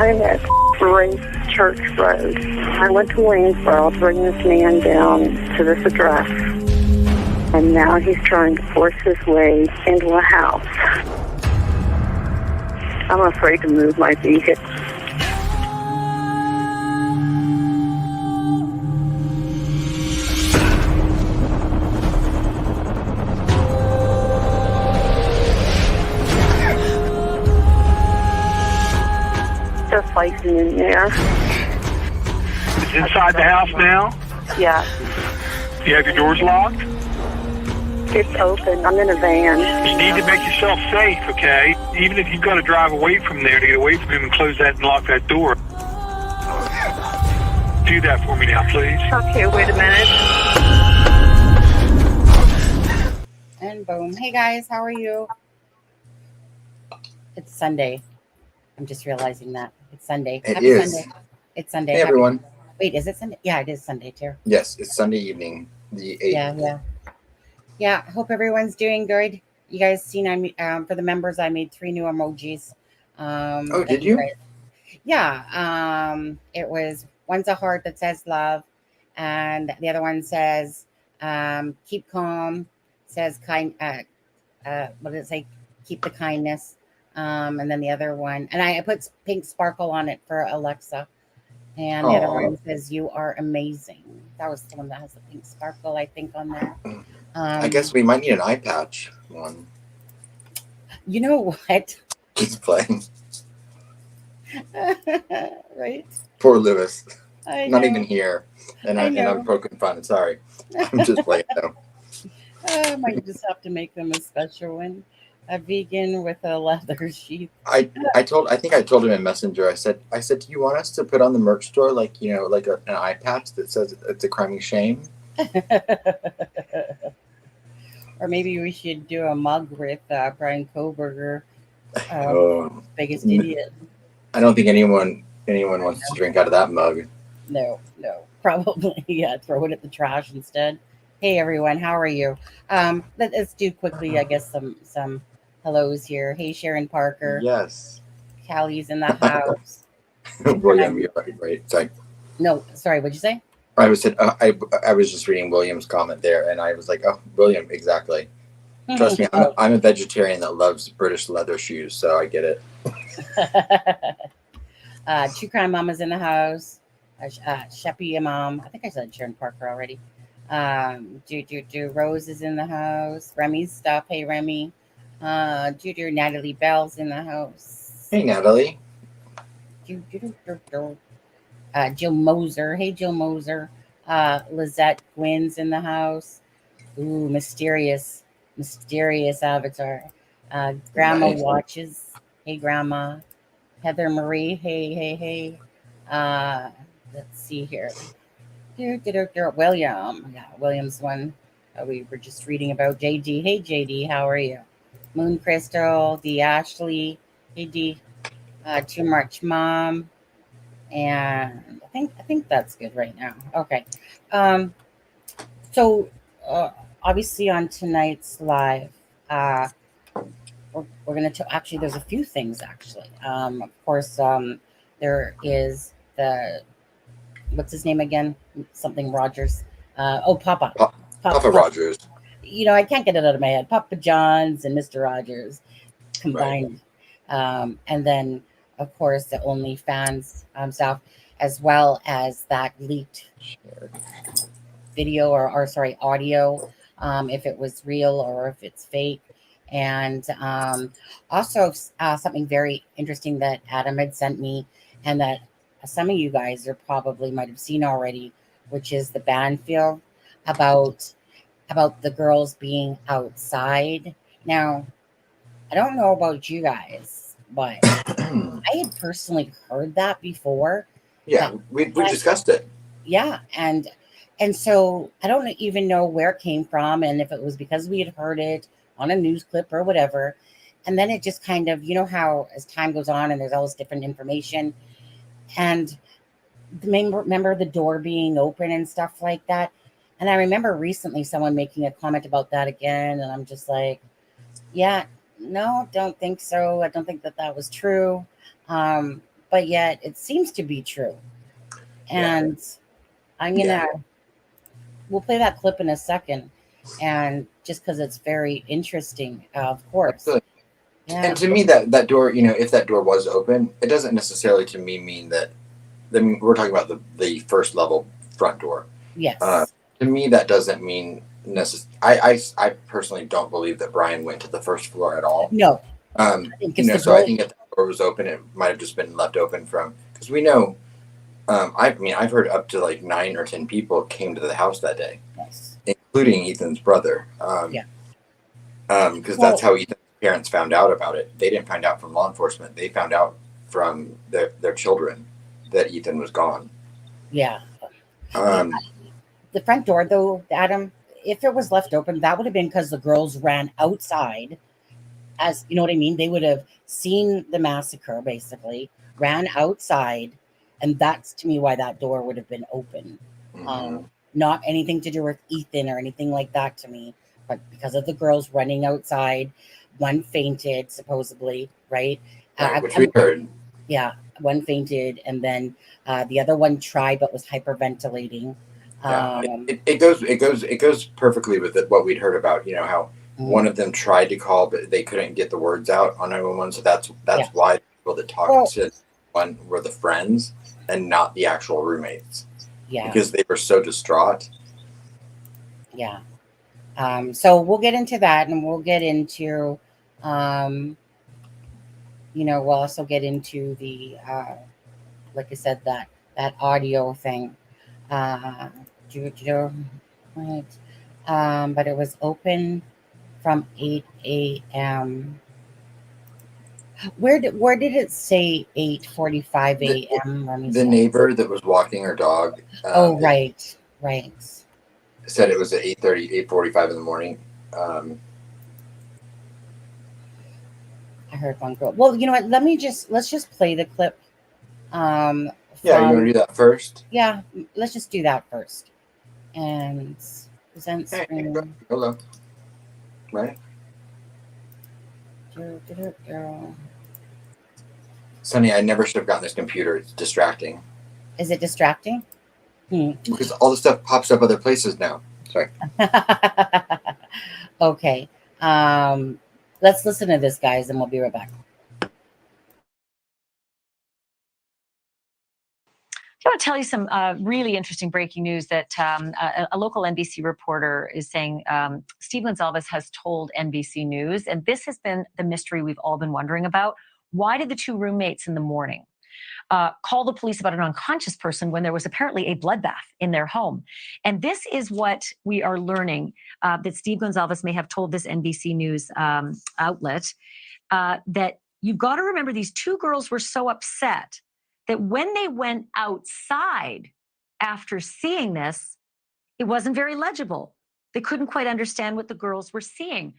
I'm at Grace Church Road. I went to Waynesboro to bring this man down to this address. And now he's trying to force his way into a house. I'm afraid to move my vehicle. They're fighting in there. It's inside the house now? Yeah. You have your doors locked? It's open. I'm in a van. You need to make yourself safe, okay? Even if you've got to drive away from there to get away from him and close that and lock that door. Do that for me now, please. Okay, wait a minute. And boom. Hey guys, how are you? It's Sunday. I'm just realizing that. It's Sunday. Happy Sunday. It's Sunday. Hey, everyone. Wait, is it Sunday? Yeah, it is Sunday too. Yes, it's Sunday evening, the 8th. Yeah, hope everyone's doing good. You guys seen, for the members, I made 3 new emojis. Did you? It was, one's a heart that says love, and the other one says, keep calm, says kind, what did it say? Keep the kindness. And then the other one, and I put pink sparkle on it for Alexa. And the other one says, you are amazing. That was the one that has the pink sparkle, I think, on there. I guess we might need an eye patch one. You know what? Just playing. Right? Poor Lewis. Not even here. And I'm poking fun. Sorry. I'm just playing though. I might just have to make them a special one. A vegan with a leather sheath. I think I told him in Messenger. I said, do you want us to put on the merch store like an eye patch that says it's a crime and shame? Or maybe we should do a mug with Bryan Kohberger, biggest idiot. I don't think anyone wants to drink out of that mug. No, probably. Yeah, throw it at the trash instead. Hey everyone, how are you? Let's do quickly, I guess, some hellos here. Hey Sharon Parker. Yes. Callie's in the house. William, you're right. Sorry. No, sorry. What'd you say? I was just reading William's comment there, and I was like, "Oh, William, exactly." Trust me, I'm a vegetarian that loves British leather shoes, so I get it. True Crime Mama's in the house. Sheppy Mom. I think I said Sharon Parker already. Rose is in the house. Remy's stuff. Hey Remy. Natalie Bell's in the house. Hey Natalie. Jill Moser. Hey Jill Moser. Lizette Gwynn's in the house. Ooh, mysterious avatar. Grandma Nice. Watches. Hey Grandma. Heather Marie. Hey. Let's see here. William. Yeah, William's one we were just reading about. JD. Hey JD, how are you? Moon Crystal, D Ashley, hey D, Too Much Mom, and I think that's good right now. Okay. So obviously on tonight's live, we're gonna actually there's a few things actually. Of course, there is the what's his name again? Something Rodgers. Pappa Rodgers. I can't get it out of my head. Papa John's and Mr. Rogers combined. Right. And then, of course, the OnlyFans stuff, as well as that leaked video or audio, if it was real or if it's fake. And also something very interesting that Adam had sent me and that some of you guys probably might have seen already, which is the Banfield about the girls being outside. Now, I don't know about you guys, but I had personally heard that before. Yeah, we discussed it. Yeah, and so I don't even know where it came from and if it was because we had heard it on a news clip or whatever. And then it just kind of, how as time goes on and there's all this different information and remember the door being open and stuff like that. And I remember recently someone making a comment about that again. And I'm just like, yeah, no, don't think so. I don't think that was true. But but yet it seems to be true. And we'll play that clip in a second, and just because it's very interesting, of course. Absolutely. Yeah. And to me, that door, if that door was open, it doesn't necessarily to me mean that. I mean, we're talking about the first level front door. Yes. To me, that doesn't mean I personally don't believe that Bryan went to the first floor at all. No. I think if the door was open, it might have just been left open because we know. I've heard up to like 9 or 10 people came to the house that day, yes, including Ethan's brother. Because that's how Ethan's parents found out about it. They didn't find out from law enforcement. They found out from their children that Ethan was gone. Yeah. The front door, though, Adam, if it was left open, that would have been because the girls ran outside. As you know what I mean? They would have seen the massacre, basically, ran outside. And that's, to me, why that door would have been open. Mm-hmm. Not anything to do with Ethan or anything like that to me, but because of the girls running outside. One fainted, supposedly, right? Which we heard. Yeah, one fainted, and then the other one tried but was hyperventilating. It goes perfectly with what we'd heard about. How one of them tried to call, but they couldn't get the words out on 911. So that's why people that talked to one were the friends and not the actual roommates. Yeah, because they were so distraught. Yeah. So we'll get into that, and we'll get into, we'll also get into the, like I said, that audio thing. Right. But it was open from 8 a.m. Where did it say 8:45 a.m.? The neighbor that was walking her dog. Right. Said it was at 8:45 in the morning. I heard one girl. Well, you know what? Let's just play the clip. You want to do that first? Yeah, let's just do that first. And present screen. Hello. Right. Sonny, I never should have gotten this computer. It's distracting. Is it distracting? Because all the stuff pops up other places now. Sorry. Okay. Let's listen to this, guys, and we'll be right back. I want to tell you some really interesting breaking news that a local NBC reporter is saying Steve Gonsalves has told NBC News, and this has been the mystery we've all been wondering about. Why did the two roommates in the morning call the police about an unconscious person when there was apparently a bloodbath in their home? And this is what we are learning, that Steve Gonsalves may have told this NBC News outlet, that you've got to remember these two girls were so upset that when they went outside after seeing this, it wasn't very legible. They couldn't quite understand what the girls were seeing.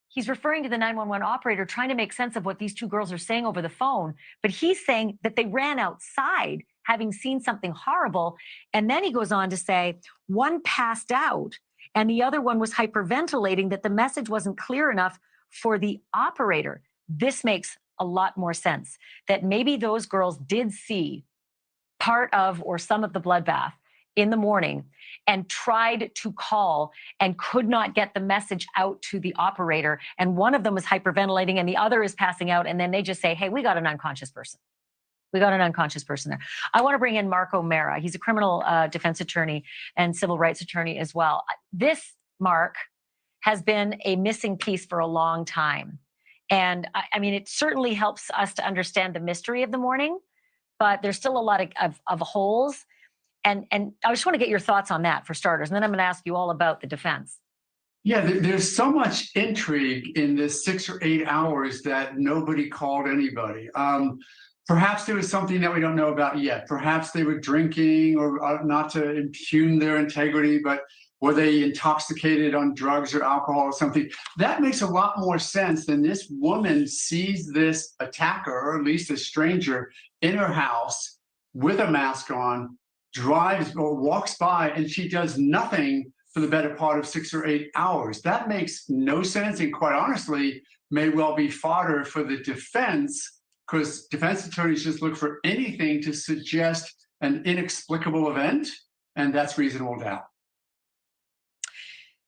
He's referring to the 911 operator trying to make sense of what these two girls are saying over the phone, but he's saying that they ran outside having seen something horrible. And then he goes on to say one passed out and the other one was hyperventilating, that the message wasn't clear enough for the operator. This makes a lot more sense, that maybe those girls did see part of or some of the bloodbath in the morning and tried to call and could not get the message out to the operator. And one of them was hyperventilating and the other is passing out. And then they just say, hey, we got an unconscious person. We got an unconscious person there. I want to bring in Mark O'Mara. He's a criminal defense attorney and civil rights attorney as well. This, Mark, has been a missing piece for a long time. And I mean, it certainly helps us to understand the mystery of the morning, but there's still a lot of holes. And I just want to get your thoughts on that for starters. And then I'm going to ask you all about the defense. Yeah, there's so much intrigue in this 6 or 8 hours that nobody called anybody. Perhaps there was something that we don't know about yet. Perhaps they were drinking, or not to impugn their integrity, but were they intoxicated on drugs or alcohol or something? That makes a lot more sense than this woman sees this attacker, or at least a stranger, in her house with a mask on, drives or walks by, and she does nothing for the better part of 6 or 8 hours. That makes no sense, and quite honestly, may well be fodder for the defense because defense attorneys just look for anything to suggest an inexplicable event, and that's reasonable doubt.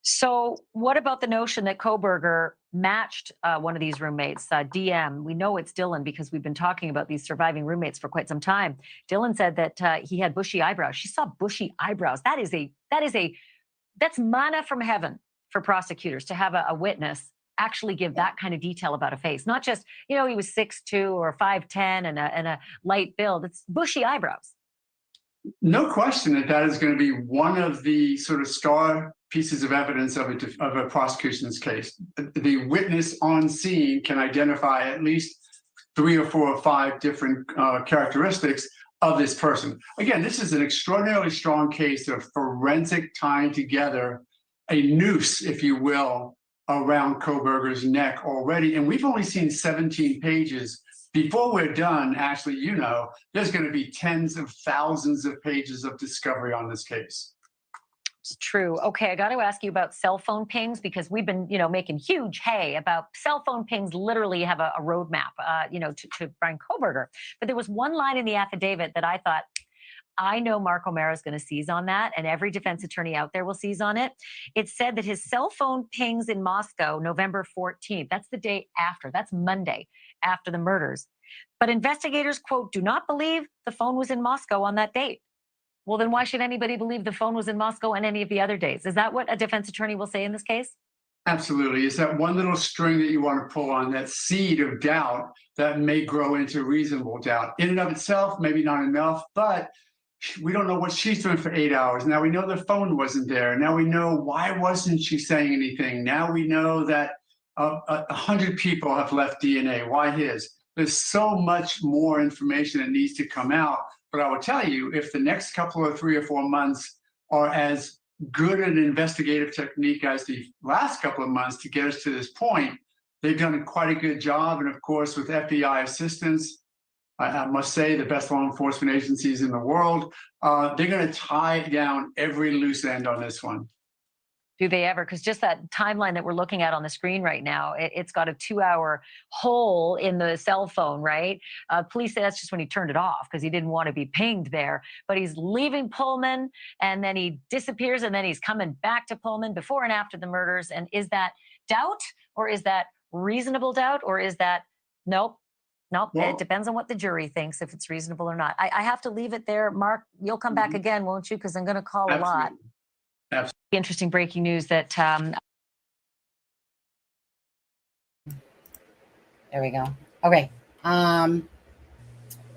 So what about the notion that Kohberger matched one of these roommates, DM? We know it's Dylan because we've been talking about these surviving roommates for quite some time. Dylan said that he had bushy eyebrows. She saw bushy eyebrows. That's manna from heaven for prosecutors to have a witness actually give that kind of detail about a face. Not just, he was 6'2" or 5'10" and a light build. It's bushy eyebrows. No question that is going to be one of the sort of star pieces of evidence of a prosecution's case. The witness on scene can identify at least 3 or 4 or 5 different characteristics of this person. Again, this is an extraordinarily strong case of forensic tying together a noose, if you will, around Kohberger's neck already. And we've only seen 17 pages. Before we're done, Ashley, there's going to be tens of thousands of pages of discovery on this case. It's true. Okay, I got to ask you about cell phone pings, because we've been, making huge hay about cell phone pings. Literally have a roadmap, to Bryan Kohberger. But there was one line in the affidavit that I thought, I know Mark O'Mara is going to seize on that, and every defense attorney out there will seize on it. It said that his cell phone pings in Moscow, November 14th. That's the day after. That's Monday after the murders. But investigators, quote, do not believe the phone was in Moscow on that date. Well, then why should anybody believe the phone was in Moscow on any of the other days? Is that what a defense attorney will say in this case? Absolutely. It's that one little string that you want to pull on, that seed of doubt that may grow into reasonable doubt. In and of itself, maybe not enough, but we don't know what she's doing for 8 hours. Now we know the phone wasn't there. Now we know why wasn't she saying anything. Now we know that 100 people have left DNA. Why his? There's so much more information that needs to come out. But I will tell you, if the next couple of 3 or 4 months are as good an investigative technique as the last couple of months to get us to this point, they've done quite a good job. And of course, with FBI assistance, I must say, the best law enforcement agencies in the world, they're going to tie down every loose end on this one. Do they ever? Because just that timeline that we're looking at on the screen right now, it's got a 2-hour hole in the cell phone, right? Police say that's just when he turned it off because he didn't want to be pinged there. But he's leaving Pullman, and then he disappears, and then he's coming back to Pullman before and after the murders. And is that doubt, or is that reasonable doubt, or is that nope? Well, it depends on what the jury thinks, if it's reasonable or not. I have to leave it there. Mark, you'll come back again, won't you? Because I'm going to call a lot. Absolutely. Interesting breaking news that... There we go. Okay.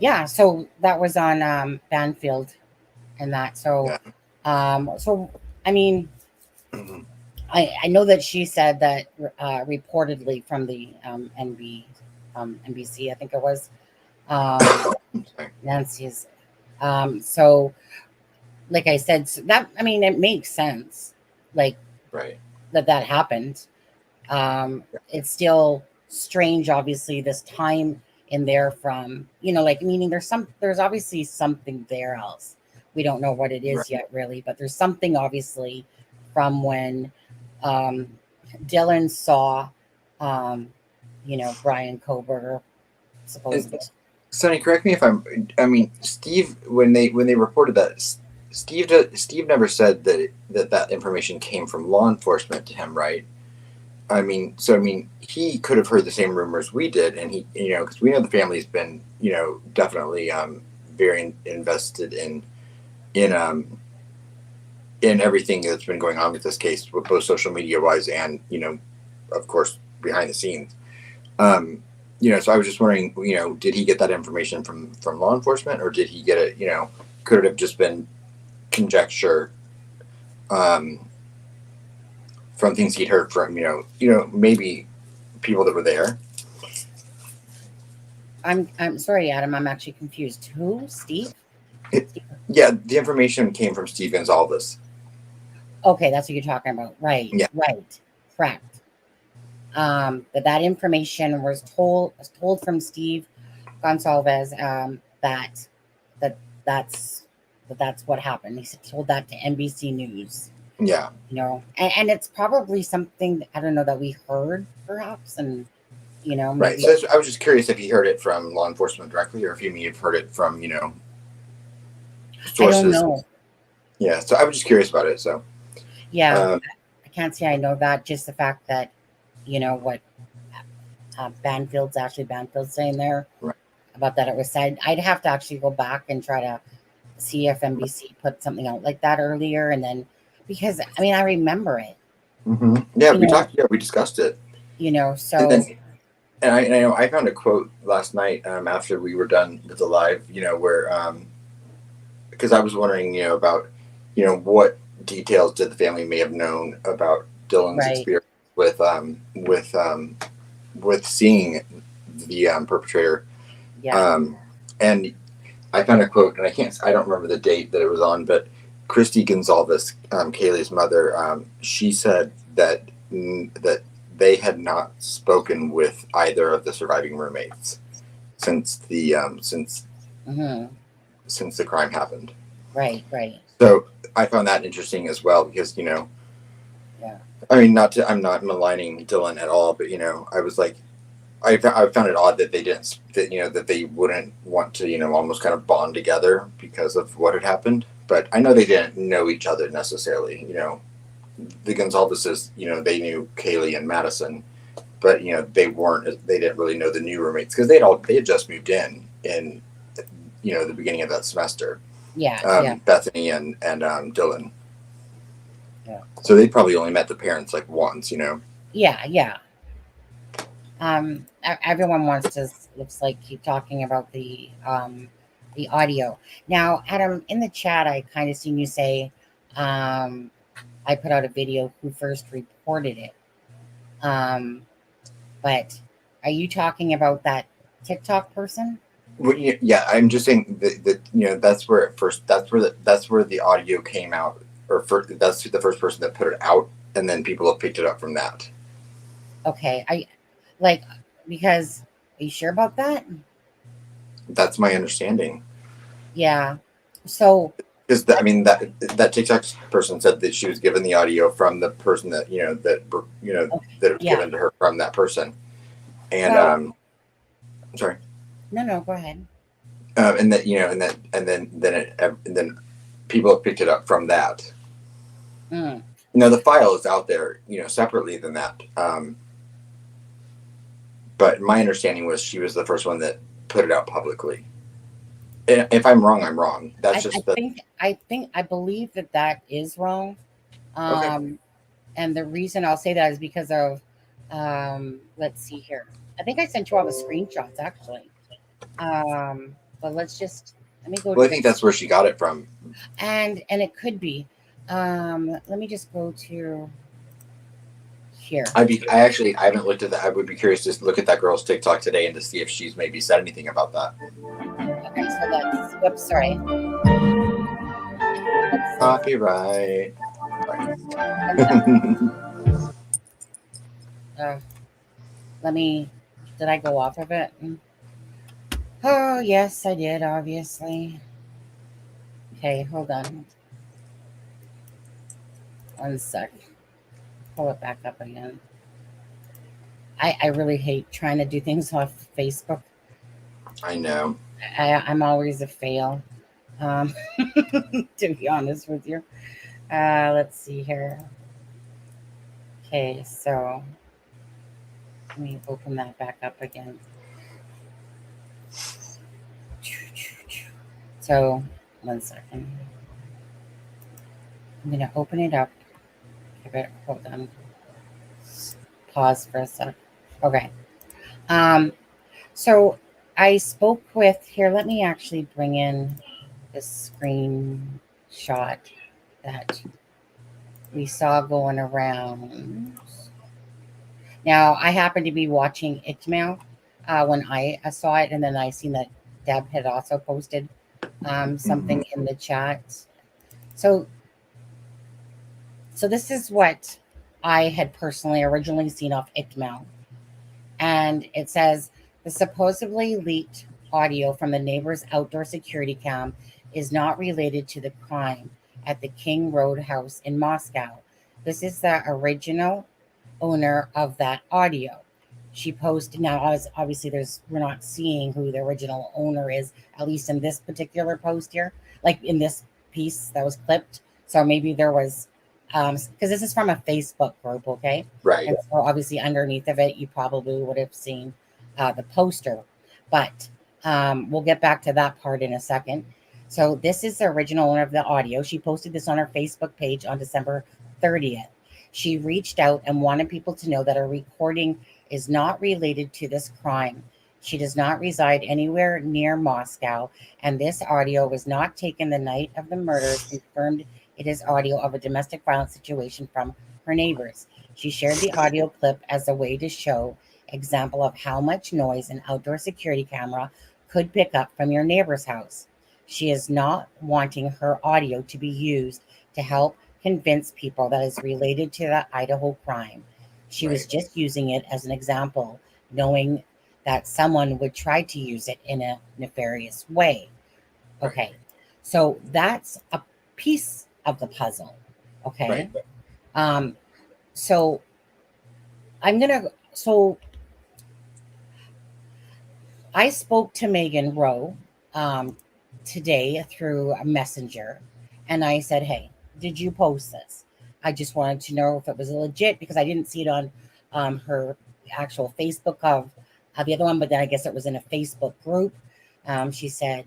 Yeah, so that was on Banfield and that. So, so I mean, I know that she said that reportedly from the NBC, I think it was, Nancy's. So, like I said, so that, I mean, it makes sense, like, right, that happened. It's still strange, obviously, this time in there from, like, meaning there's obviously something there else. We don't know what it is yet, really, but there's something obviously from when Dylan saw, Bryan Kohberger, supposedly. Sonny, correct me if Steve, when they reported that, Steve never said that information came from law enforcement to him, right? He could have heard the same rumors we did, and he, because we know the family's been, definitely very invested in everything that's been going on with this case, both social media wise and, of course, behind the scenes. So I was just wondering, did he get that information from law enforcement, or did he get it, could it have just been conjecture from things he'd heard from, maybe people that were there? I'm sorry, Adam, I'm actually confused. Who? Steve? Yeah, the information came from Steve Gonsalves. Okay, that's what you're talking about. Right. Yeah. Right. Correct. That information was told from Steve Gonsalves, that's what happened. He told that to NBC News. Yeah. And it's probably something, I don't know, that we heard perhaps, and You know, Right. maybe. So I was just curious if he heard it from law enforcement directly, or if you may have heard it from, sources. I don't know. Yeah. So I was just curious about it. So. Yeah, I can't say I know that. Just the fact that, what Banfield's saying there Right. about that it was said. I'd have to actually go back and try to see if NBC put something out like that earlier, and then because I remember it. Mm-hmm. Yeah, we talked. Yeah, we discussed it. So. And I know I found a quote last night after we were done with the live. Where because I was wondering, about, what details did the family may have known about Dylan's experience with seeing the perpetrator. Yeah. And I found a quote, and I don't remember the date that it was on, but Christy Gonzalez, Kaylee's mother, she said that they had not spoken with either of the surviving roommates since the since the crime happened. Right. So I found that interesting as well because Yeah. I'm not maligning Dylan at all, but I was like, I found it odd that they didn't that they wouldn't want to almost kind of bond together because of what had happened. But I know they didn't know each other necessarily. The Gonzalez's, they knew Kaylee and Madison, but they didn't really know the new roommates because they had just moved in the beginning of that semester. Yeah. Bethany and Dylan. Yeah. So they probably only met the parents like once. Yeah. Everyone wants to looks like keep talking about the audio. Now, Adam, in the chat, I kind of seen you say, I put out a video who first reported it. But are you talking about that TikTok person? Well, yeah, I'm just saying that that's where it first. That's where the audio came out, that's the first person that put it out, and then people have picked it up from that. Okay, because are you sure about that? That's my understanding. Yeah. So. Because that TikTok person said that she was given the audio from the person that that it was given to her from that person, and I'm sorry. No, go ahead. And then people have picked it up from that. The file is out there, separately than that. But my understanding was she was the first one that put it out publicly. If I'm wrong, I'm wrong. That's I believe that is wrong. Okay. And the reason I'll say that is because of, let's see here. I think I sent you all the screenshots actually. But let me go. Well, I think that's where she got it from. And it could be. Let me just go to here. I haven't looked at that. I would be curious to look at that girl's TikTok today and to see if she's maybe said anything about that. Okay, so that's, whoops, sorry. Copyright. Did I go off of it? Oh, yes, I did, obviously. Okay, hold on. 1 sec. Pull it back up again. I really hate trying to do things off Facebook. I know. I'm always a fail, to be honest with you. Let's see here. Okay, so let me open that back up again. So, 1 second. I'm going to open it up. Hold on. Pause for a sec. Okay. So I spoke with, here, let me actually bring in the screenshot that we saw going around. Now, I happened to be watching Ickmail when I saw it, and then I seen that Deb had also posted something in the chat. So this is what I had personally originally seen off Ickmail. And it says, the supposedly leaked audio from the neighbor's outdoor security cam is not related to the crime at the King Road house in Moscow. This is the original owner of that audio. She posted, now obviously we're not seeing who the original owner is, at least in this particular post here, like in this piece that was clipped. So maybe there was, because this is from a Facebook group, okay? Right. And so obviously underneath of it, you probably would have seen the poster. But we'll get back to that part in a second. So this is the original owner of the audio. She posted this on her Facebook page on December 30th. She reached out and wanted people to know that her recording is not related to this crime. She does not reside anywhere near Moscow, and this audio was not taken the night of the murders. Confirmed it is audio of a domestic violence situation from her neighbors. She shared the audio clip as a way to show example of how much noise an outdoor security camera could pick up from your neighbor's house. She is not wanting her audio to be used to help convince people that is related to the Idaho crime. She was just using it as an example, knowing that someone would try to use it in a nefarious way. Okay, so that's a piece of the puzzle. Okay, so I spoke to Megan Rowe today through a messenger, and I said, hey, did you post this? I just wanted to know if it was legit, because I didn't see it on her actual Facebook of the other one, but then I guess it was in a Facebook group. She said,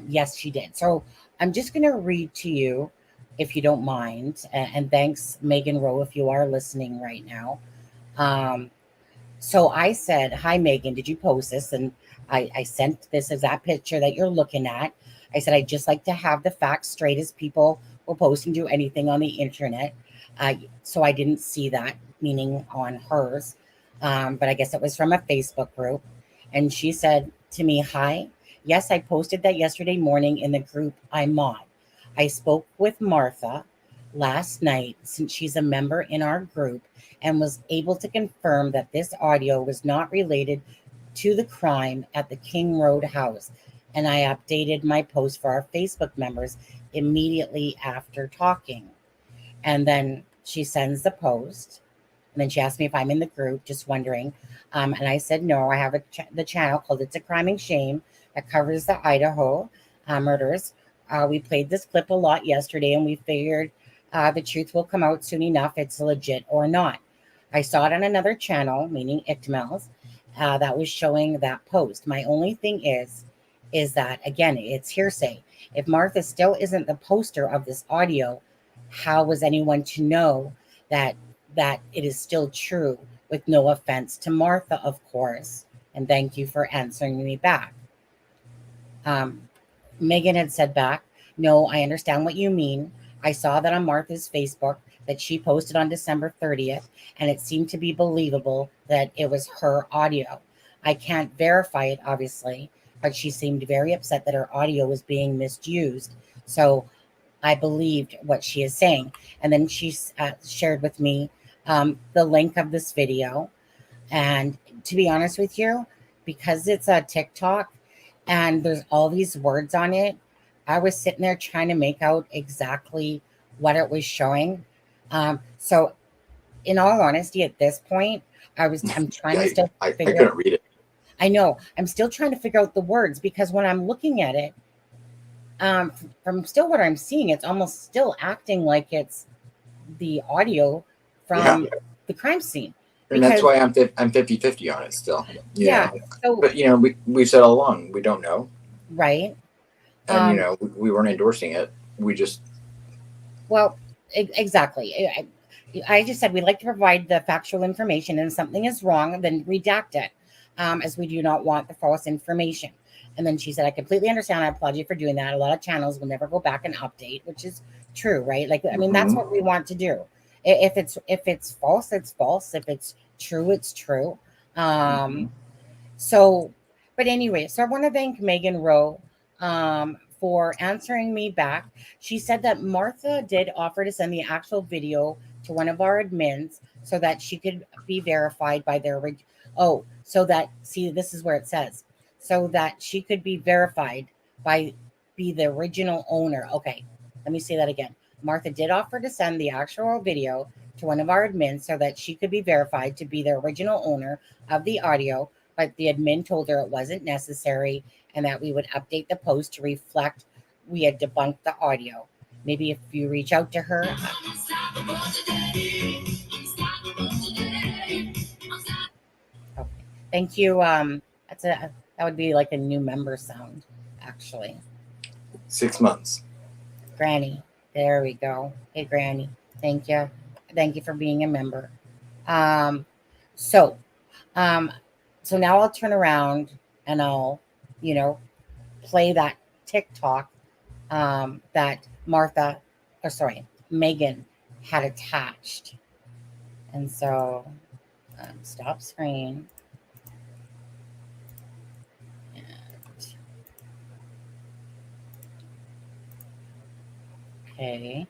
yes, she did. So I'm just going to read to you, if you don't mind, and thanks, Megan Rowe, if you are listening right now. So I said, hi, Megan, did you post this? And I sent this as that picture that you're looking at. I said, I'd just like to have the facts straight, as people will post and do anything on the internet. So I didn't see that, meaning on hers. But I guess it was from a Facebook group. And she said to me, hi, yes, I posted that yesterday morning in the group I'm on. I spoke with Martha last night, since she's a member in our group, and was able to confirm that this audio was not related to the crime at the King Road house. And I updated my post for our Facebook members immediately after talking. And then she sends the post. And then she asked me if I'm in the group, just wondering. And I said, no, I have the channel called It's a Crime and Shame that covers the Idaho murders. We played this clip a lot yesterday, and we figured the truth will come out soon enough, it's legit or not. I saw it on another channel, meaning Ictmel's, that was showing that post. My only thing is that, again, it's hearsay. If Martha still isn't the poster of this audio, how was anyone to know that it is still true? With no offense to Martha, of course. And thank you for answering me back. Megan had said back, no, I understand what you mean. I saw that on Martha's Facebook that she posted on December 30th, and it seemed to be believable that it was her audio. I can't verify it, obviously, but she seemed very upset that her audio was being misused. So I believed what she is saying. And then she shared with me the link of this video. And to be honest with you, because it's a TikTok and there's all these words on it, I was sitting there trying to make out exactly what it was showing. So in all honesty, at this point, I'm trying to still I couldn't read it. I know. I'm still trying to figure out the words, because when I'm looking at it, from still what I'm seeing, it's almost still acting like it's the audio from the crime scene. And that's why I'm 50-50 on it still. Yeah. So, but we said all along, we don't know. Right. And we weren't endorsing it. We just. Well, exactly. I just said we'd like to provide the factual information, and if something is wrong, then redact it, as we do not want the false information. And then she said, I completely understand. I applaud you for doing that. A lot of channels will never go back and update, which is true, right? Like, I mean, that's what we want to do. If it's false, it's false. If it's true, it's true. So, but anyway, so I want to thank Megan Rowe for answering me back. She said that Martha did offer to send the actual video to one of our admins so that she could be verified by their this is where it says, so that she could be verified by the original owner. Okay, let me say that again. Martha did offer to send the actual video to one of our admins so that she could be verified to be the original owner of the audio, but the admin told her it wasn't necessary and that we would update the post to reflect we had debunked the audio. Maybe if you reach out to her. Okay. Thank you. That would be like a new member sound, actually. 6 months. Granny. There we go. Hey, Granny. Thank you. Thank you for being a member. So now I'll turn around and I'll, play that TikTok that Megan had attached. And so stop screen. Okay.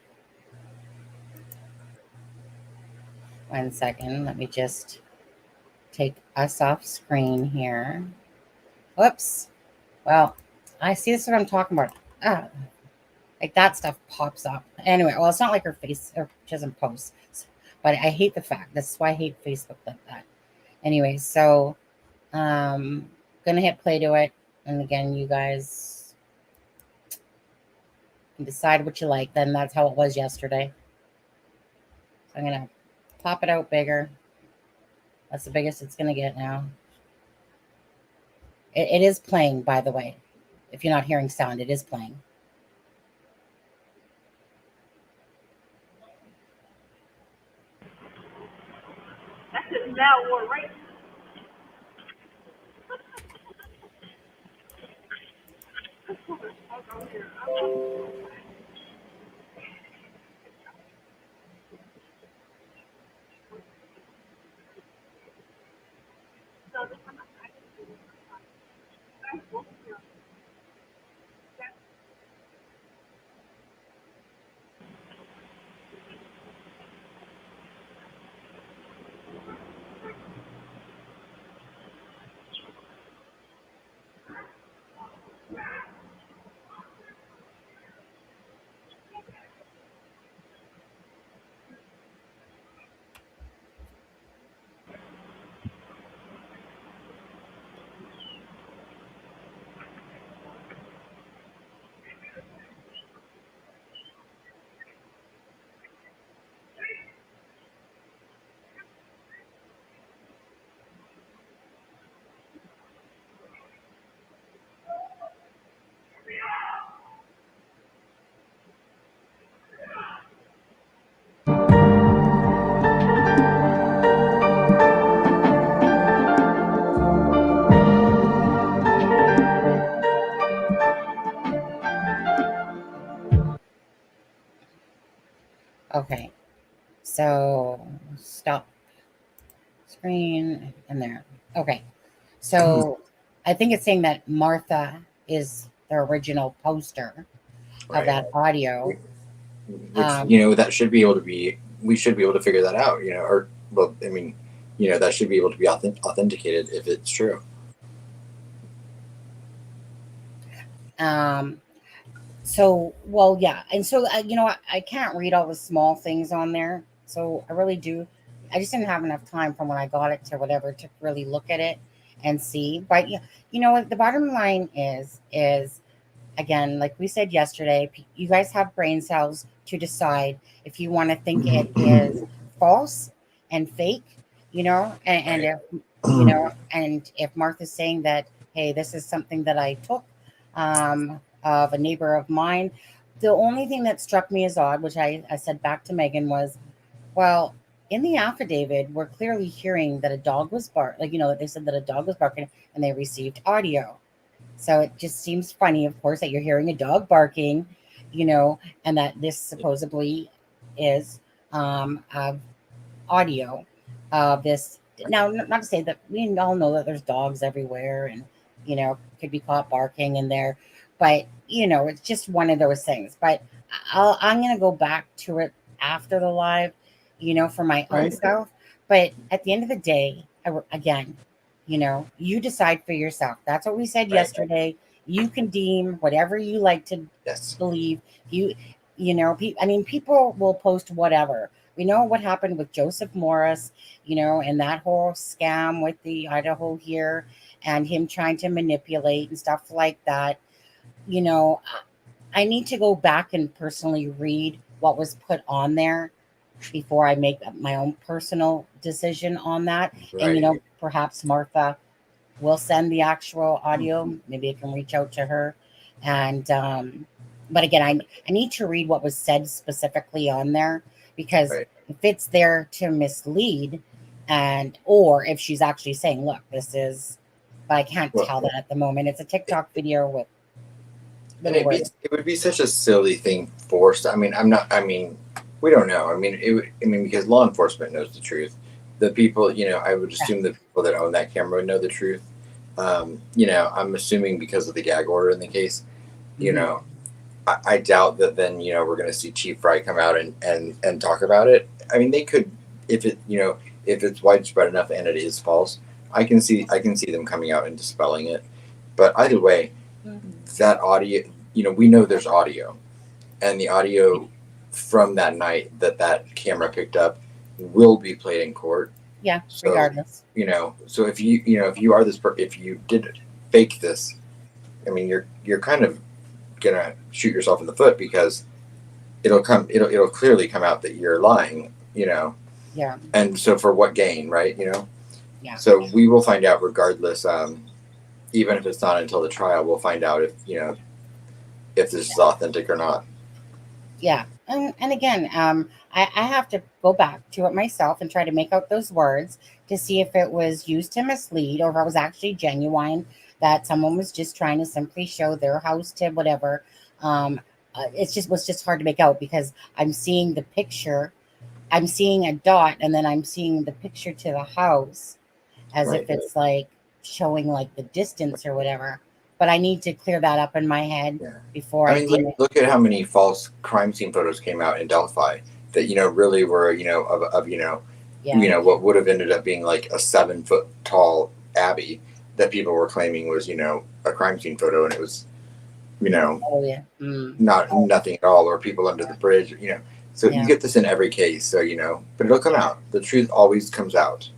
1 second. Let me just take us off screen here. Whoops. Well, I see, this is what I'm talking about. Like that stuff pops up. Anyway, well, it's not like her face, or she doesn't post. But I hate the fact. That's why I hate Facebook like that. Anyway, so gonna hit play to it. And again, you guys can decide what you like. Then that's how it was yesterday. So I'm gonna pop it out bigger. That's the biggest it's gonna get now. It is playing, by the way. If you're not hearing sound, it is playing. That's just now war right. Okay, so stop screen and there. Okay, so I think it's saying that Martha is the original poster of that audio. Which, that should be able to be, we should be able to figure that out, or, well, I mean, that should be able to be authenticated if it's true. So, well, yeah. And so, I can't read all the small things on there. So I really do. I just didn't have enough time from when I got it to whatever to really look at it and see. But, what the bottom line is, again, like we said yesterday, you guys have brain cells to decide if you want to think it is false and fake, and if, and if Martha's saying that, hey, this is something that I took, of a neighbor of mine. The only thing that struck me as odd, which I said back to Megan, was, well, in the affidavit, we're clearly hearing that a dog was barking, they said that a dog was barking and they received audio. So it just seems funny, of course, that you're hearing a dog barking, and that this supposedly is of audio of this. Now, not to say that we all know that there's dogs everywhere and, could be caught barking in there. But, it's just one of those things. But I'm going to go back to it after the live, for my own self. But at the end of the day, again, you decide for yourself. That's what we said yesterday. You can deem whatever you like to believe. People will post whatever. We know what happened with Joseph Morris, and that whole scam with the Idaho here and him trying to manipulate and stuff like that. You know, I need to go back and personally read what was put on there before I make my own personal decision on that. Right. And, perhaps Martha will send the actual audio. Maybe I can reach out to her. And, but again, I need to read what was said specifically on there, because Right. if it's there to mislead, or if she's actually saying, look, this is, but I can't tell that at the moment. It's a TikTok video with And it would be such a silly thing forced. I mean, we don't know. I mean, because law enforcement knows the truth. The people, I would assume the people that own that camera would know the truth. I'm assuming because of the gag order in the case, I doubt that then, we're going to see Chief Fry come out and talk about it. I mean, they could, if it's widespread enough and it is false, I can see them coming out and dispelling it. But either way, that audio, we know there's audio, and the audio from that night that camera picked up will be played in court. Yeah, so, regardless. So if you are if you did fake this, I mean, you're kind of gonna shoot yourself in the foot, because it'll clearly come out that you're lying. Yeah. And so for what gain, right? Yeah. So we will find out regardless. Even if it's not until the trial, we'll find out if this is authentic or not. Yeah. And again, I have to go back to it myself and try to make out those words to see if it was used to mislead, or if it was actually genuine, that someone was just trying to simply show their house to whatever. It was just hard to make out, because I'm seeing the picture, I'm seeing a dot, and then I'm seeing the picture to the house as if it's like showing like the distance or whatever. But I need to clear that up in my head before I mean, look at how many false crime scene photos came out in Delphi that really were of what would have ended up being like a 7-foot tall Abbey that people were claiming was a crime scene photo, and it was nothing at all, or people under the bridge, so you get this in every case, so but it'll come out. The truth always comes out.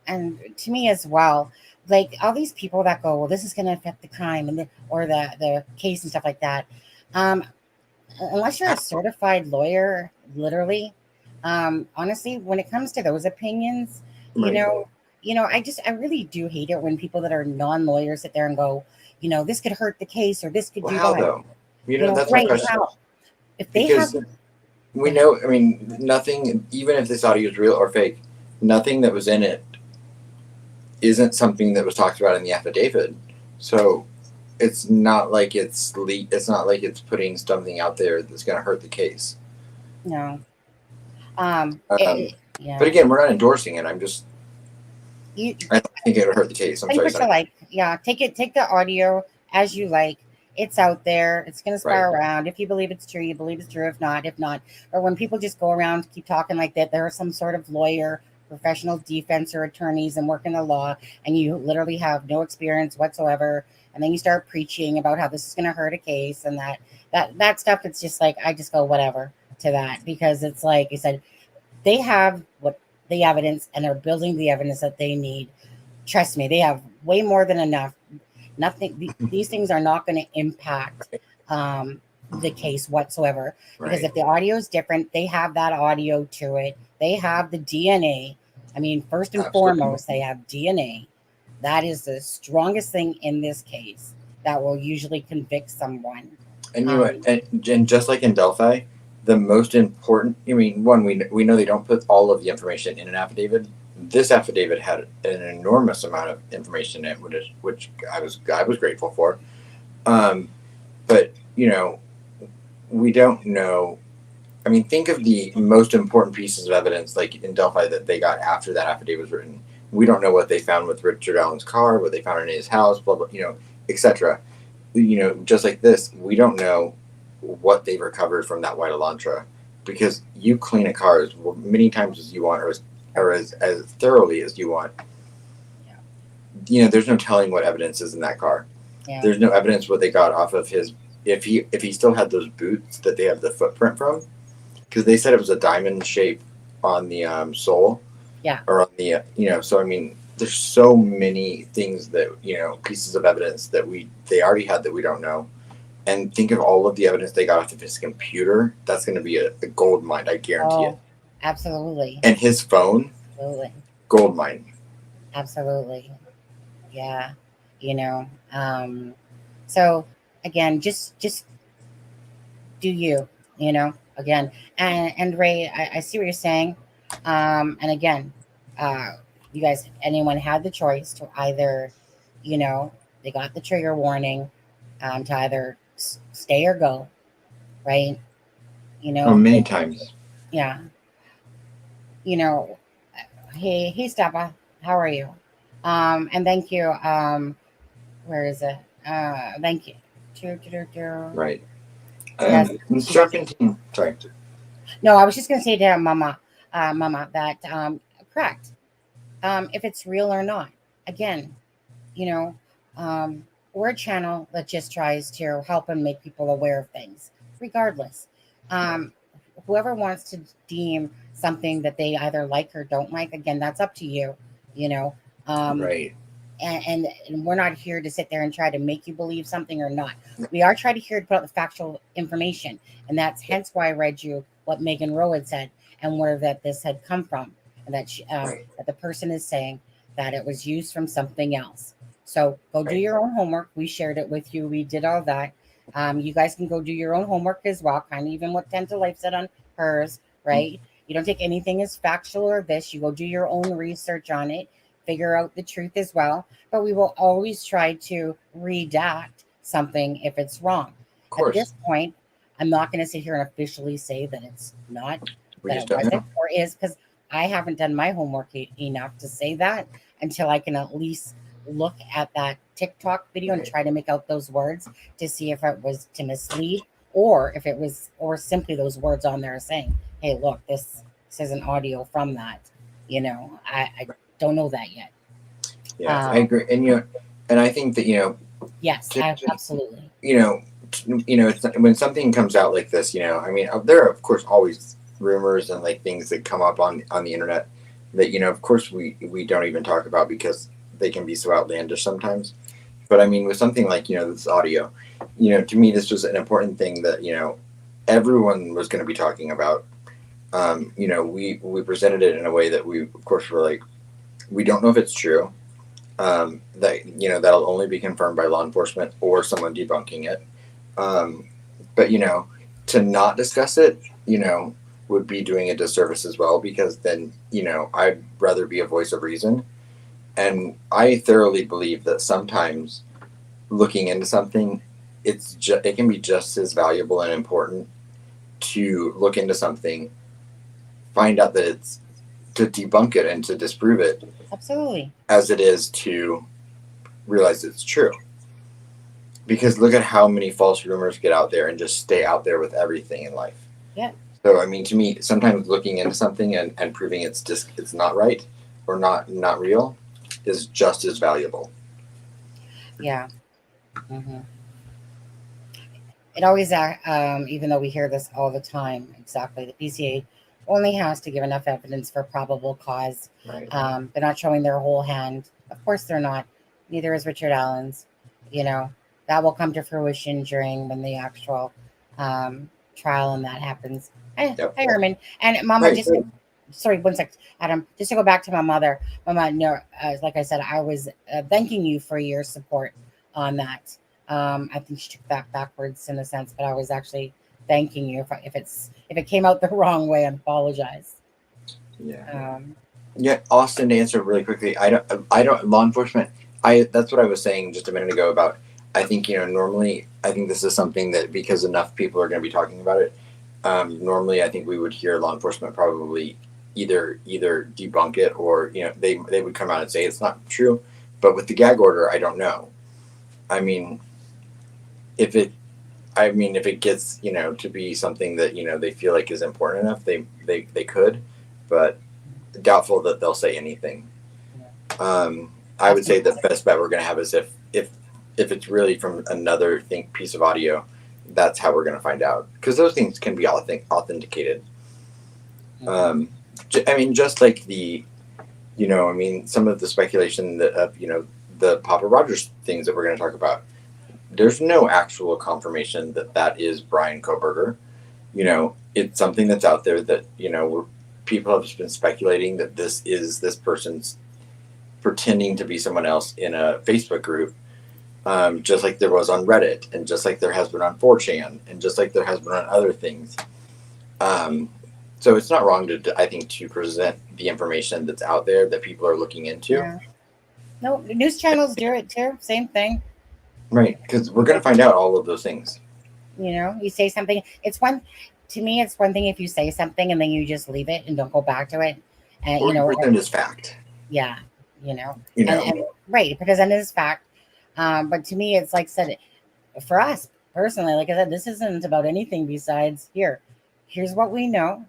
And to me as well, like all these people that go, well, this is going to affect the crime or the case and stuff like that. Unless you're a certified lawyer, literally, honestly, when it comes to those opinions, I really do hate it when people that are non-lawyers sit there and go, this could hurt the case, or this could do how that. Though? That's my question. How? If they we know, I mean, nothing, even if this audio is real or fake, nothing that was in it isn't something that was talked about in the affidavit. So it's not like it's putting something out there that's going to hurt the case. No. But again, we're not endorsing it. I'm just, I don't think it would hurt the case. I'm sorry. Take the audio as you like. It's out there. It's going to spiral around. If you believe it's true, you believe it's true. If not. Or when people just go around, keep talking like that, there are some sort of lawyer, professional defense or attorneys and work in the law, and you literally have no experience whatsoever. And then you start preaching about how this is going to hurt a case and that stuff. It's just like, I just go whatever to that, because it's like you said, they have the evidence, and they're building the evidence that they need. Trust me, they have way more than enough. These things are not going to impact the case whatsoever, because if the audio is different, they have that audio to it. They have the DNA. I mean, first and foremost, they have DNA. That is the strongest thing in this case that will usually convict someone. And and just like in Delphi, the most important, one, we know they don't put all of the information in an affidavit. This affidavit had an enormous amount of information in it, which I was grateful for. But we don't know. I mean, think of the most important pieces of evidence, like in Delphi, that they got after that affidavit was written. We don't know what they found with Richard Allen's car, what they found in his house, blah blah, etc. Just like this, we don't know what they recovered from that white Elantra, because you clean a car as many times as you want, or as thoroughly as you want. There's no telling what evidence is in that car. There's no evidence what they got off of his, if he still had those boots that they have the footprint from, because they said it was a diamond shape on the sole. Yeah. Or on the so I mean, there's so many things that pieces of evidence that they already had that we don't know. And think of all of the evidence they got off of his computer. That's going to be a gold mine. I guarantee it. Absolutely. And his phone. Absolutely. Gold mine. Absolutely. Yeah. So again, just do you, again, and Ray, I see what you're saying. And again, you guys, anyone had the choice to either, they got the trigger warning, to either stay or go, right? Many times. Yeah. Hey, Steppa, how are you? And thank you. Where is it? Thank you. Right. Yes. Serpentine. Sorry. No, I was just going to say to Mama, that correct. If it's real or not. Again, we're a channel that just tries to help and make people aware of things, regardless. Whoever wants to deem something that they either like or don't like, again, that's up to you. Right. And we're not here to sit there and try to make you believe something or not. We are trying to here to put out the factual information, and that's hence why I read you what Megan Rowe had said and where that this had come from, and that that the person is saying that it was used from something else. So go do your own homework. We shared it with you. We did all that. You guys can go do your own homework as well, kind of even what Ten to Life said on hers, right? You don't take anything as factual or this. You go do your own research on it, figure out the truth as well. But we will always try to redact something if it's wrong. At this point, I'm not going to sit here and officially say that it's not, that it wasn't or is, because I haven't done my homework enough to say that until I can at least look at that TikTok video and try to make out those words to see if it was to mislead or if it was, or simply those words on there saying, hey, look, this is an audio from that. I don't know that yet. Yeah, I agree. And I think that, yes, absolutely. It's, when something comes out like this, I mean, there are, of course, always rumors and like things that come up on the internet that, of course, we don't even talk about because they can be so outlandish sometimes. But I mean, with something like, this audio, to me, this was an important thing that, everyone was going to be talking about. We presented it in a way that we, of course, were like, we don't know if it's true. That, that'll only be confirmed by law enforcement or someone debunking it. But, to not discuss it, would be doing a disservice as well, because then, I'd rather be a voice of reason. And I thoroughly believe that sometimes looking into something, it can be just as valuable and important to look into something, find out that it's to debunk it and to disprove it. Absolutely. As it is to realize it's true. Because look at how many false rumors get out there and just stay out there with everything in life. Yeah. So, I mean, to me, sometimes looking into something and proving it's not right or not real is just as valuable. Yeah. Mm-hmm. It always, even though we hear this all the time, exactly, the PCA only has to give enough evidence for probable cause. Right. They're not showing their whole hand. Of course they're not. Neither is Richard Allen's. That will come to fruition when the actual trial and that happens. Hi, Herman. And Mama, sorry, 1 sec, Adam. Just to go back to my mother. Mama, no, like I said, I was thanking you for your support on that. I think she took that backwards in a sense, but I was actually thanking you. If it came out the wrong way, I apologize. Yeah. Austin, to answer really quickly, I don't law enforcement. That's what I was saying just a minute ago about. I think normally I think this is something that because enough people are going to be talking about it. Normally, I think we would hear law enforcement probably either debunk it or they would come out and say it's not true. But with the gag order, I don't know. I mean, if it gets to be something that they feel like is important enough, they could, but doubtful that they'll say anything. I would say the best bet we're going to have is if it's really from another piece of audio, that's how we're going to find out, because those things can be authenticated. I mean, just like some of the speculation that the Pappa Rodgers things that we're going to talk about. There's no actual confirmation that that is Bryan Kohberger. It's something that's out there that people have just been speculating that this is this person's pretending to be someone else in a Facebook group, just like there was on Reddit, and just like there has been on 4chan, and just like there has been on other things. So it's not wrong I think, to present the information that's out there that people are looking into. Yeah. No, news channels do it too. Same thing. Right, because we're going to find out all of those things. You say something. To me, it's one thing if you say something and then you just leave it and don't go back to it. And, Pretend it's fact. Yeah, and, right, because then it's fact. But to me, it's like said, for us personally, like I said, this isn't about anything besides here's what we know.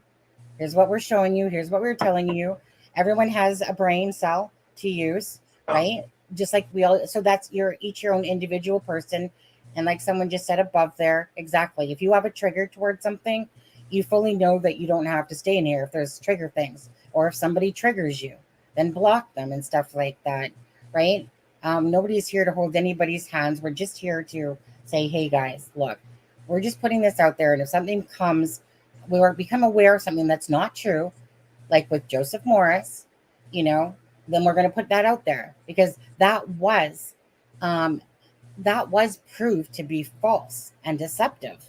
Here's what we're showing you. Here's what we're telling you. Everyone has a brain cell to use, right? Just like we all. So that's each your own individual person. And like someone just said above there, exactly. If you have a trigger towards something, you fully know that you don't have to stay in here if there's trigger things. Or if somebody triggers you, then block them and stuff like that, right? Nobody's here to hold anybody's hands. We're just here to say, hey, guys, look, we're just putting this out there. And if something comes, become aware of something that's not true, like with Joseph Morris, then we're going to put that out there because that was proved to be false and deceptive.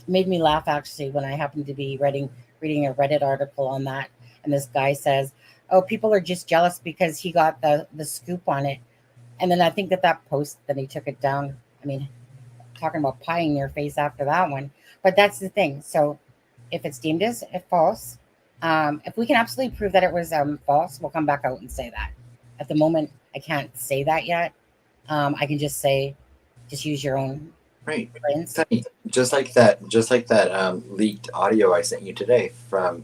Made me laugh actually when I happened to be reading a Reddit article on that, and this guy says, "Oh, people are just jealous because he got the scoop on it," and then I think that post, then he took it down. I mean, talking about pieing your face after that one, but that's the thing. So, if it's deemed as false, if we can absolutely prove that it was false, we'll come back out and say that. At the moment, I can't say that yet. I can just say, just use your own right. brains. Just like that leaked audio I sent you today from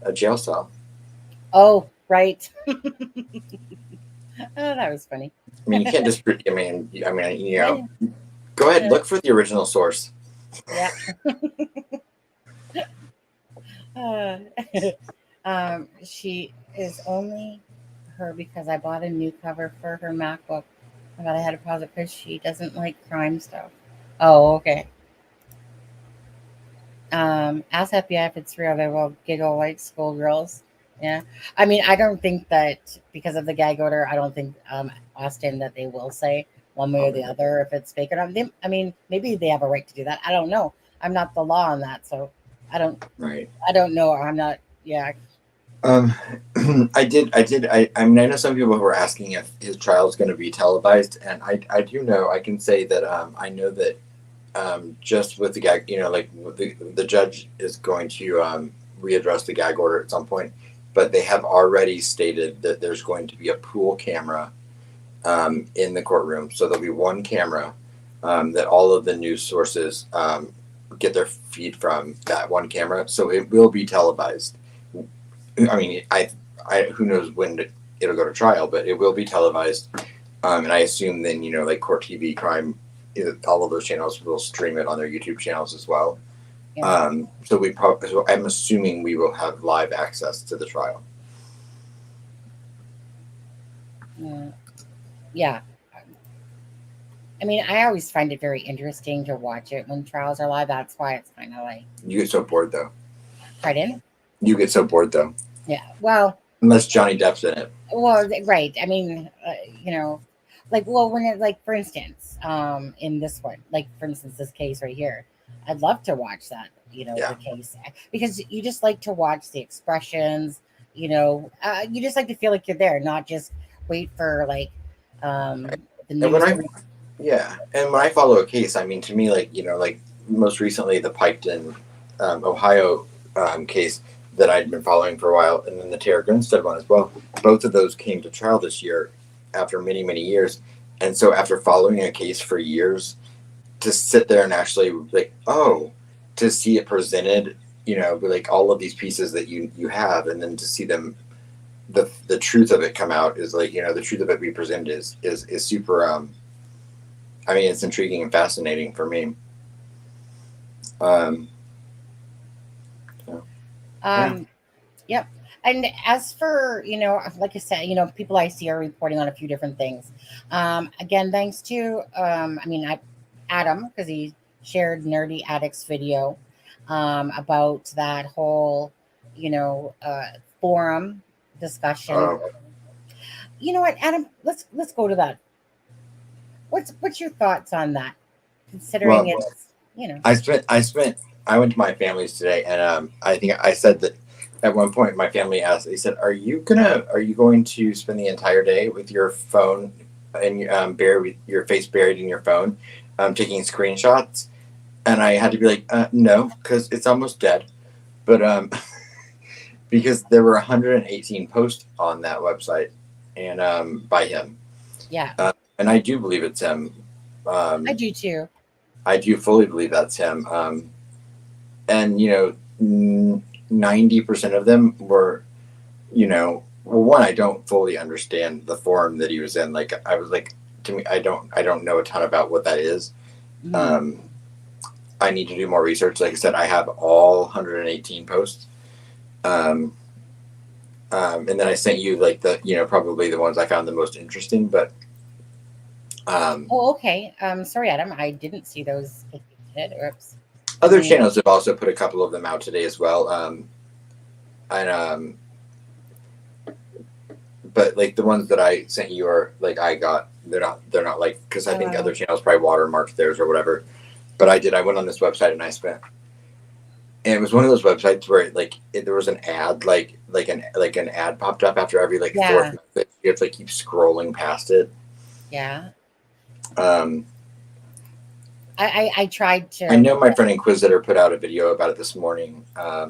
a jail cell. Oh, right. Oh, that was funny. I mean, you can't just. Go ahead, look for the original source. Yeah. She is only her because I bought a new cover for her MacBook. I thought I had to pause it because she doesn't like crime stuff. Oh, okay. Ask FBI if it's real. They will giggle like schoolgirls. Yeah. I mean, I don't think that because of the gag order, I don't think Austin that they will say one way or the other if it's fake or not. I mean, maybe they have a right to do that. I don't know. I'm not the law on that, so I don't. Right. I don't know. I'm not. Yeah. I mean, I know some people who are asking if his trial is going to be televised, and I do know. I can say that I know that just with the gag, the judge is going to readdress the gag order at some point, but they have already stated that there's going to be a pool camera in the courtroom, so there'll be one camera that all of the news sources get their feed from that one camera, so it will be televised. I mean, I who knows when it'll go to trial, but it will be televised, and I assume then like Court TV, Crime, all of those channels will stream it on their YouTube channels as well. Yeah. So I'm assuming we will have live access to the trial. Yeah. I mean, I always find it very interesting to watch it when trials are live. That's why it's kind of like. You get so bored, though. Pardon? You get so bored, though. Yeah. Well. Unless Johnny Depp's in it. Well, right. I mean, when it, like, for instance, in this one, like, for instance, this case right here, I'd love to watch that, the case, because you just like to watch the expressions, you just like to feel like you're there, not just wait for like the news. And when I follow a case, I mean, to me, like most recently the Piketon, Ohio case that I'd been following for a while, and then the Tara Grinstead one as well. Both of those came to trial this year after many, many years. And so after following a case for years, to sit there and actually to see it presented, like all of these pieces that you have, and then to see them, the truth of it come out is like, the truth of it be presented is super, I mean, it's intriguing and fascinating for me. Yep. And as for, like I said, people I see are reporting on a few different things. Again, thanks to, Adam, because he shared Nerdy Addicts video about that whole, forum discussion. You know what, Adam? Let's go to that. What's your thoughts on that? Considering I went to my family's today, and I think I said that at one point my family asked. They said, "Are you going to spend the entire day with your phone and with your face buried in your phone, taking screenshots?" And I had to be like, "No, because it's almost dead." But because there were 118 posts on that website, and by him. Yeah. And I do believe it's him. I do too. I do fully believe that's him. And 90% of them were, one, I don't fully understand the forum that he was in. Like, I was like, to me, I don't know a ton about what that is. Mm-hmm. I need to do more research. Like I said, I have all 118 posts. And then I sent you like probably the ones I found the most interesting, but okay. Sorry, Adam, I didn't see those. Oops. Other channels have also put a couple of them out today as well. But like the ones that I sent you are like they're not like, because I think other channels probably watermarked theirs or whatever. But I went on this website and and it was one of those websites where there was an ad, like an ad popped up after every fourth message. You have to keep scrolling past it. Yeah. I tried to. I know my friend Inquisitor put out a video about it this morning. Yeah,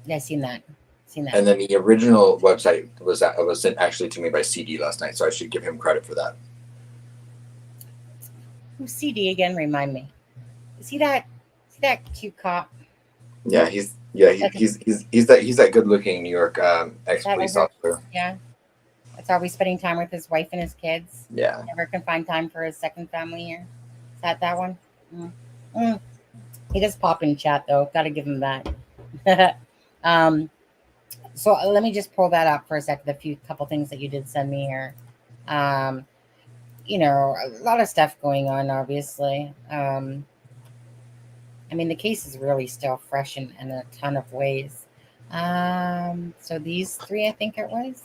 I seen that. And then the original website was sent actually to me by CD last night, so I should give him credit for that. Who's CD again? Remind me. Is he that cute cop? Yeah, he's that good looking New York ex-police officer. Yeah. That's always spending time with his wife and his kids. Yeah. Never can find time for his second family here. Is that one? He does pop in chat though. Got to give him that. So let me just pull that up for a second. Couple things that you did send me here. A lot of stuff going on, obviously. The case is really still fresh in a ton of ways. So these three, I think it was.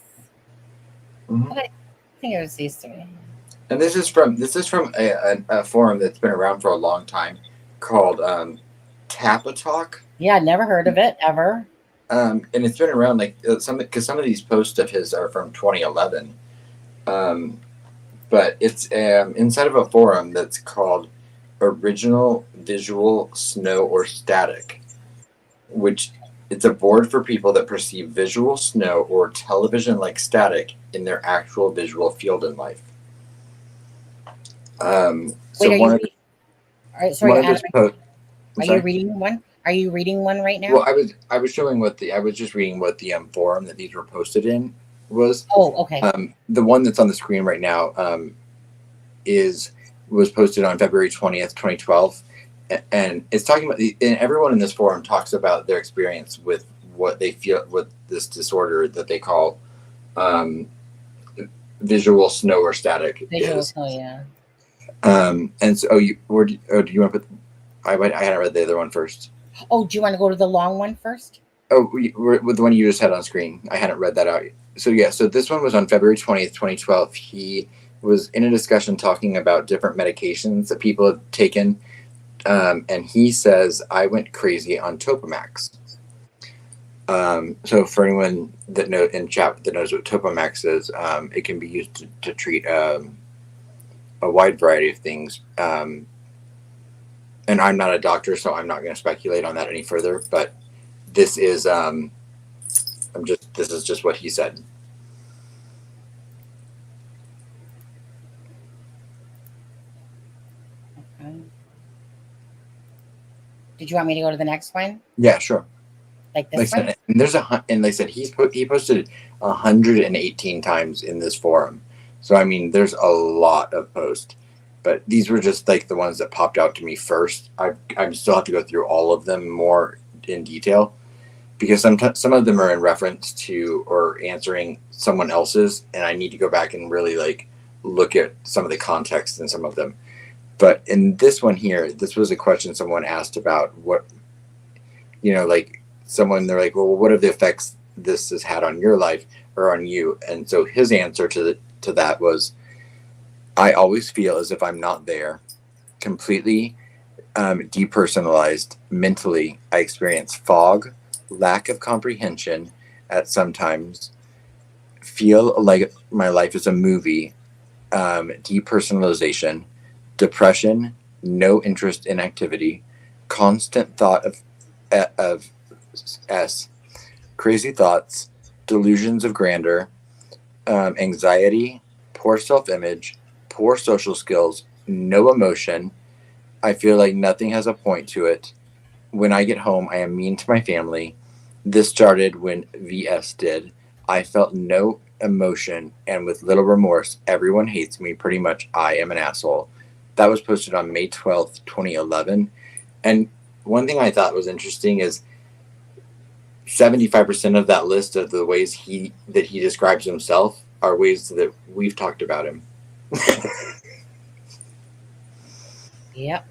Mm-hmm. I think it was these three. And this is from a forum that's been around for a long time called Pappa Talk. Yeah, never heard of it ever. And it's been around because some of these posts of his are from 2011. But it's inside of a forum that's called Original Visual Snow or Static, which it's a board for people that perceive visual snow or television-like static in their actual visual field in life. Sorry, Adam, are you reading one? Are you reading one right now? Well, I was just reading what the forum that these were posted in was. Oh, okay. The one that's on the screen right now was posted on February 20th, 2012, and it's talking about and everyone in this forum talks about their experience with what they feel with this disorder that they call visual snow or static. Visual snow, yeah. And so, do you want to put? I hadn't read the other one first. Oh, do you want to go to the long one first? Oh, with the one you just had on screen. I hadn't read that out. So yeah, so this one was on February 20th, 2012. He was in a discussion talking about different medications that people have taken, and he says, "I went crazy on Topamax." So for anyone that knows what Topamax is, it can be used to treat a wide variety of things. And I'm not a doctor, so I'm not going to speculate on that any further. But this is this is just what he said. Okay. Did you want me to go to the next one? Yeah, sure. Like this one? And they said he posted 118 times in this forum. So there's a lot of posts. But these were just the ones that popped out to me first. I still have to go through all of them more in detail. because sometimes some of them are in reference to or answering someone else's, and I need to go back and really like look at some of the context in some of them. But in this one here, this was a question someone asked about what, like they're like, well, what are the effects this has had on your life or on you? And so his answer to that was, I always feel as if I'm not there, completely depersonalized. Mentally, I experience fog, lack of comprehension at sometimes, feel like my life is a movie, depersonalization, depression, no interest in activity, constant thought of crazy thoughts, delusions of grandeur, anxiety, poor self-image, poor social skills, no emotion. I feel like nothing has a point to it. When I get home, I am mean to my family. This started when VS did. I felt no emotion, and with little remorse, everyone hates me. Pretty much, I am an asshole. That was posted on May 12th, 2011. And one thing I thought was interesting is 75% of that list of the ways he describes himself are ways that we've talked about him. Yep.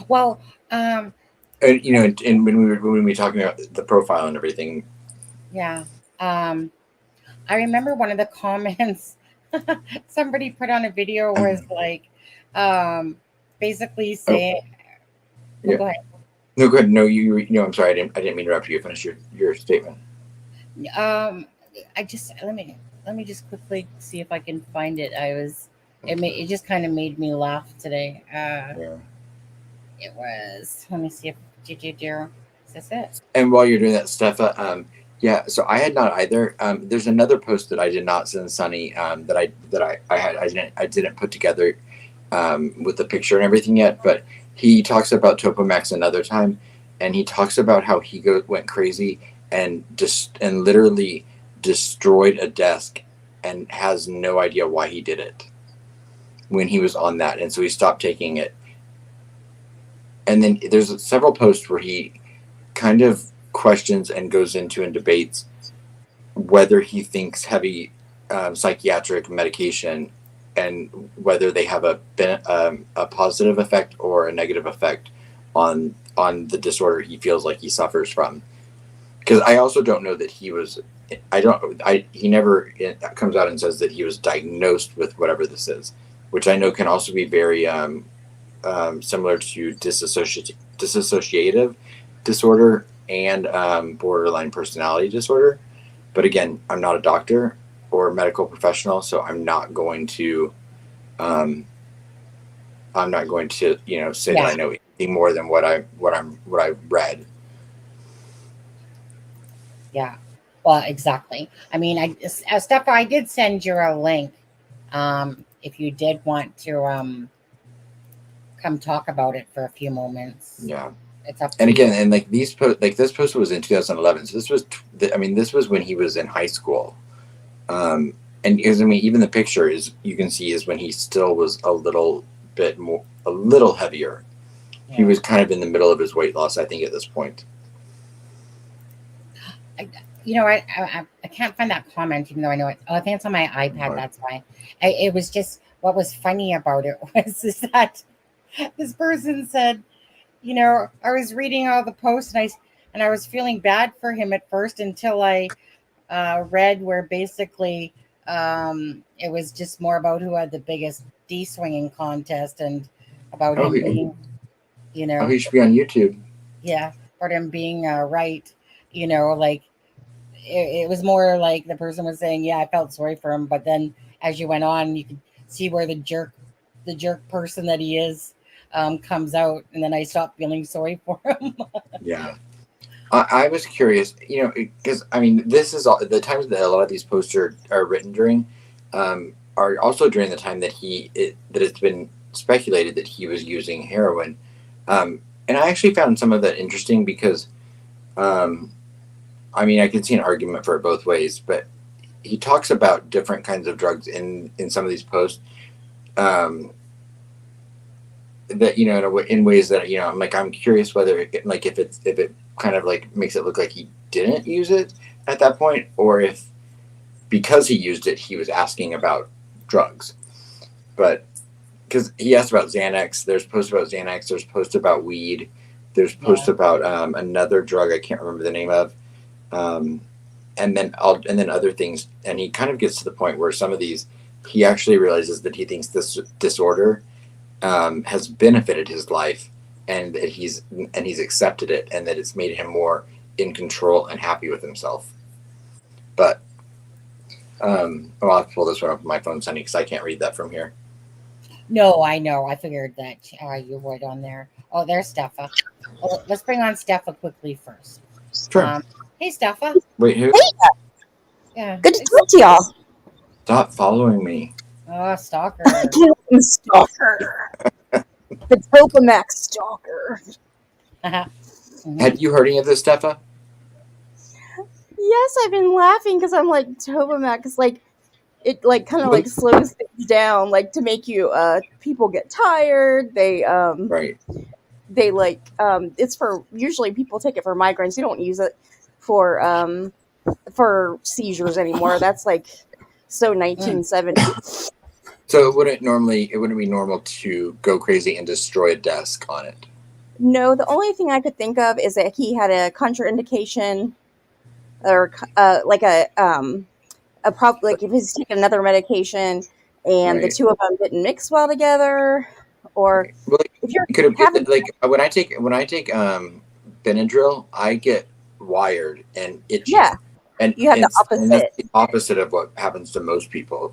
Well, and when we were talking about the profile and everything. Yeah. I remember one of the comments somebody put on a video was like, basically saying, yeah. Go ahead. No, go ahead. No, I'm sorry. I didn't mean to interrupt you. Finish your statement. Let me just quickly see if I can find it. It just kind of made me laugh today. Yeah. It was, let me see if, is this it? And while you're doing that, Steffa, yeah, so I had not either. There's another post that I did not send Sunny that I didn't put together with the picture and everything yet, but he talks about Topomax another time, and he talks about how he went crazy and literally destroyed a desk and has no idea why he did it when he was on that, and so he stopped taking it. And then there's several posts where he kind of questions and goes into and debates whether he thinks heavy psychiatric medication and whether they have a positive effect or a negative effect on the disorder he feels like he suffers from. Because I also don't know that he was. He never comes out and says that he was diagnosed with whatever this is, which I know can also be very similar to dissociative disorder and borderline personality disorder. But again, I'm not a doctor or a medical professional, so I'm not going to say that I know anything more than what I've read. Yeah, well, exactly. I mean, Steph, I did send you a link if you did want to come talk about it for a few moments. Yeah. It's up to and again, you. and like this post was in 2011. So this was when he was in high school. And because, even the picture you can see is when he still was a little heavier. Yeah. He was kind of in the middle of his weight loss, I think, at this point. I can't find that comment, even though I know it. Oh, I think it's on my iPad. Right. That's why. It was just, what was funny about it is that this person said, I was reading all the posts and I was feeling bad for him at first until I read where basically it was just more about who had the biggest D-swinging contest and about him being, Oh, he should be on YouTube. Yeah, about him being right, like it was more like the person was saying, yeah, I felt sorry for him, but then as you went on, you could see where the jerk person that he is comes out, and then I stopped feeling sorry for him. Yeah. I was curious, because this is all the times that a lot of these posts are written during, are also during the time that it's been speculated that he was using heroin, and I actually found some of that interesting because, I can see an argument for it both ways, but he talks about different kinds of drugs in some of these posts, that in ways that I'm curious whether if it kind of like makes it look like he didn't use it at that point, or if because he used it, he was asking about drugs. But because he asked about Xanax, there's posts about Xanax, there's posts about weed, there's posts about another drug I can't remember the name of, and then other things. And he kind of gets to the point where some of these, he actually realizes that he thinks this disorder has benefited his life, and that he's accepted it, and that it's made him more in control and happy with himself. But I'll have to pull this one up on my phone, Sunny, because I can't read that from here. No, I know. I figured that you would on there. Oh, there's Steffa. Well, let's bring on Steffa quickly first. Sure. Hey, Steffa. Wait, who? Hey, Yeah. good to talk to y'all. Stop following me. Oh, stalker. I'm stalker. The Topamax stalker. Had you heard any of this, Steffa? Yes, I've been laughing because I'm like, Topamax, like, it like kind of like slows things down, like to make you people get tired. They Right. They like it's for, usually people take it for migraines. You don't use it for seizures anymore. That's like so 1970. So it wouldn't be normal to go crazy and destroy a desk on it. No, the only thing I could think of is that he had a contraindication, or like like if he's taking another medication and the two of them didn't mix well together, or well, if you're could have having, like when I take Benadryl, I get wired and itchy. Yeah, and you have the opposite. And that's the opposite of what happens to most people.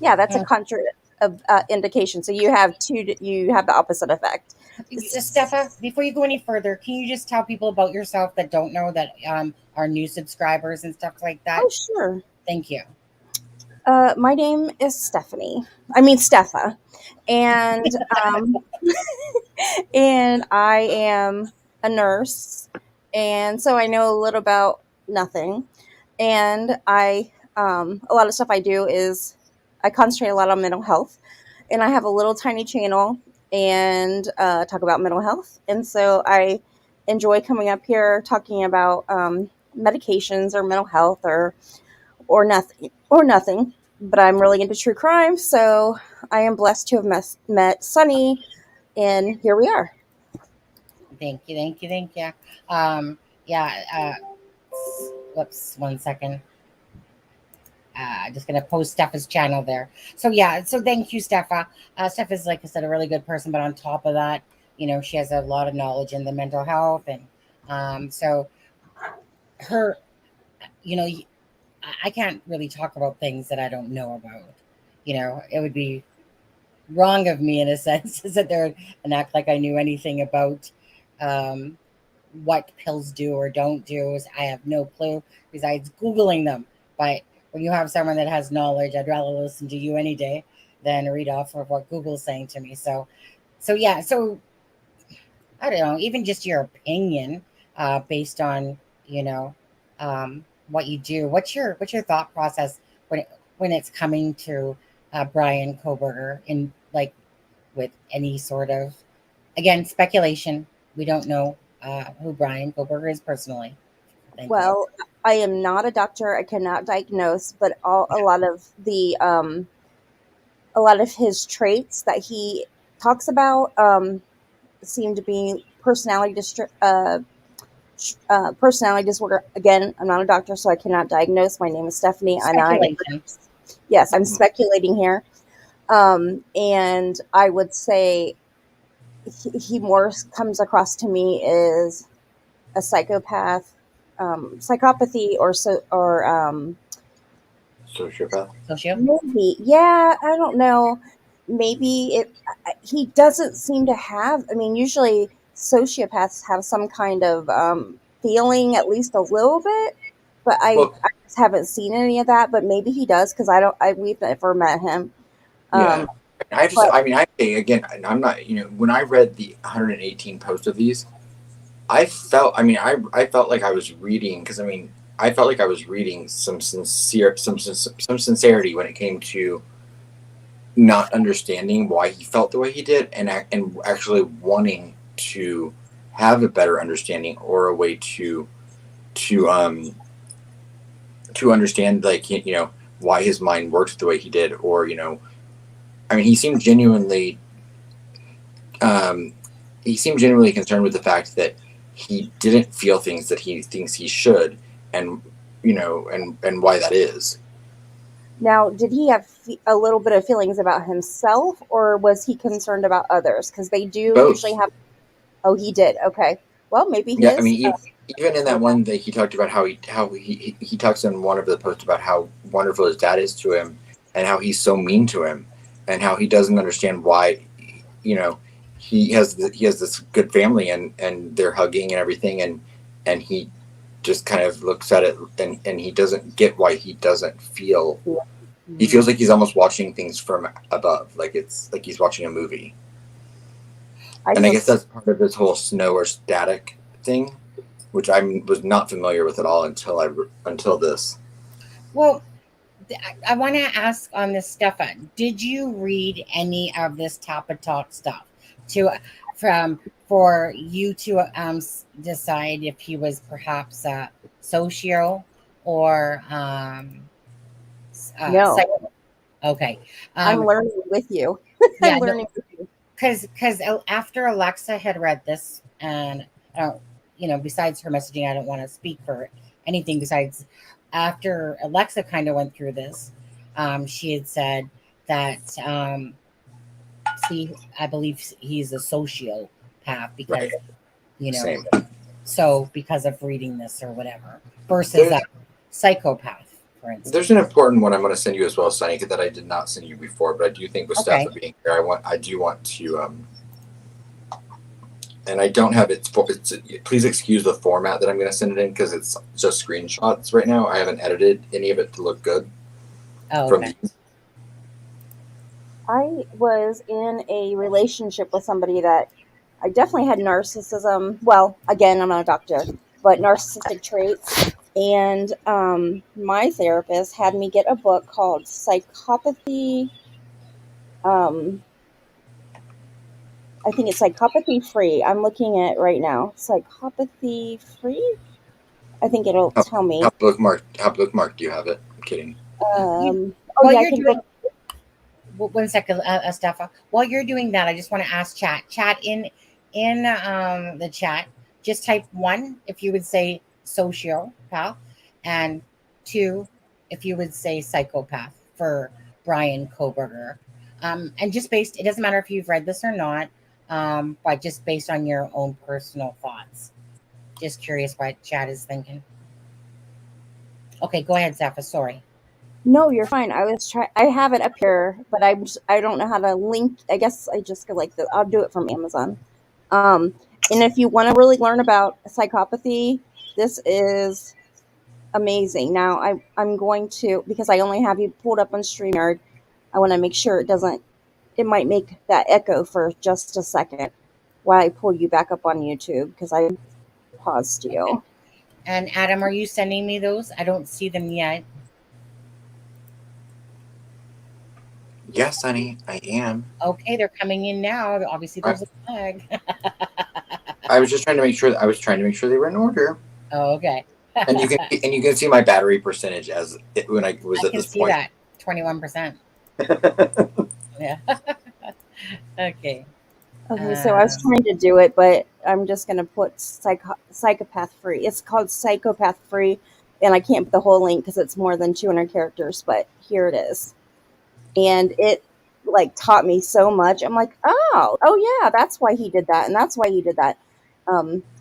Yeah, that's a indication. So you have the opposite effect. Steffa, before you go any further, can you just tell people about yourself that don't know, that are new subscribers and stuff like that? Oh, sure. Thank you. My name is Steffa, and and I am a nurse, and so I know a little about nothing, and a lot of stuff I do is I concentrate a lot on mental health, and I have a little tiny channel and talk about mental health, and so I enjoy coming up here talking about medications or mental health or nothing. But I'm really into true crime, so I am blessed to have met Sunny, and here we are. Thank you. Whoops, 1 second. Just gonna post Steffa's channel there. So thank you, Steffa. Steffa is, like I said, a really good person, but on top of that, she has a lot of knowledge in the mental health, and so her, I can't really talk about things that I don't know about. It would be wrong of me in a sense to sit there and act like I knew anything about what pills do or don't do. I have no clue besides Googling them. But when you have someone that has knowledge, I'd rather listen to you any day than read off of what Google's saying to me. So I don't know, even just your opinion based on, what you do. What's your thought process when it's coming to Bryan Kohberger, in like with any sort of, again, speculation. We don't know who Bryan Kohberger is personally. Thank you. I am not a doctor. I cannot diagnose, but a lot of his traits that he talks about seem to be personality disorder. Again, I'm not a doctor, so I cannot diagnose. My name is Stephanie. Yes, I'm speculating here. And I would say he more comes across to me as a psychopath, psychopathy, or sociopath. Maybe, yeah. I don't know. Maybe he doesn't seem to have. I mean, usually sociopaths have some kind of feeling, at least a little bit. But I just haven't seen any of that. But maybe he does, because we've never met him. Yeah. I say again, I'm not, when I read the 118 posts of these, I felt like I was reading, because I felt like I was reading some sincerity when it came to not understanding why he felt the way he did, and actually wanting to have a better understanding or a way to to understand, like, why his mind works the way he did, or I mean, he seemed genuinely concerned with the fact that he didn't feel things that he thinks he should, and and why that is. Now, did he have a little bit of feelings about himself, or was he concerned about others? Because they do Both. usually have. Oh, he did. Okay. Well, maybe he Yeah, is. I mean, even in that one that he talked about how he talks in one of the posts about how wonderful his dad is to him, and how he's so mean to him, and how he doesn't understand why, he has this good family, and they're hugging and everything, and he just kind of looks at it, and he doesn't get why he doesn't feel. He feels like he's almost watching things from above, like it's like he's watching a movie. I guess that's part of his whole snow or static thing, which I was not familiar with at all until this. Well, I want to ask on this, Stefan. Did you read any of this Pappa Talk stuff for you to decide if he was perhaps socio or no? Psycho? Okay, I'm learning with you. Yeah, I'm learning with you. Because after Alexa had read this, and besides her messaging, I don't want to speak for anything besides. After Alexa kind of went through this, she had said that I believe he's a sociopath because Same. So because of reading this or whatever, versus a psychopath, for instance. There's an important one I'm going to send you as well, Sunny, that I did not send you before, but I do think with Stefan being here, I do want to, and I don't have it. Please excuse the format that I'm going to send it in, because it's just screenshots right now. I haven't edited any of it to look good. Oh, okay. I was in a relationship with somebody that I definitely had narcissism. Well, again, I'm not a doctor, but narcissistic traits. And my therapist had me get a book called Psychopathy. I think it's Psychopathy Free. I'm looking at it right now. Psychopathy Free? I think it'll tell me. How bookmark do you have it? I'm kidding. One second, Stefan. While you're doing that, I just want to ask chat in the chat. Just type 1 if you would say sociopath, and 2 if you would say psychopath for Bryan Kohberger. And just it doesn't matter if you've read this or not, but just based on your own personal thoughts. Just curious what chat is thinking. Okay, go ahead, Zephyr. Sorry. No, you're fine. I have it up here, but I don't know how to link. I guess I just go like this. I'll do it from Amazon. And if you want to really learn about psychopathy, this is amazing. Now I'm going to, because I only have you pulled up on StreamYard, I want to make sure it might make that echo for just a second while I pull you back up on YouTube, because I paused you. Okay. And Adam, are you sending me those? I don't see them yet. Yes, honey, I am. Okay, they're coming in now. Obviously, there's a flag. I was just trying to make sure. They were in order. Oh, okay. And you can see my battery percentage when I was at this point. I can see that 21%. Yeah. Okay. Okay, so I was trying to do it, but I'm just going to put Psychopath Free. It's called Psychopath Free, and I can't put the whole link because it's more than 200 characters, but here it is. And it taught me so much. I'm like, oh yeah, that's why he did that, and that's why he did that.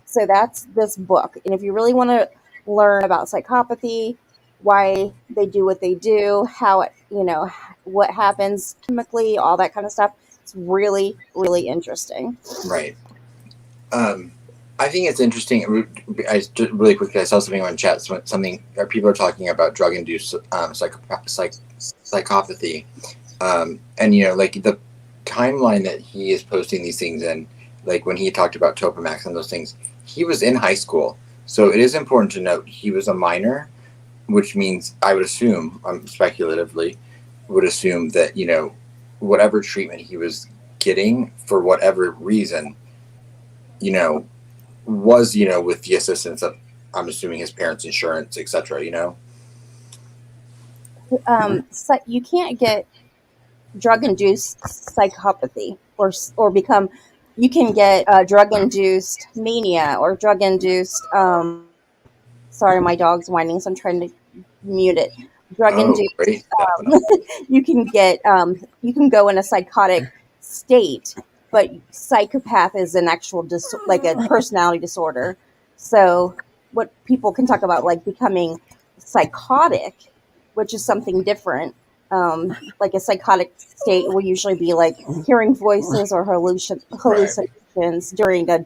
So that's this book. And if you really want to learn about psychopathy, why they do what they do, how it, what happens chemically, all that kind of stuff, it's really, really interesting. Right. I think it's interesting. Really quickly, I saw something on chat. People are talking about drug-induced psychopathy, and the timeline that he is posting these things in, like when he talked about Topamax and those things, he was in high school. So it is important to note he was a minor, which means I would assume, speculatively, would assume that whatever treatment he was getting for whatever reason, was with the assistance of I'm assuming his parents' insurance, etc. So you can't get drug-induced psychopathy or become. You can get drug-induced mania or drug-induced. Sorry, my dog's whining, so I'm trying to mute it. Oh, Drug-induced. great. You can get. You can go in a psychotic state, but psychopath is an actual like a personality disorder. So what people can talk about, like becoming psychotic, which is something different. Like a psychotic state will usually be like hearing voices or hallucinations during a,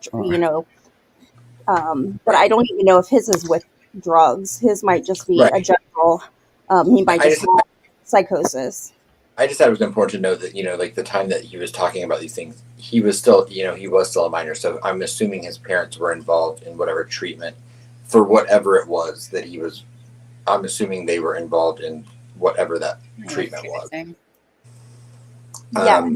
but I don't even know if his is with drugs. His might just be a Right. general. He might I just just have psychosis. I just thought it was important to know that, like the time that he was talking about these things, he was still, he was still a minor. So I'm assuming his parents were involved in whatever treatment for whatever it was that he was. I'm assuming they were involved in whatever that treatment was. Yeah,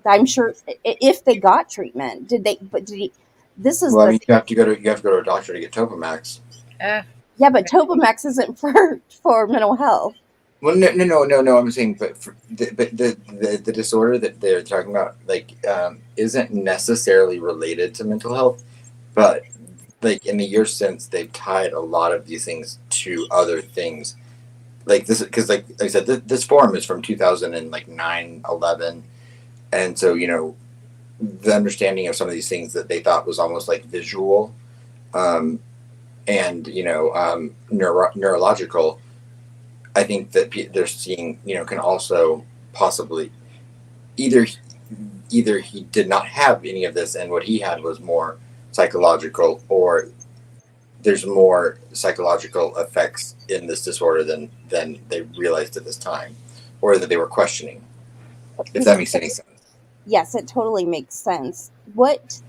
I'm sure if they got treatment, did they? But did he? This is Well, I mean, you have to go to a doctor to get Topamax. Yeah, but Topamax isn't for mental health. Well, no. I'm saying, but the disorder that they're talking about, like, isn't necessarily related to mental health, but like in the years since, they've tied a lot of these things to other things. Like this, because like I said, this forum is from 2009, 11, and so the understanding of some of these things that they thought was almost like visual, and neurological. I think that they're seeing, can also possibly either he did not have any of this and what he had was more psychological, or there's more psychological effects in this disorder than they realized at this time, or that they were questioning. If that makes any sense. Yes, it totally makes sense. What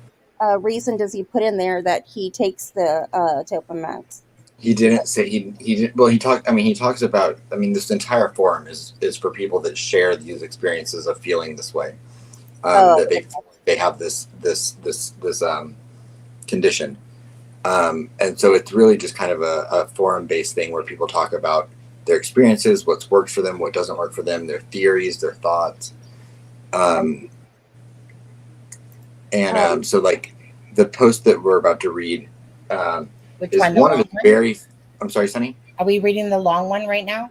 reason does he put in there that he takes the Topamax? He didn't say he did. Well, he talked. I mean, he talks about. I mean, this entire forum is for people that share these experiences of feeling this way. That they have this condition, and so it's really just kind of a forum based thing where people talk about their experiences, what's worked for them, what doesn't work for them, their theories, their thoughts, so like the post that we're about to read. Which is one of the very. I'm sorry, Sunny. Are we reading the long one right now?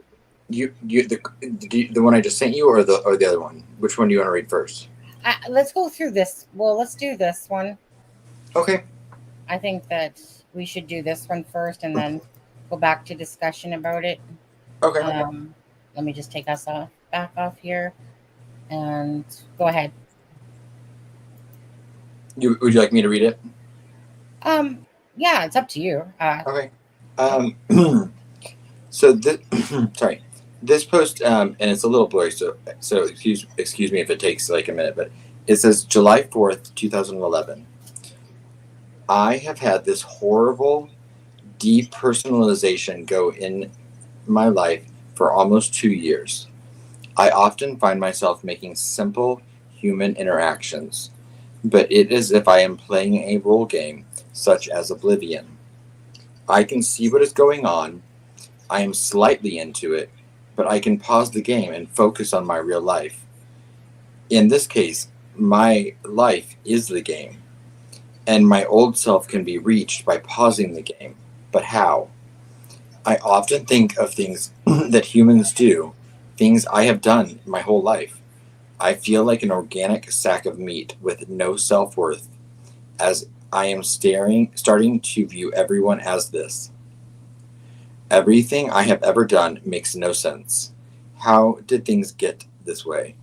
The one I just sent you, or the other one? Which one do you want to read first? Let's go through this. Well, let's do this one. Okay. I think that we should do this one first, and then go back to discussion about it. Okay. Let me just take us back off here, and go ahead. Would you like me to read it? Yeah, it's up to you. Okay. So this, sorry, this post, and it's a little blurry, so excuse me if it takes like a minute, but it says July 4th, 2011. I have had this horrible depersonalization go in my life for almost 2 years. I often find myself making simple human interactions, but it is as if I am playing a role game, such as Oblivion. I can see what is going on. I am slightly into it, but I can pause the game and focus on my real life. In this case, my life is the game, and my old self can be reached by pausing the game. But how? I often think of things that humans do, things I have done my whole life. I feel like an organic sack of meat with no self-worth, as I am starting to view everyone as this. Everything I have ever done makes no sense. How did things get this way?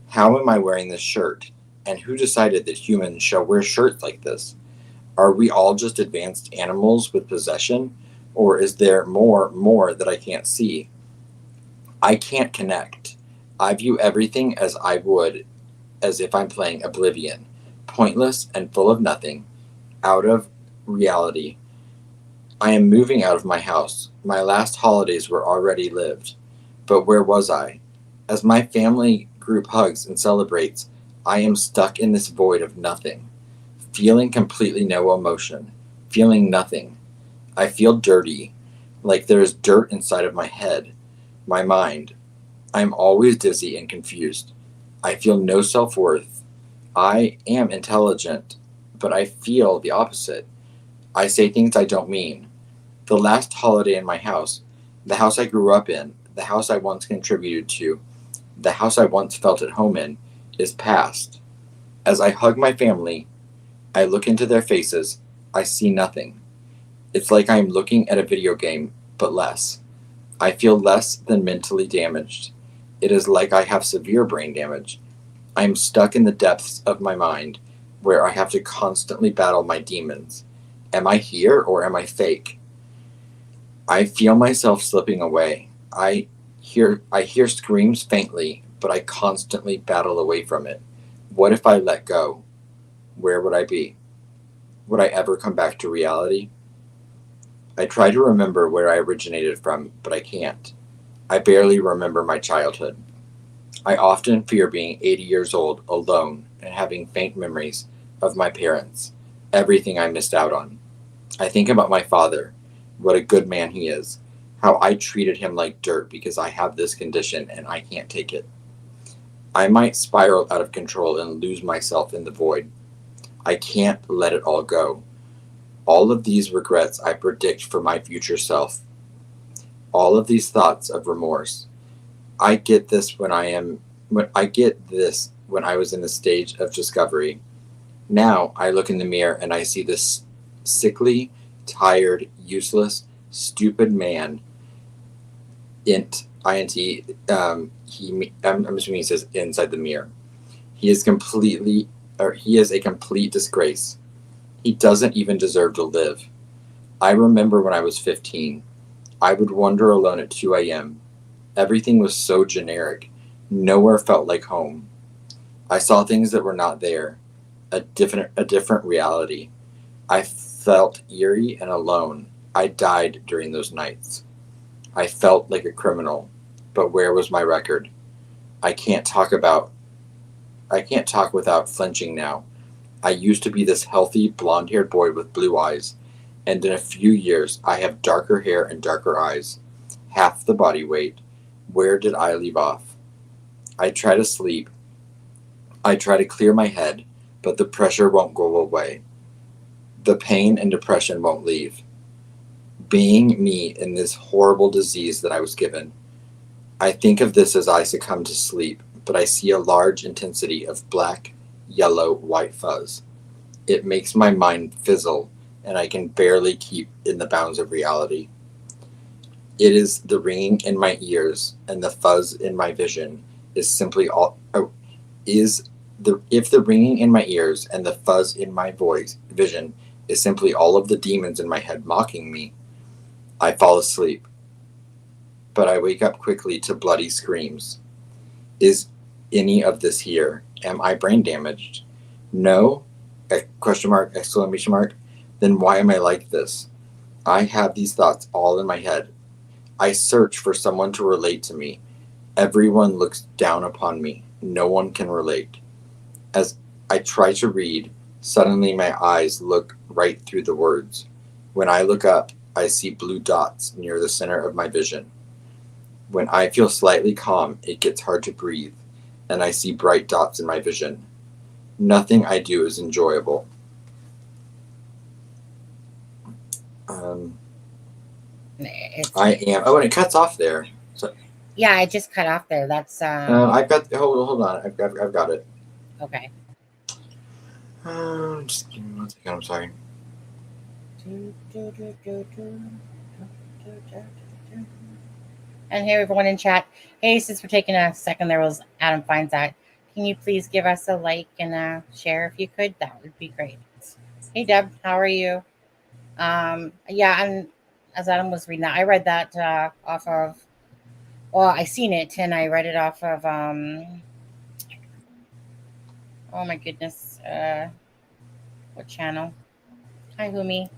How am I wearing this shirt? And who decided that humans shall wear shirts like this? Are we all just advanced animals with possession? Or is there more that I can't see? I can't connect. I view everything as if I'm playing Oblivion, pointless and full of nothing, out of reality. I am moving out of my house. My last holidays were already lived. But where was I? As my family group hugs and celebrates, I am stuck in this void of nothing, feeling completely no emotion, feeling nothing. I feel dirty, like there is dirt inside of my head, my mind. I'm always dizzy and confused. I feel no self-worth. I am intelligent, but I feel the opposite. I say things I don't mean. The last holiday in my house, the house I grew up in, the house I once contributed to, the house I once felt at home in, is past. As I hug my family, I look into their faces. I see nothing. It's like I'm looking at a video game, but less. I feel less than mentally damaged. It is like I have severe brain damage. I am stuck in the depths of my mind, where I have to constantly battle my demons. Am I here or am I fake? I feel myself slipping away. I hear screams faintly, but I constantly battle away from it. What if I let go? Where would I be? Would I ever come back to reality? I try to remember where I originated from, but I can't. I barely remember my childhood. I often fear being 80 years old, alone, and having faint memories of my parents, everything I missed out on. I think about my father, what a good man he is, how I treated him like dirt because I have this condition and I can't take it. I might spiral out of control and lose myself in the void. I can't let it all go. All of these regrets I predict for my future self. All of these thoughts of remorse. I get this when I was in the stage of discovery. Now I look in the mirror and I see this sickly, tired, useless, stupid man. I'm assuming he says inside the mirror. He is a complete disgrace. He doesn't even deserve to live. I remember when I was 15. I would wander alone at 2 a.m. Everything was so generic. Nowhere felt like home. I saw things that were not there. A different reality. I felt eerie and alone. I died during those nights. I felt like a criminal. But where was my record? I can't talk without flinching now. I used to be this healthy, blonde-haired boy with blue eyes, and in a few years I have darker hair and darker eyes, half the body weight. Where did I leave off? I try to sleep. I try to clear my head, but the pressure won't go away. The pain and depression won't leave. Being me in this horrible disease that I was given. I think of this as I succumb to sleep, but I see a large intensity of black, yellow, white fuzz. It makes my mind fizzle, and I can barely keep in the bounds of reality. It is the ringing in my ears and the fuzz in my vision is simply all. If the ringing in my ears and the fuzz in my vision is simply all of the demons in my head mocking me, I fall asleep. But I wake up quickly to bloody screams. Is any of this here? Am I brain damaged? No? Question mark, exclamation mark. Then why am I like this? I have these thoughts all in my head. I search for someone to relate to me. Everyone looks down upon me. No one can relate. As I try to read, suddenly my eyes look right through the words. When I look up, I see blue dots near the center of my vision. When I feel slightly calm, it gets hard to breathe, and I see bright dots in my vision. Nothing I do is enjoyable. I am. Oh, and it cuts off there. So, yeah, it just cut off there. That's. I've got. Hold on. I've got it. Okay. Just give me 1 second. I'm sorry. And hey, everyone in chat. Hey, since we're taking a second, there was Adam finds that. Can you please give us a like and a share if you could? That would be great. Hey, Deb, how are you? Yeah, and as Adam was reading that, I read that off of. Well, I seen it and I read it off of. Oh my goodness, what channel? Hi, Humi.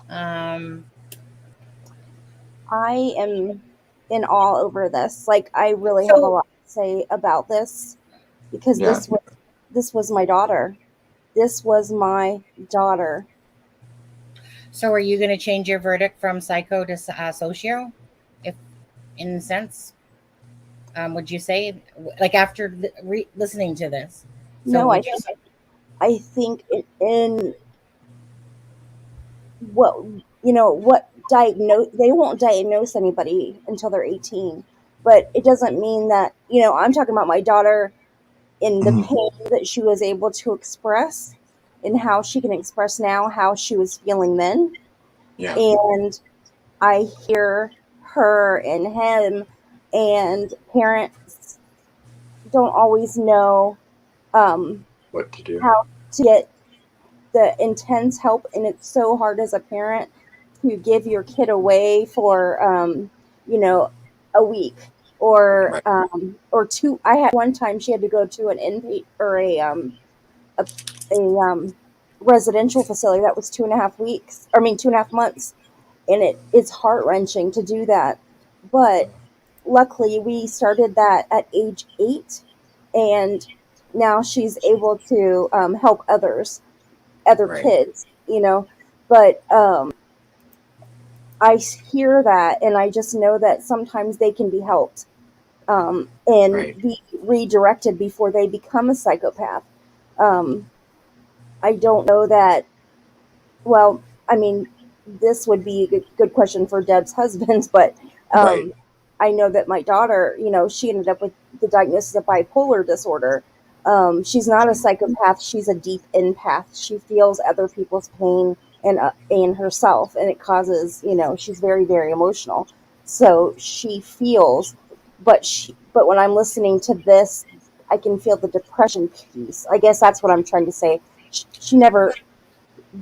I am in awe over this. Like, I really have a lot to say about this because this was my daughter. This was my daughter. So are you going to change your verdict from psycho to socio, if in a sense? Would you say, like after listening to this? So No, would you say? I think in what, what diagnose, they won't diagnose anybody until they're 18, but it doesn't mean that, I'm talking about my daughter in the Mhm. pain that she was able to express and how she can express now how she was feeling then. Yeah. And I hear her and him, and parents don't always know What to do? how to get the intense help, and it's so hard as a parent to give your kid away for you know a week Right. or two. I had one time she had to go to an inpatient or a residential facility that was 2.5 weeks, or I mean 2.5 months, and it's heart-wrenching to do that. But luckily we started that at age 8, and now she's able to help other Right. kids, but I hear that, and I just know that sometimes they can be helped, and Right. be redirected before they become a psychopath. um, I don't know that. Well, I mean, this would be a good question for Deb's husband, but Right. um, I know that my daughter, she ended up with the diagnosis of bipolar disorder. She's not a psychopath; she's a deep empath. She feels other people's pain and herself, and it causes, she's very, very emotional. So she feels, but when I'm listening to this, I can feel the depression piece. I guess that's what I'm trying to say. She never,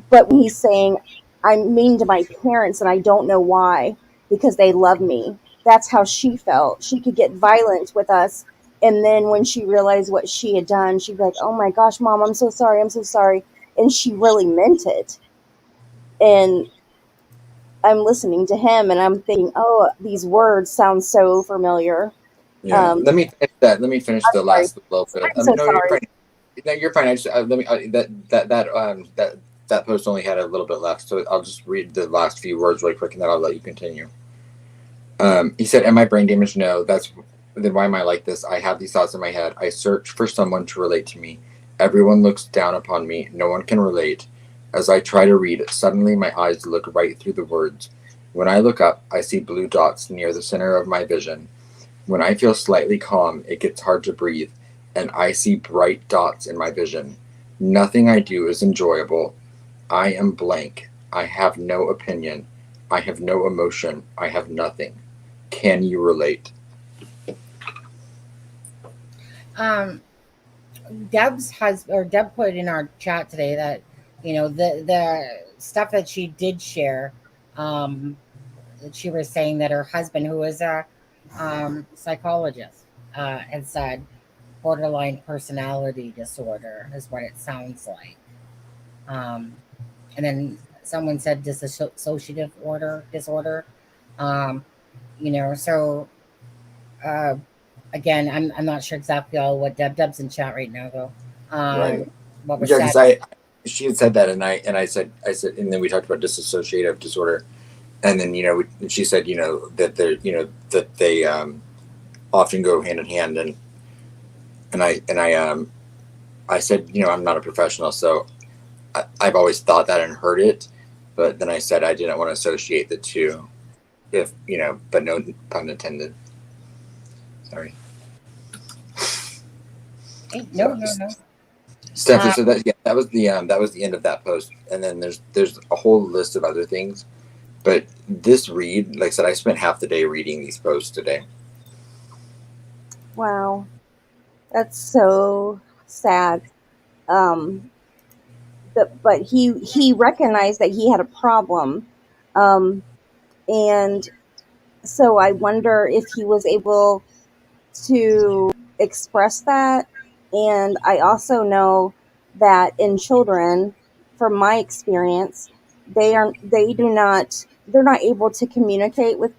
but when he's saying, I'm mean to my parents and I don't know why, because they love me. That's how she felt. She could get violent with us. And then when she realized what she had done, she'd be like, oh my gosh, mom, I'm so sorry. I'm so sorry. And she really meant it. And I'm listening to him and I'm thinking, oh, these words sound so familiar. Yeah. Let me finish that. Let me finish the I'm sorry. last little bit. I'm so No, you're sorry. fine. No, you're fine. I just let me that post only had a little bit left, so I'll just read the last few words really quick, and then I'll let you continue. He said, "Am I brain damaged? No. Then why am I like this? I have these thoughts in my head. I search for someone to relate to me. Everyone looks down upon me. No one can relate. As I try to read, suddenly my eyes look right through the words. When I look up, I see blue dots near the center of my vision. When I feel slightly calm, it gets hard to breathe, and I see bright dots in my vision. Nothing I do is enjoyable. I am blank. I have no opinion. I have no emotion. I have nothing. Can you relate?" Um, Deb put in our chat today that the stuff that she did share, that she was saying that her husband, who is a psychologist, had said borderline personality disorder is what it sounds like. And then someone said dissociative disorder. Um, so uh, again, I'm not sure exactly all what Deb's in chat right now though. Right. What was Yeah, said. because she had said that, and I said, and then we talked about dissociative disorder, and then she said that they often go hand in hand, and I said I'm not a professional, so I've always thought that and heard it, but then I said I didn't want to associate the two, if but no pun intended. Sorry. Hey, no. Stephanie, so that was the end of that post, and then there's a whole list of other things, but this read, like I said, I spent half the day reading these posts today. Wow. That's so sad. Um, but he recognized that he had a problem, um, and so I wonder if he was able to express that. And I also know that in children, from my experience, they're not able to communicate with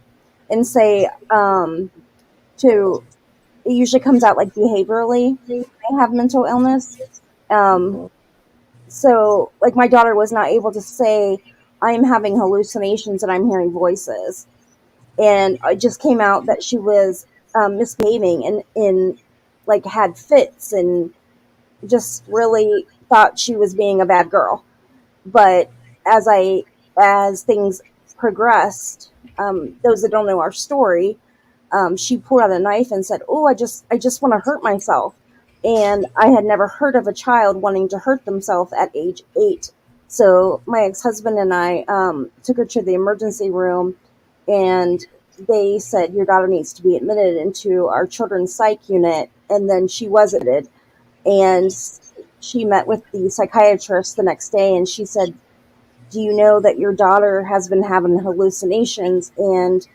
and say, to it usually comes out like behaviorally when they have mental illness. um, So, like, my daughter was not able to say, I'm having hallucinations and I'm hearing voices. And it just came out that she was misbehaving and like had fits and just really thought she was being a bad girl. But as things progressed, those that don't know our story, she pulled out a knife and said, "Oh, I just want to hurt myself." And I had never heard of a child wanting to hurt themselves at age 8. So my ex-husband and I took her to the emergency room, and they said, "Your daughter needs to be admitted into our children's psych unit." And then she was admitted, and she met with the psychiatrist the next day, and she said, "Do you know that your daughter has been having hallucinations and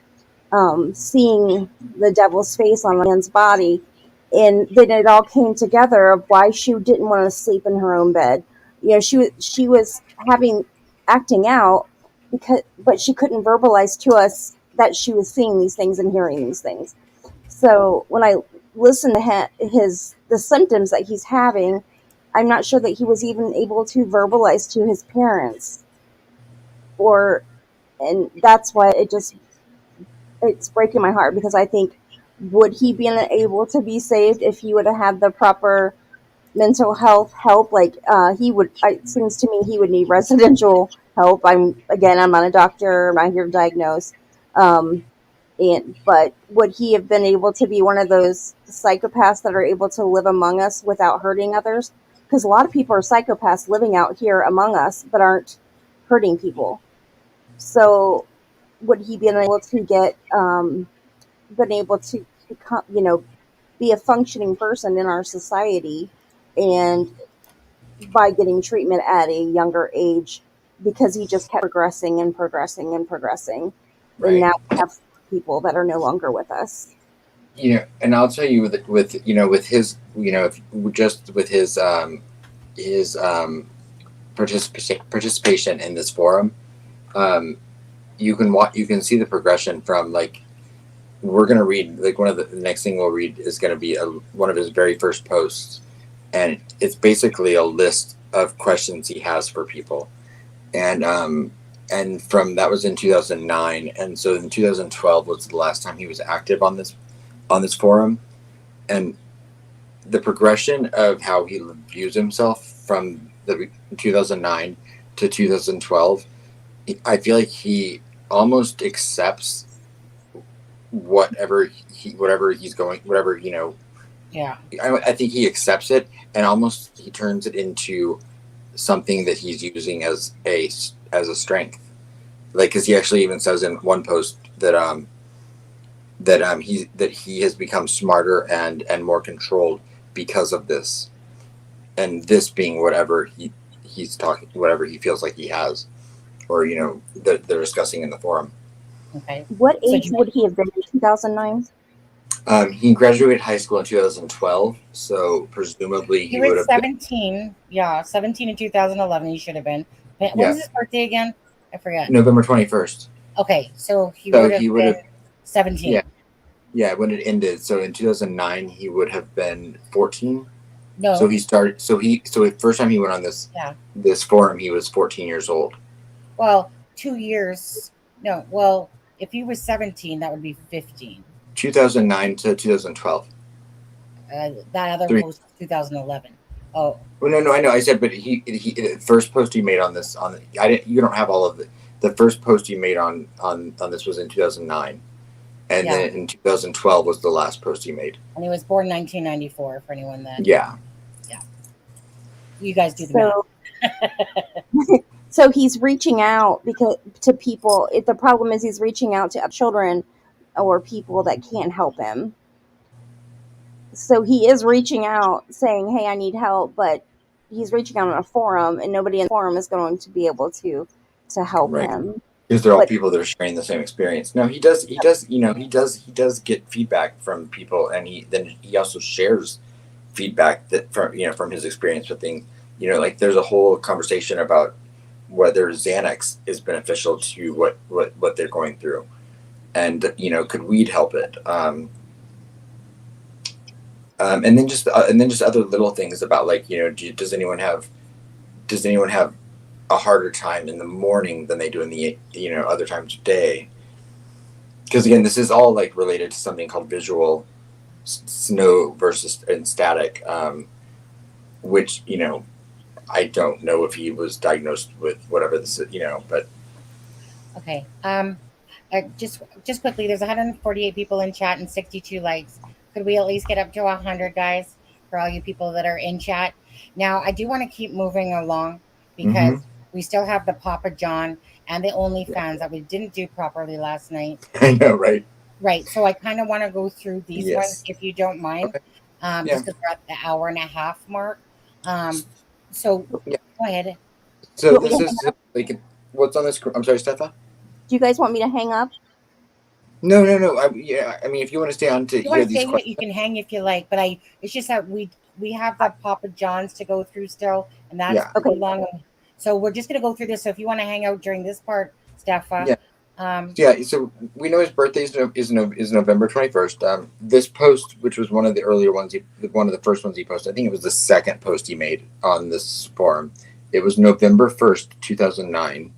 seeing the devil's face on a man's body?" And then it all came together of why she didn't want to sleep in her own bed. You know, she was acting out but she couldn't verbalize to us that she was seeing these things and hearing these things. So when I listened to the symptoms that he's having, I'm not sure that he was even able to verbalize to his parents, and that's why it's breaking my heart, because I think, would he be able to be saved if he would have had the proper mental health help? Like it seems to me he would need residential help. I'm not a doctor. I'm not here to diagnose. But would he have been able to be one of those psychopaths that are able to live among us without hurting others? Because a lot of people are psychopaths living out here among us, but aren't hurting people. So would he be able to become, be a functioning person in our society, and by getting treatment at a younger age, because he just kept progressing and progressing and progressing. Right. And now we have people that are no longer with us. And I'll tell you with his, just with his participation in this forum, you can see the progression from, like, we're going to read, like, one of the next thing we'll read is going to be one of his very first posts. And it's basically a list of questions he has for people. And from that was in 2009. And so in 2012 was the last time he was active on this forum. And the progression of how he views himself from the 2009 to 2012, I feel like he almost accepts whatever he's going, Yeah. I think he accepts it, and almost he turns it into something that he's using as a strength. Like, because he actually even says in one post that he has become smarter and more controlled because of this, and this being whatever he's talking, whatever he feels like he has, or that they're discussing in the forum. Okay. What age would he have been in 2009? He graduated high school in 2012, so presumably he would have 17. Been, yeah, 17 in 2011. He should have been. When was his birthday again? I forgot. November 21st. Okay, so he would have been 17. Yeah, when it ended. So in 2009, he would have been 14. No. So he started. So the first time he went on this forum, he was 14 years old. Well, 2 years. No. Well, if he was 17, that would be 15. 2009 to 2012. That other post 2011. Oh. Well, no, I know. I said, but he the first post he made on this you don't have all of the first post he made on this was in 2009, and then in 2012 was the last post he made. And he was born 1994. For anyone that. Yeah. You guys do the math. So he's reaching out to people. The problem is he's reaching out to children or people that can't help him. So he is reaching out saying, "Hey, I need help," but he's reaching out on a forum, and nobody in the forum is going to be able to help him. Because they're all people that are sharing the same experience. No, he does get feedback from people, and he also shares feedback that from his experience with things. Like, there's a whole conversation about whether Xanax is beneficial to what they're going through, and could weed help it, and then just other little things about, like, does anyone have a harder time in the morning than they do in the other times of day. Because again, this is all like related to something called visual snow versus and static, which I don't know if he was diagnosed with whatever this is, but Okay. Just quickly, there's 148 people in chat and 62 likes. Could we at least get up to 100, guys, for all you people that are in chat? Now, I do want to keep moving along because we still have the Papa John and the OnlyFans that we didn't do properly last night. I know, right? Right. So I kind of want to go through these ones, if you don't mind, Okay. just because we're at the hour and a half mark. So go ahead. So this is like what's on this. I'm sorry, Steffa. Do you guys want me to hang up? No. I mean, if you want to stay on to hear these questions, you can hang if you like. But it's just that we have the Papa John's to go through still, and that's pretty long. So we're just gonna go through this. So if you want to hang out during this part, Steffa. So we know his birthday is November 21st. This post, which was one of the earlier ones, one of the first ones he posted, I think it was the second post he made on this forum. It was November 1st, 2009.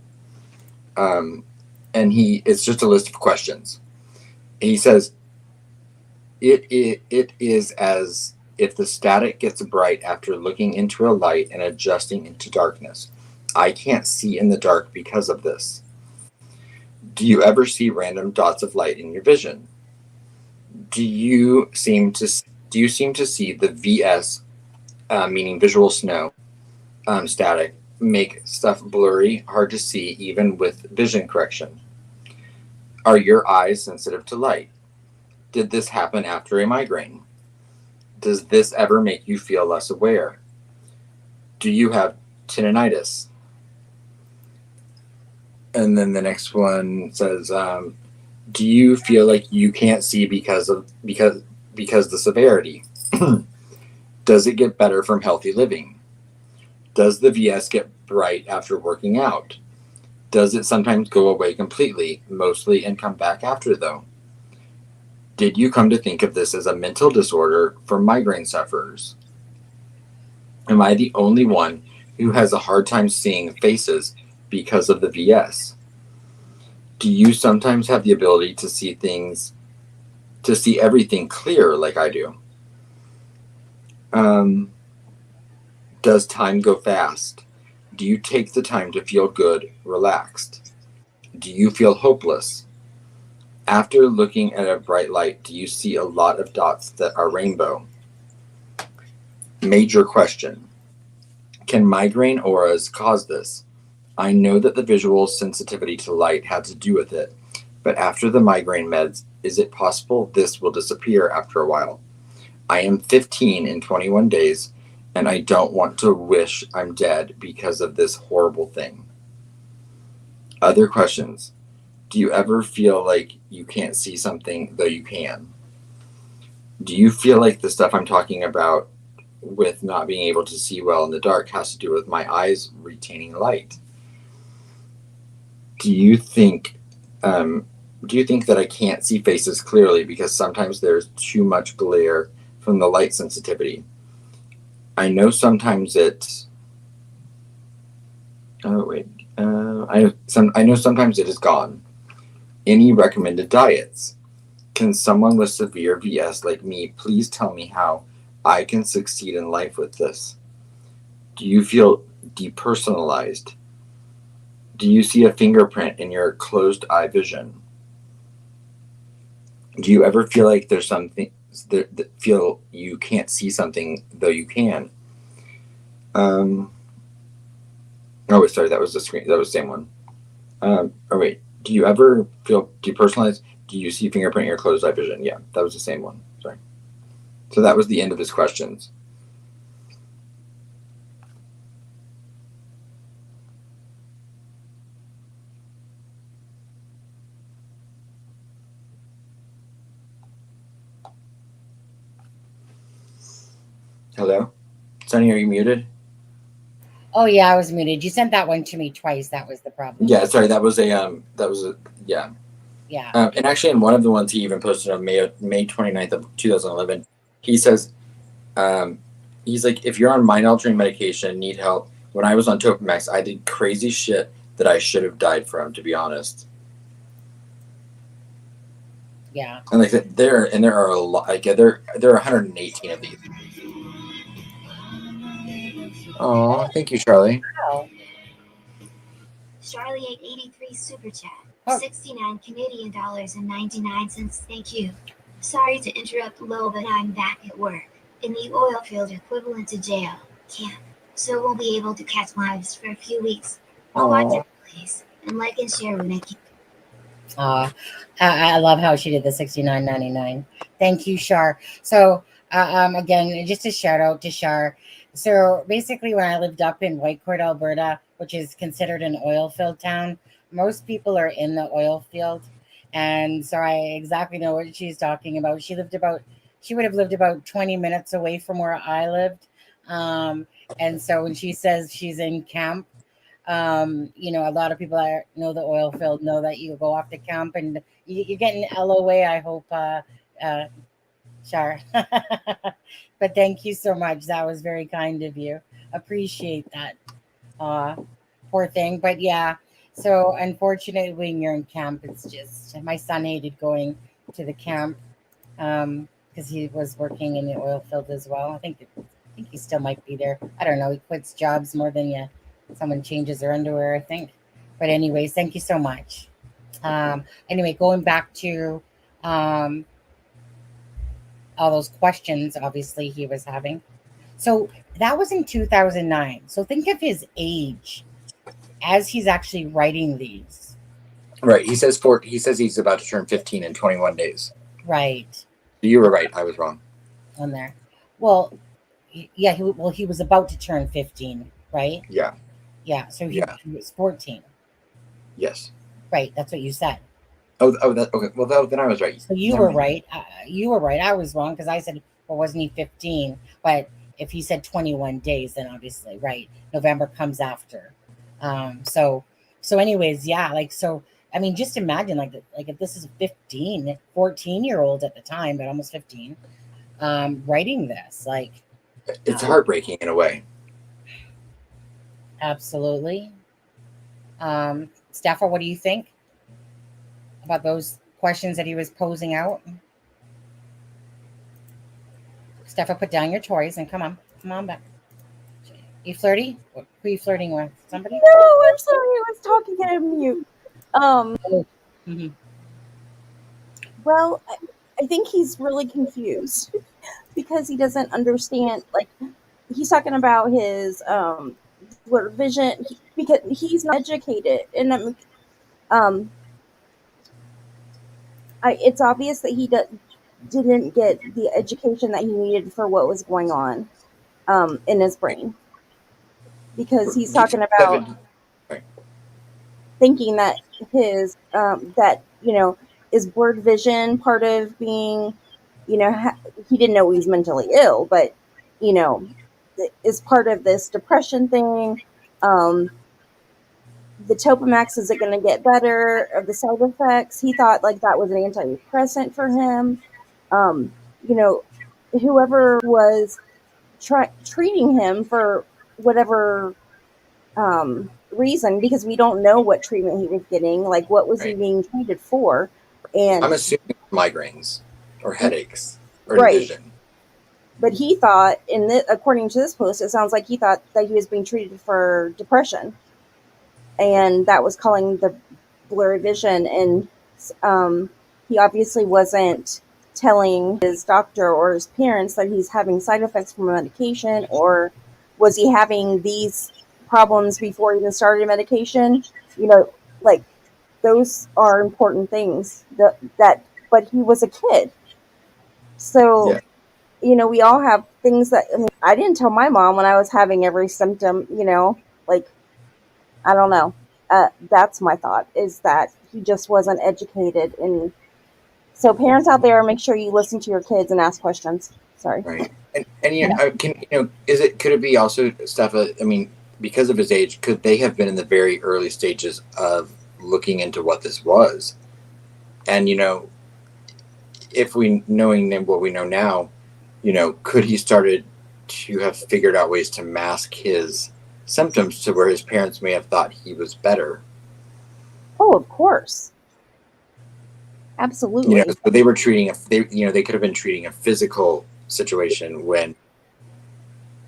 And it's just a list of questions. He says, it is as if the static gets bright after looking into a light and adjusting into darkness. I can't see in the dark because of this. Do you ever see random dots of light in your vision? Do you seem to see the VS, meaning visual snow, static, make stuff blurry, hard to see even with vision correction? Are your eyes sensitive to light? Did this happen after a migraine? Does this ever make you feel less aware? Do you have tinnitus? And then the next one says, do you feel like you can't see because the severity? Does it get better from healthy living? Does the VS get bright after working out? Does it sometimes go away completely, mostly, and come back after though? Did you come to think of this as a mental disorder for migraine sufferers? Am I the only one who has a hard time seeing faces because of the VS? Do you sometimes have the ability to see everything clear like I do? Does time go fast? Do you take the time to feel good, relaxed? Do you feel hopeless? After looking at a bright light, do you see a lot of dots that are rainbow? Major question. Can migraine auras cause this? I know that the visual sensitivity to light had to do with it, but after the migraine meds, is it possible this will disappear after a while? I am 15 in 21 days, and I don't want to wish I'm dead because of this horrible thing. Other questions. Do you ever feel like you can't see something though you can? Do you feel like the stuff I'm talking about with not being able to see well in the dark has to do with my eyes retaining light? Do you think that I can't see faces clearly because sometimes there's too much glare from the light sensitivity? I know sometimes it's. Oh wait, I know sometimes it is gone. Any recommended diets? Can someone with severe VS like me please tell me how I can succeed in life with this? Do you feel depersonalized? Do you see a fingerprint in your closed eye vision? Do you ever feel like there's something that feel you can't see something though you can? Oh, sorry, that was the screen. That was the same one. Oh wait, do you ever feel depersonalized? Do you see fingerprint in your closed eye vision? Yeah, that was the same one. Sorry. So that was the end of his questions. Hello? Sunny, are you muted? Oh yeah, I was muted. You sent that one to me twice. That was the problem. Yeah, sorry. That was a yeah. Yeah. And actually, in one of the ones he even posted on May 29th of 2011, he says, he's like, if you're on mind-altering medication, need help, when I was on Topamax, I did crazy shit that I should have died from, to be honest. Yeah. And like there are a lot. Like there are 118 of these. Oh, thank you, Charlie. Wow. Charlie 883 super chat. Oh. 69 Canadian dollars and 99 cents. Thank you. Sorry to interrupt Lil, but I'm back at work in the oil field equivalent to jail camp, so won't be able to catch lives for a few weeks. I'll watch it, please, and like and share when I can. I love how she did the $69.99. Thank you, Shar. So again, just a shout out to Shar. So basically, when I lived up in Whitecourt, Alberta, which is considered an oil field town, most people are in the oil field, and so I exactly know what she's talking about. She would have lived about 20 minutes away from where I lived, and so when she says she's in camp, a lot of people that know the oil field know that you go off to camp and you're getting LOA. I hope, Shar. But thank you so much. That was very kind of you. Appreciate that. Poor thing. But yeah, so unfortunately, when you're in camp, it's just my son hated going to the camp because he was working in the oil field as well. I think he still might be there. I don't know. He quits jobs more than someone changes their underwear, I think. But anyways, thank you so much. Anyway, going back to all those questions, obviously, he was having. So that was in 2009. So think of his age as he's actually writing these. Right. He says he's about to turn 15 in 21 days. Right. You were right. I was wrong. On there. Well, yeah. He was about to turn 15, right? Yeah. Yeah. So he was 14. Yes. Right. That's what you said. Oh, that okay. Well, then I was right. So you were right. You were right. I was wrong because I said, well, wasn't he 15? But if he said 21 days, then obviously, right. November comes after. So anyways, yeah. Like, so, I mean, just imagine like if this is 14-year-old at the time, but almost 15, writing this, like. It's heartbreaking in a way. Absolutely. Staffa, what do you think about those questions that he was posing out? Steffa, put down your toys and come on back. You flirty? Who are you flirting with? Somebody? No, I'm sorry. I was talking on mute. Mm-hmm. Well, I think he's really confused because he doesn't understand. Like, he's talking about his vision because he's not educated, and it's obvious that he didn't get the education that he needed for what was going on in his brain, because he's talking about thinking that his is blurred vision part of being, he didn't know he was mentally ill, but is part of this depression thing. The Topamax, is it going to get better of the side effects? He thought like that was an antidepressant for him. Whoever was treating him for whatever reason, because we don't know what treatment he was getting, like what was he being treated for. And I'm assuming migraines or headaches or vision. But he thought, according to this post, it sounds like he thought that he was being treated for depression, and that was calling the blurred vision. And he obviously wasn't telling his doctor or his parents that he's having side effects from medication, or was he having these problems before he even started medication? Like, those are important things but he was a kid. So, we all have things that, I didn't tell my mom when I was having every symptom, like, I don't know. That's my thought, is that he just wasn't educated. And so parents out there, make sure you listen to your kids and ask questions. Sorry. Right. And could it be also stuff, because of his age, could they have been in the very early stages of looking into what this was? And, if knowing what we know now, could he started to have figured out ways to mask his symptoms to where his parents may have thought he was better. Oh, of course. Absolutely. You know, so they were treating they could have been treating a physical situation when,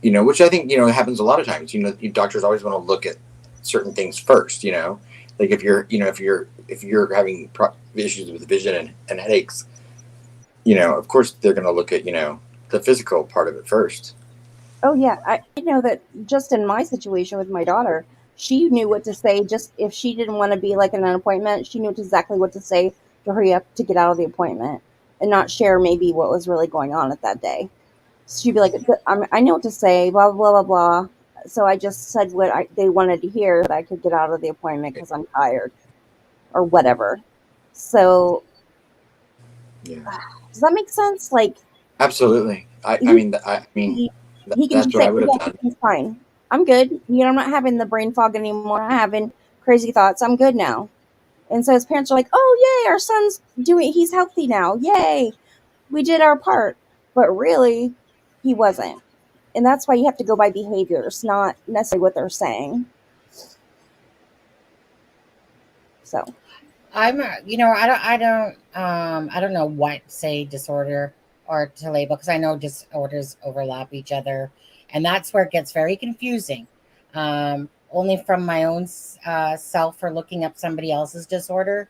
you know, which I think, you know, happens a lot of times. You know, doctors always want to look at certain things first, you know, like if you're having issues with vision and headaches, you know, of course they're going to look at, you know, the physical part of it first. Oh yeah, I know that just in my situation with my daughter, she knew what to say. Just if she didn't want to be like in an appointment, she knew exactly what to say to hurry up to get out of the appointment and not share maybe what was really going on at that day. So she'd be like, I know what to say, blah blah blah blah. So I just said what they wanted to hear, that I could get out of the appointment because I'm tired or whatever. So Yeah. does that make sense? Like, absolutely. I mean, he can that's just what say, I would have yeah, done. it's fine. I'm good. You know, I'm not having the brain fog anymore. I'm not having crazy thoughts. I'm good now. And so his parents are like, oh, yay, our son's he's healthy now. Yay. We did our part. But really, he wasn't. And that's why you have to go by behaviors, not necessarily what they're saying. So I'm, you know, I don't know what say disorder or to label, because I know disorders overlap each other, and that's where it gets very confusing. Only from my own self for looking up somebody else's disorder,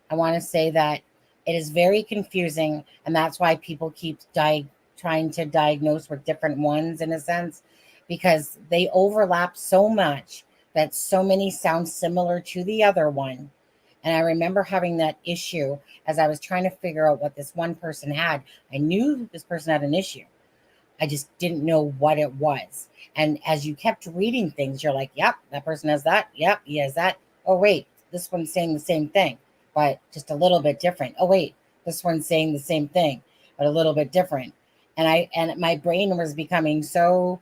I want to say that it is very confusing, and that's why people keep trying to diagnose with different ones in a sense, because they overlap so much that so many sound similar to the other one. And I remember having that issue as I was trying to figure out what this one person had. I knew this person had an issue. I just didn't know what it was. And as you kept reading things, you're like, yep, that person has that. Yep, he has that. Oh, wait, this one's saying the same thing, but just a little bit different. Oh, wait, this one's saying the same thing, but a little bit different. And my brain was becoming so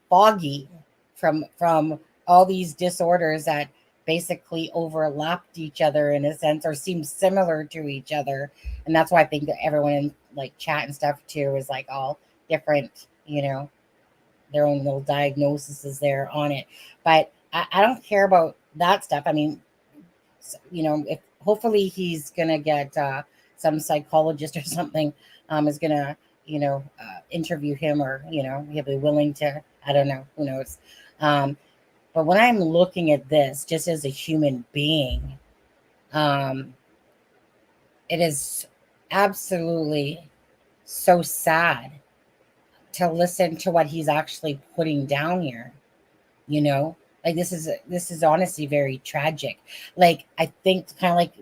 foggy from all these disorders that basically overlapped each other in a sense, or seemed similar to each other. And that's why I think that everyone in like chat and stuff too is like all different, you know, their own little diagnoses there on it. But I don't care about that stuff. I mean, you know, if hopefully he's gonna get some psychologist or something is gonna, you know, interview him, or, you know, he'll be willing to, I don't know, who knows. But when I'm looking at this just as a human being, it is absolutely so sad to listen to what he's actually putting down here. You know, like this is honestly very tragic. Like I think kind of like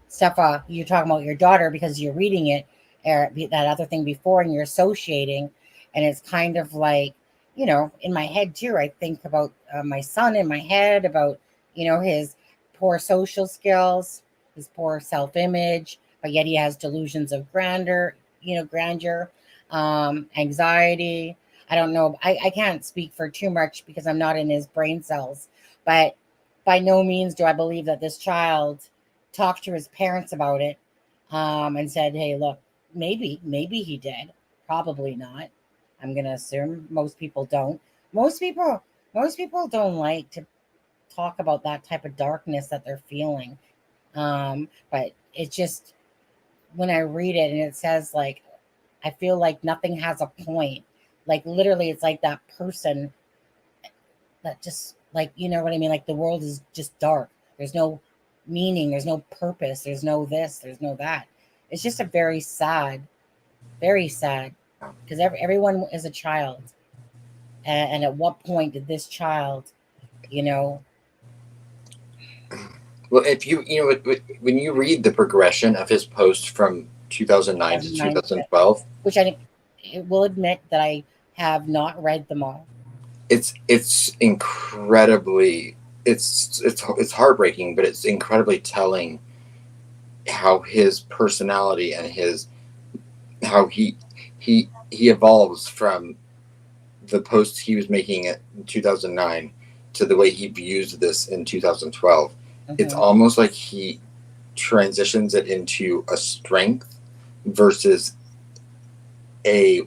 stuff you're talking about your daughter because you're reading it, or that other thing before, and you're associating, and it's kind of like, you know, in my head too, I think about my son in my head, about, you know, his poor social skills, his poor self-image, but yet he has delusions of grandeur, anxiety. I don't know. I can't speak for too much because I'm not in his brain cells, but by no means do I believe that this child talked to his parents about it and said, hey, look, maybe he did. Probably not. I'm going to assume most people don't. Most people don't like to talk about that type of darkness that they're feeling. But it's just, when I read it and it says, like, I feel like nothing has a point. Like, literally, it's like that person that just, like, you know what I mean? Like, the world is just dark. There's no meaning. There's no purpose. There's no this. There's no that. It's just a very sad, because everyone is a child. And at what point did this child, you know? Well, if you know, when you read the progression of his post from 2009 to 2012, which I will admit that I have not read them all. It's incredibly, it's heartbreaking, but it's incredibly telling how his personality and how he evolves from the posts he was making in 2009 to the way he views this in 2012. Mm-hmm. It's almost like he transitions it into a strength versus a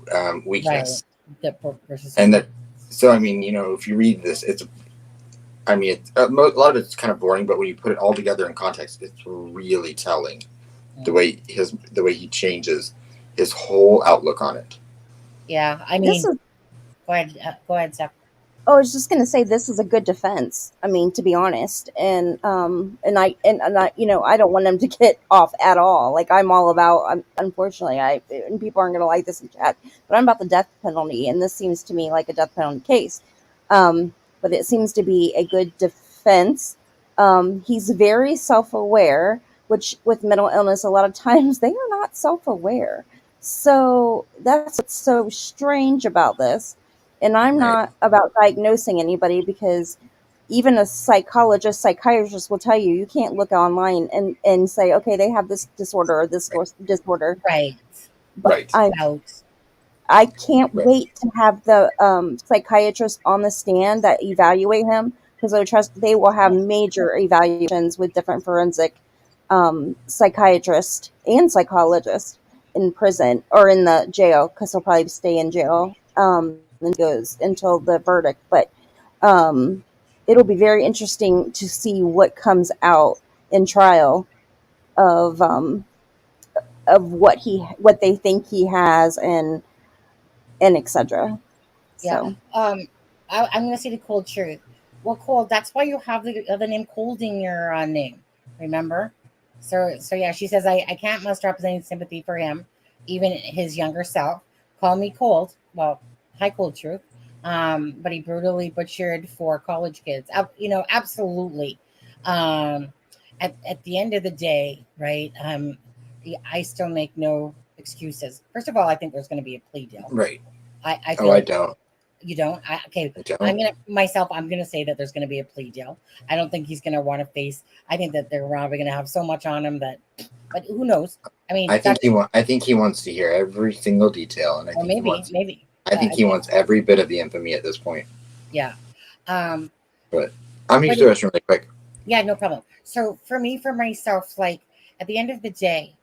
weakness. Right. So, I mean, if you read this, a lot of it's kind of boring, but when you put it all together in context, it's really telling the way he changes his whole outlook on it. Yeah, I mean, go ahead, Steph. I was just gonna say this is a good defense. I mean, to be honest, and I, I don't want them to get off at all. Like I'm all about. Unfortunately, and people aren't gonna like this in chat, but I'm about the death penalty, and this seems to me like a death penalty case. But it seems to be a good defense. He's very self-aware, which with mental illness, a lot of times they are not self-aware. So that's what's so strange about this. And I'm Right. not about diagnosing anybody because even a psychiatrist will tell you can't look online and say, okay, they have this disorder or this disorder. Right. But Right. I can't Right. wait to have the psychiatrist on the stand that evaluate him because they will have major evaluations with different forensic psychiatrists and psychologists in prison or in the jail because he'll probably stay in jail and goes until the verdict. But it'll be very interesting to see what comes out in trial of what they think he has and etc. Yeah. So I'm gonna say the cold truth. Well, Cold. That's why you have the other name Cold in your name. Remember? So yeah. She says I can't muster up any sympathy for him, even his younger self. Call me Cold. Well, hi, Cold Truth. But he brutally butchered 4 college kids. Absolutely. At the end of the day, right? I still make no excuses. First of all, I think there's going to be a plea deal. Right. I feel I don't. You don't? Okay. I don't. I'm gonna say that there's gonna be a plea deal. I don't think he's gonna want to face. I think that they're probably gonna have so much on him but who knows? I mean, I think he wants to hear every single detail, and I think maybe. I think he wants every bit of the infamy at this point. Yeah. But I'm here to do this really quick. Yeah, no problem. So for myself, like at the end of the day,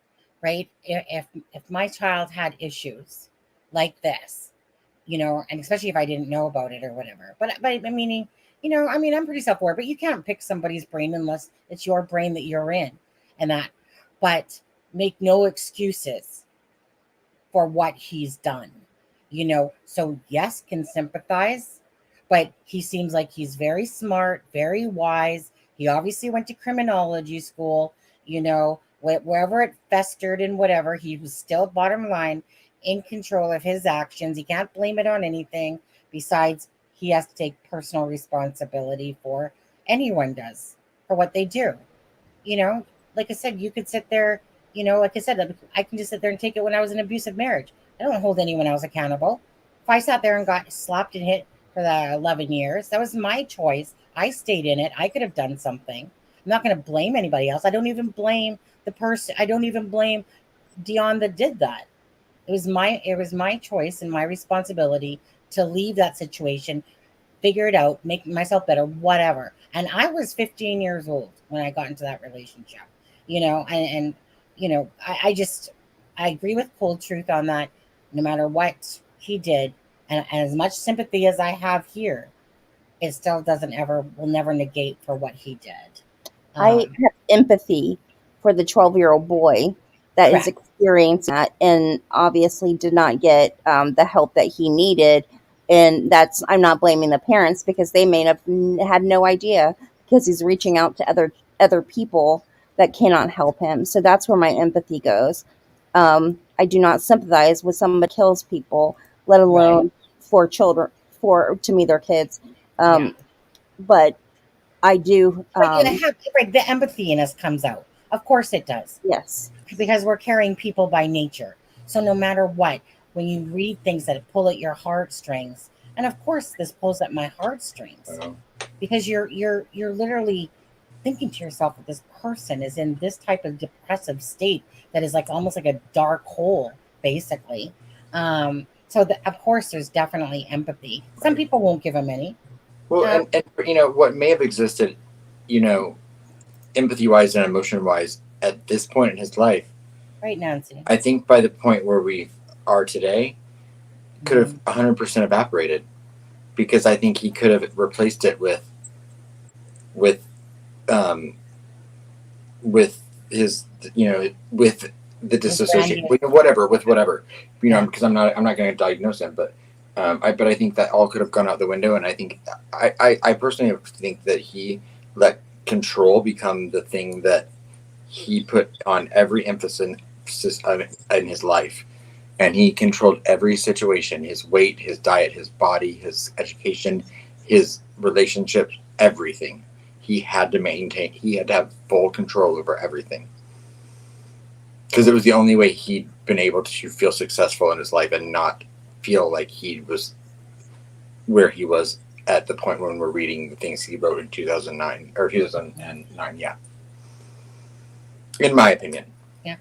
right? If my child had issues like this, and especially if I didn't know about it or whatever. But meaning, I'm pretty self-aware, but you can't pick somebody's brain unless it's your brain that you're in and that. But make no excuses for what he's done, So yes, can sympathize, but he seems like he's very smart, very wise. He obviously went to criminology school, wherever it festered and whatever, he was still bottom line in control of his actions. He can't blame it on anything besides he has to take personal responsibility for anyone does for what they do. Like I said, you could sit there, like I said, I can just sit there and take it when I was in an abusive marriage. I don't hold anyone else accountable. If I sat there and got slapped and hit for the 11 years, that was my choice. I stayed in it. I could have done something. I'm not going to blame anybody else. I don't even blame the person. I don't even blame Dion that did that. It was my choice and my responsibility to leave that situation, figure it out, make myself better, whatever. And I was 15 years old when I got into that relationship, and I agree with Cold Truth on that. No matter what he did, and as much sympathy as I have here, it still will never negate for what he did. I have empathy for the 12-year-old boy that is experiencing that and obviously did not get the help that he needed. And I'm not blaming the parents because they may have had no idea because he's reaching out to other people that cannot help him. So that's where my empathy goes. I do not sympathize with someone that kills people, let alone for children, to me, their kids. But I do. The empathy in us comes out. Of course it does. Yes. Because we're caring people by nature. So no matter what, when you read things that pull at your heartstrings, and of course this pulls at my heartstrings, because you're literally thinking to yourself that this person is in this type of depressive state that is like almost like a dark hole, basically. So of course there's definitely empathy. Some people won't give him any. Well, and what may have existed, empathy-wise and emotion-wise at this point in his life, right, Nancy? I think by the point where we are today, could have 100% evaporated. because I think he could have replaced it with his, with the dissociation, with whatever, because I'm not going to diagnose him, but I think that all could have gone out the window, and I think I personally think that he let control become the thing that he put on every emphasis in his life, and he controlled every situation: his weight, his diet, his body, his education, his relationships, everything. He had to have full control over everything, because it was the only way he'd been able to feel successful in his life and not feel like he was where he was at the point when we're reading the things he wrote in 2009 or 2009. Yeah, in my opinion. Yeah.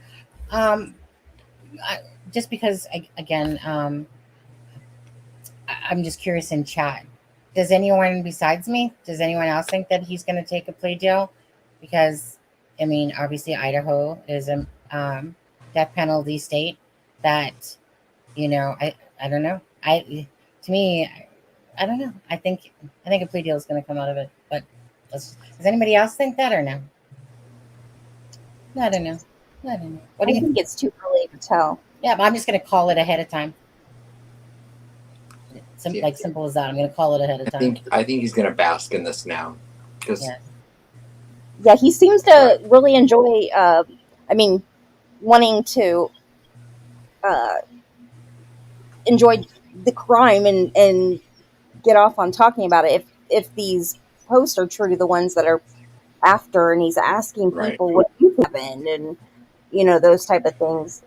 Just because, again, I'm just curious in chat. Does anyone besides me, does anyone else think that he's going to take a plea deal? Because, I mean, obviously Idaho is a death penalty state that, I don't know. To me, I don't know. I think a plea deal is going to come out of it. But does anybody else think that or no? I don't know. What do you think? It's too early to tell. Yeah, but I'm just going to call it ahead of time. Simple as that. I'm going to call it ahead of time. I think he's going to bask in this now. Yeah, he seems to really enjoy, wanting to enjoy the crime and get off on talking about it. If these posts are true to the ones that are after, and he's asking people what you happened, and those type of things.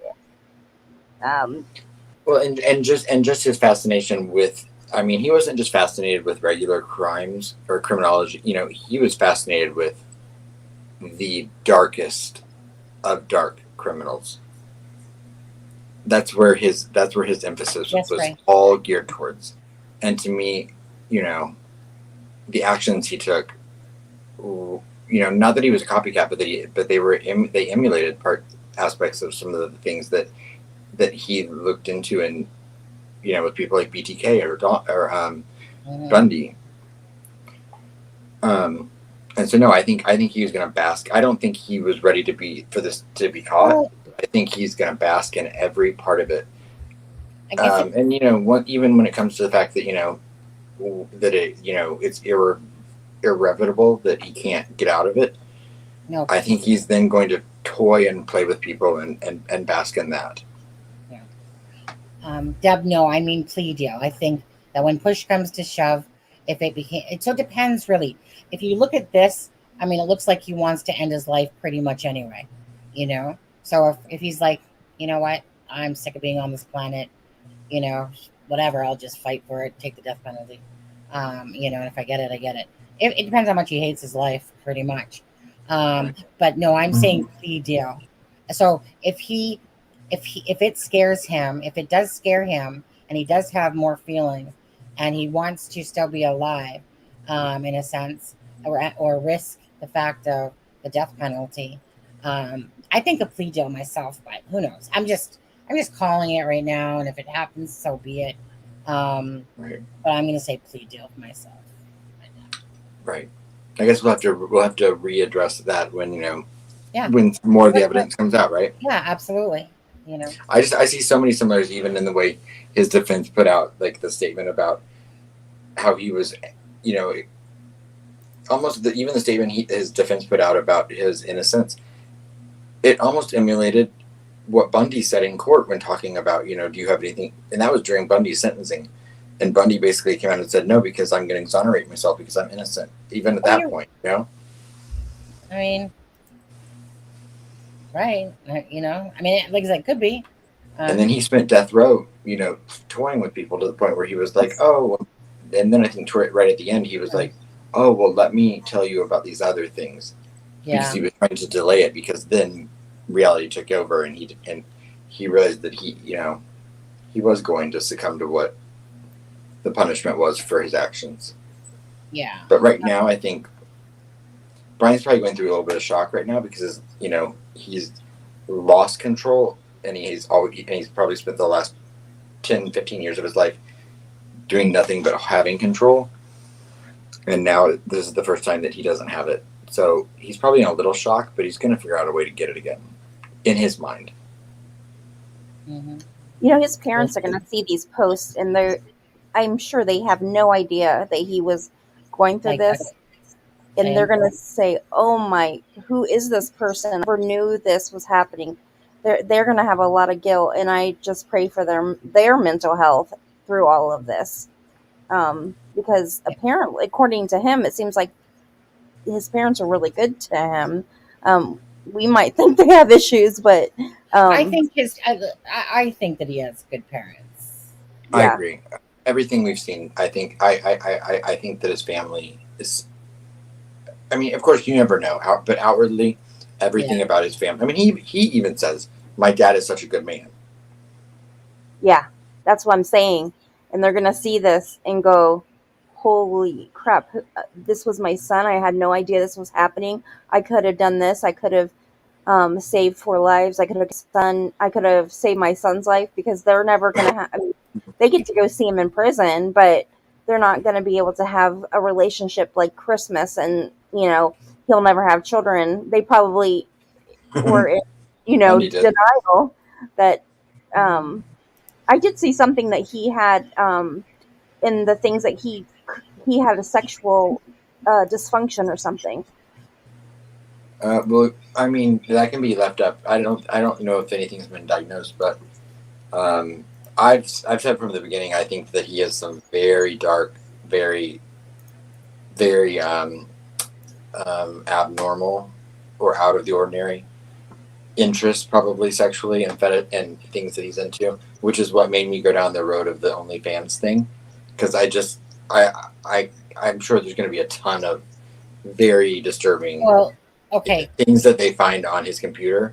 Well, and just his fascination with, he wasn't just fascinated with regular crimes or criminology. He was fascinated with the darkest of dark criminals. That's where his emphasis was all geared towards. And to me, the actions he took, not that he was a copycat, but they emulated aspects of some of the things that he looked into, and with people like BTK or Bundy. And so no, I think he was going to bask. I don't think he was ready to be caught. I think he's going to bask in every part of it. And even when it comes to the fact that that it's irrevocable that he can't get out of it. No, I think he's then going to toy and play with people and bask in that. Deb, no, I mean plea deal. I think that when push comes to shove, if it so depends really. If you look at this, it looks like he wants to end his life pretty much anyway, So if he's like, you know what, I'm sick of being on this planet, whatever, I'll just fight for it, take the death penalty, and if I get it, I get it. It depends how much he hates his life, pretty much. But no, I'm saying plea deal. So if it scares him, if it does scare him, and he does have more feelings, and he wants to still be alive, in a sense, or risk the fact of the death penalty, I think a plea deal myself, but who knows? I'm just calling it right now, and if it happens, so be it. But I'm going to say plea deal for myself. Right. I guess we'll have to readdress that when when more of the evidence comes out, right? Yeah, absolutely. I see so many similarities even in the way his defense put out like the statement about how he was, almost even the statement his defense put out about his innocence. It almost emulated what Bundy said in court when talking about, do you have anything? And that was during Bundy's sentencing. And Bundy basically came out and said, no, because I'm going to exonerate myself because I'm innocent, even at that point, right. Like I said, could be. And then he spent death row, toying with people to the point where he was like, oh, and then I think right at the end, he was like, oh, well, let me tell you about these other things. Yeah. Because he was trying to delay it, because then reality took over, and he realized that he was going to succumb to what the punishment was for his actions. Yeah. But right now, I think Brian's probably going through a little bit of shock right now because, he's lost control, and he's probably spent the last 10, 15 years of his life doing nothing but having control. And now this is the first time that he doesn't have it. So he's probably in a little shock, but he's going to figure out a way to get it again in his mind. Mm-hmm. You know, his parents are going to see these posts, and I'm sure they have no idea that he was going through this. And they're going to say, oh my, who is this person? I never knew this was happening. They're going to have a lot of guilt, and I just pray for their mental health through all of this. Because apparently, according to him, it seems like his parents are really good to him. We might think they have issues, but I think I think that he has good parents. Yeah. I agree. Everything we've seen, I think I think that his family is. I mean, of course, you never know, but outwardly, everything about his family. I mean, he even says, "My dad is such a good man." Yeah, that's what I'm saying. And they're gonna see this and go, "Holy crap! This was my son. I had no idea this was happening. I could have done this. I could have saved 4 lives. I could have saved my son's life," because they're never gonna have. I mean, they get to go see him in prison, but they're not going to be able to have a relationship like Christmas, and he'll never have children. They probably were in, denial that. I did see something that he had in the things that he had a sexual dysfunction or something. Well, I mean, that can be left up. I don't know if anything's been diagnosed, but I've said from the beginning, I think that he has some very dark, very, very abnormal or out of the ordinary interests, probably sexually and things that he's into, which is what made me go down the road of the OnlyFans thing, because I'm sure there's going to be a ton of very disturbing things that they find on his computer.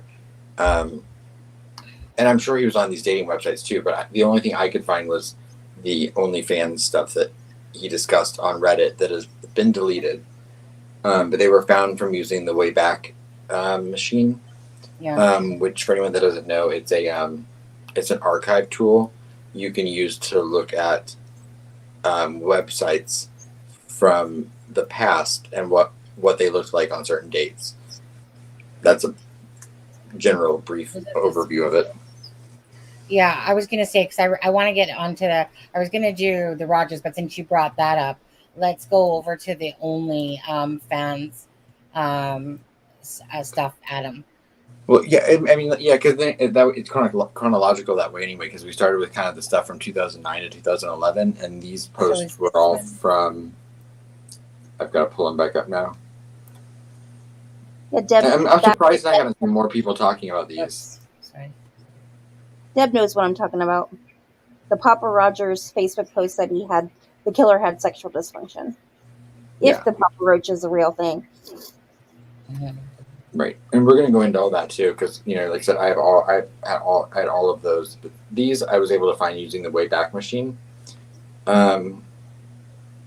And I'm sure he was on these dating websites too, but the only thing I could find was the OnlyFans stuff that he discussed on Reddit that has been deleted. But they were found from using the Wayback Machine, which, for anyone that doesn't know, it's an archive tool you can use to look at websites from the past and what they looked like on certain dates. That's a general brief overview of it. Yeah, I was going to say, because I want to get onto that. I was going to do the Rodgers, but since you brought that up, let's go over to the OnlyFans stuff, Adam. Well, yeah, I mean, yeah, because it's kind of chronological that way anyway, because we started with kind of the stuff from 2009 to 2011, and these posts were all from. I've got to pull them back up now. Yeah, Deb, I'm surprised I haven't seen more people talking about these. Sorry. Deb knows what I'm talking about. The Pappa Rodgers Facebook post that the killer had sexual dysfunction. If the Pappa Roach is a real thing. Mm-hmm. Right, and we're going to go into all that too, because like I said, I had all of those. But these I was able to find using the Wayback Machine,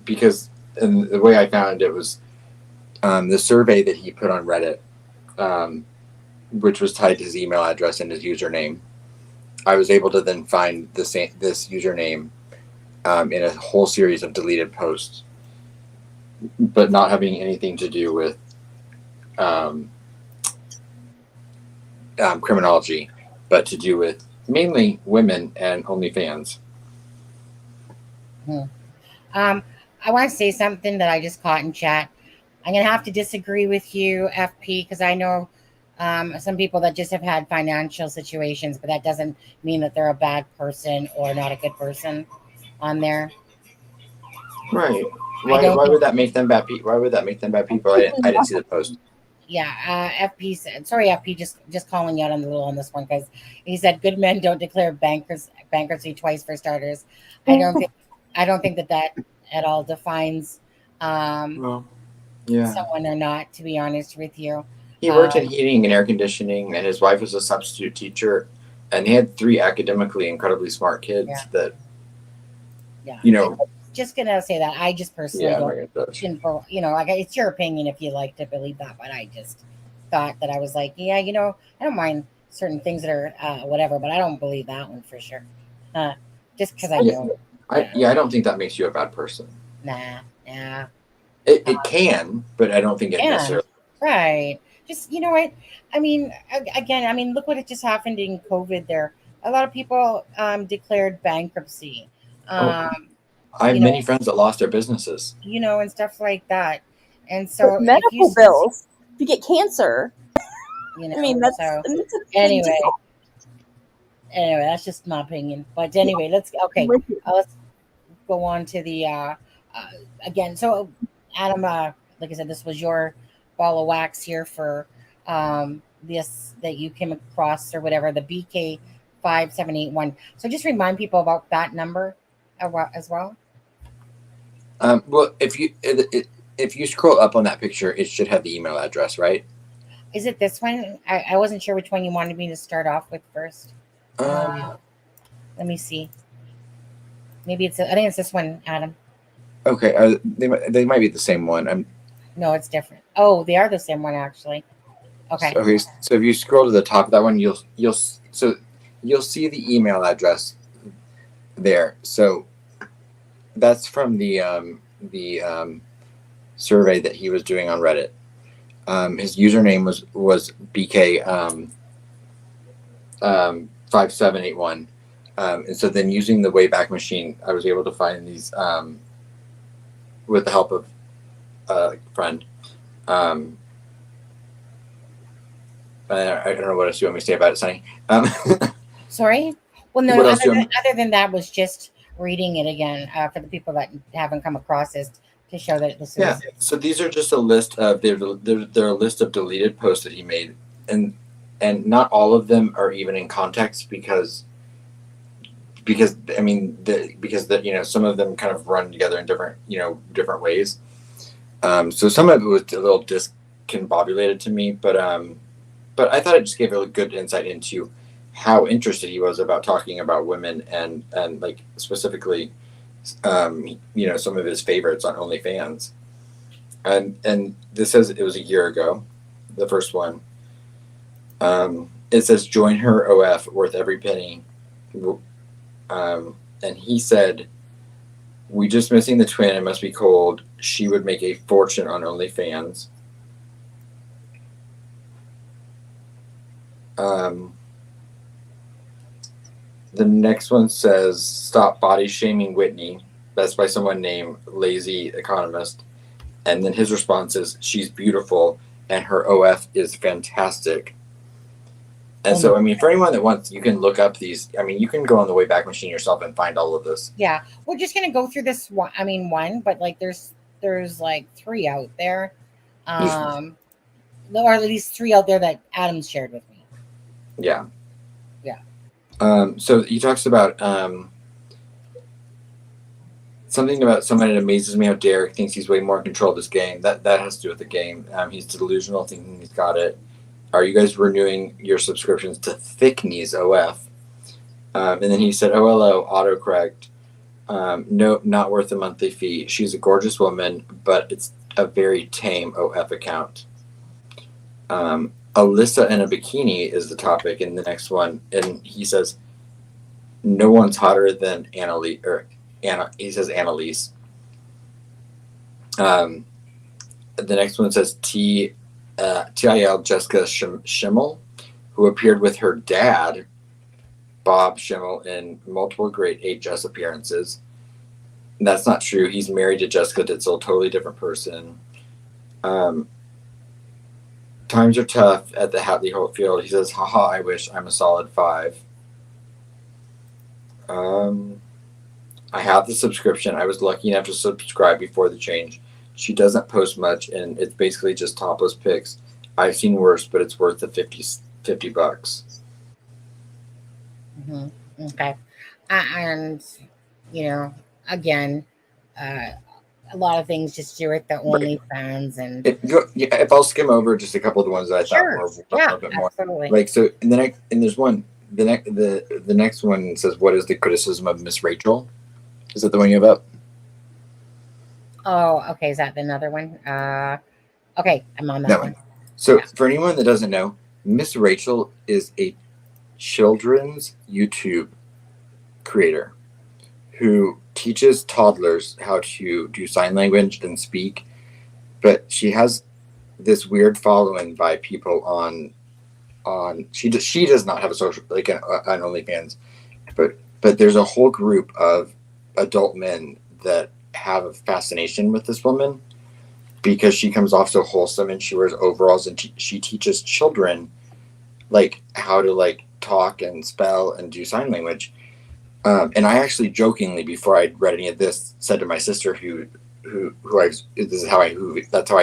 because and the way I found it was the survey that he put on Reddit, which was tied to his email address and his username. I was able to then find this username in a whole series of deleted posts, but not having anything to do with criminology, but to do with mainly women and OnlyFans. I want to say something that I just caught in chat. I'm going to have to disagree with you, FP, because I know some people that just have had financial situations, but that doesn't mean that they're a bad person or not a good person on there. Right. Why would that make them bad people? Why would that make them bad people? I didn't see the post. Yeah, FP said, sorry, FP, just calling you out on this one, because he said good men don't declare bankruptcy twice, for starters. I don't think that at all defines someone or not, to be honest with you. He worked in heating and air conditioning, and his wife was a substitute teacher, and he had 3 academically incredibly smart kids that, I'm just going to say that I just personally don't, it's your opinion if you like to believe that, but I just thought that I was like, I don't mind certain things that are whatever, but I don't believe that one for sure. Just because I know. I don't think that makes you a bad person. Nah. It can, but I don't think it necessarily. Right. Just, you know what? I mean, again, I mean, look what it just happened in COVID there. A lot of people declared bankruptcy. I have many friends that lost their businesses. And stuff like that. And so But medical bills, if you get cancer, I mean, that's a big anyway. deal. Anyway, that's just my opinion. But anyway, let's go on to the again. So, Adam, like I said, this was your ball of wax here for this that you came across or whatever, the BK 5781. So just remind people about that number as well. Well, if you scroll up on that picture, it should have the email address, right? Is it this one? I wasn't sure which one you wanted me to start off with first. Let me see. Maybe I think it's this one, Adam. Okay, they might be the same one. No, it's different. Oh, they are the same one actually. Okay. So if you scroll to the top of that one, you'll see the email address there. So that's from the survey that he was doing on Reddit. His username was BK 5781. And so then using the Wayback Machine, I was able to find these with the help of a friend. I don't know what else you want me to say about it, Sunny. Sorry? Well, no, other than that was just reading it again for the people that haven't come across this to show that this is. Yeah, so these are just a list of, they're a list of deleted posts that he made. And not all of them are even in context because I mean, some of them kind of run together in different ways. So some of it was a little discombobulated to me, but I thought it just gave a good insight into how interested he was about talking about women and like specifically, some of his favorites on OnlyFans. And this says it was a year ago, the first one. It says, join her OF, worth every penny. And he said, we just missing the twin. It must be cold. She would make a fortune on OnlyFans. The next one says, stop body shaming Whitney. That's by someone named Lazy Economist. And then his response is, she's beautiful and her OF is fantastic. And so, I mean, for anyone that wants, you can look up these. I mean, you can go on the Wayback Machine yourself and find all of this. Yeah, we're just gonna go through this one. I mean, but like, there's like 3 out there, or at least 3 out there that Adam's shared with me. Yeah. Yeah. So he talks about something about someone. It amazes me how Derek thinks he's way more in control of this game. That has to do with the game. He's delusional, thinking he's got it. Are you guys renewing your subscriptions to Thickneys OF? And then he said, OLO, autocorrect. No, not worth a monthly fee. She's a gorgeous woman, but it's a very tame OF account. Alyssa in a bikini is the topic in the next one. And he says, no one's hotter than Annalise, he says Annalise. The next one says TIL Jessica Schimmel, who appeared with her dad, Bob Schimmel, in multiple grade HS appearances. And that's not true. He's married to Jessica Ditzel, totally different person. Times are tough at the Hatley Hopefield. He says, haha, I wish I'm a solid 5. I have the subscription. I was lucky enough to subscribe before the change. She doesn't post much, and it's basically just topless pics. I've seen worse, but it's worth the $50. Mm-hmm. Okay. And, again, a lot of things just do it, the OnlyFans. And if I'll skim over just a couple of the ones that I thought were a little bit more. Absolutely. Like, so, there's one, the next one says, what is the criticism of Miss Rachel? Is that the one you have up? Oh, okay. Is that another one? Okay, I'm on that one. So for anyone that doesn't know, Miss Rachel is a children's YouTube creator who teaches toddlers how to do sign language and speak, but she has this weird following by people on she does not have a social like an OnlyFans, but there's a whole group of adult men that have a fascination with this woman because she comes off so wholesome and she wears overalls and she teaches children like how to like talk and spell and do sign language. And I actually jokingly, before I read any of this, said to my sister that's how I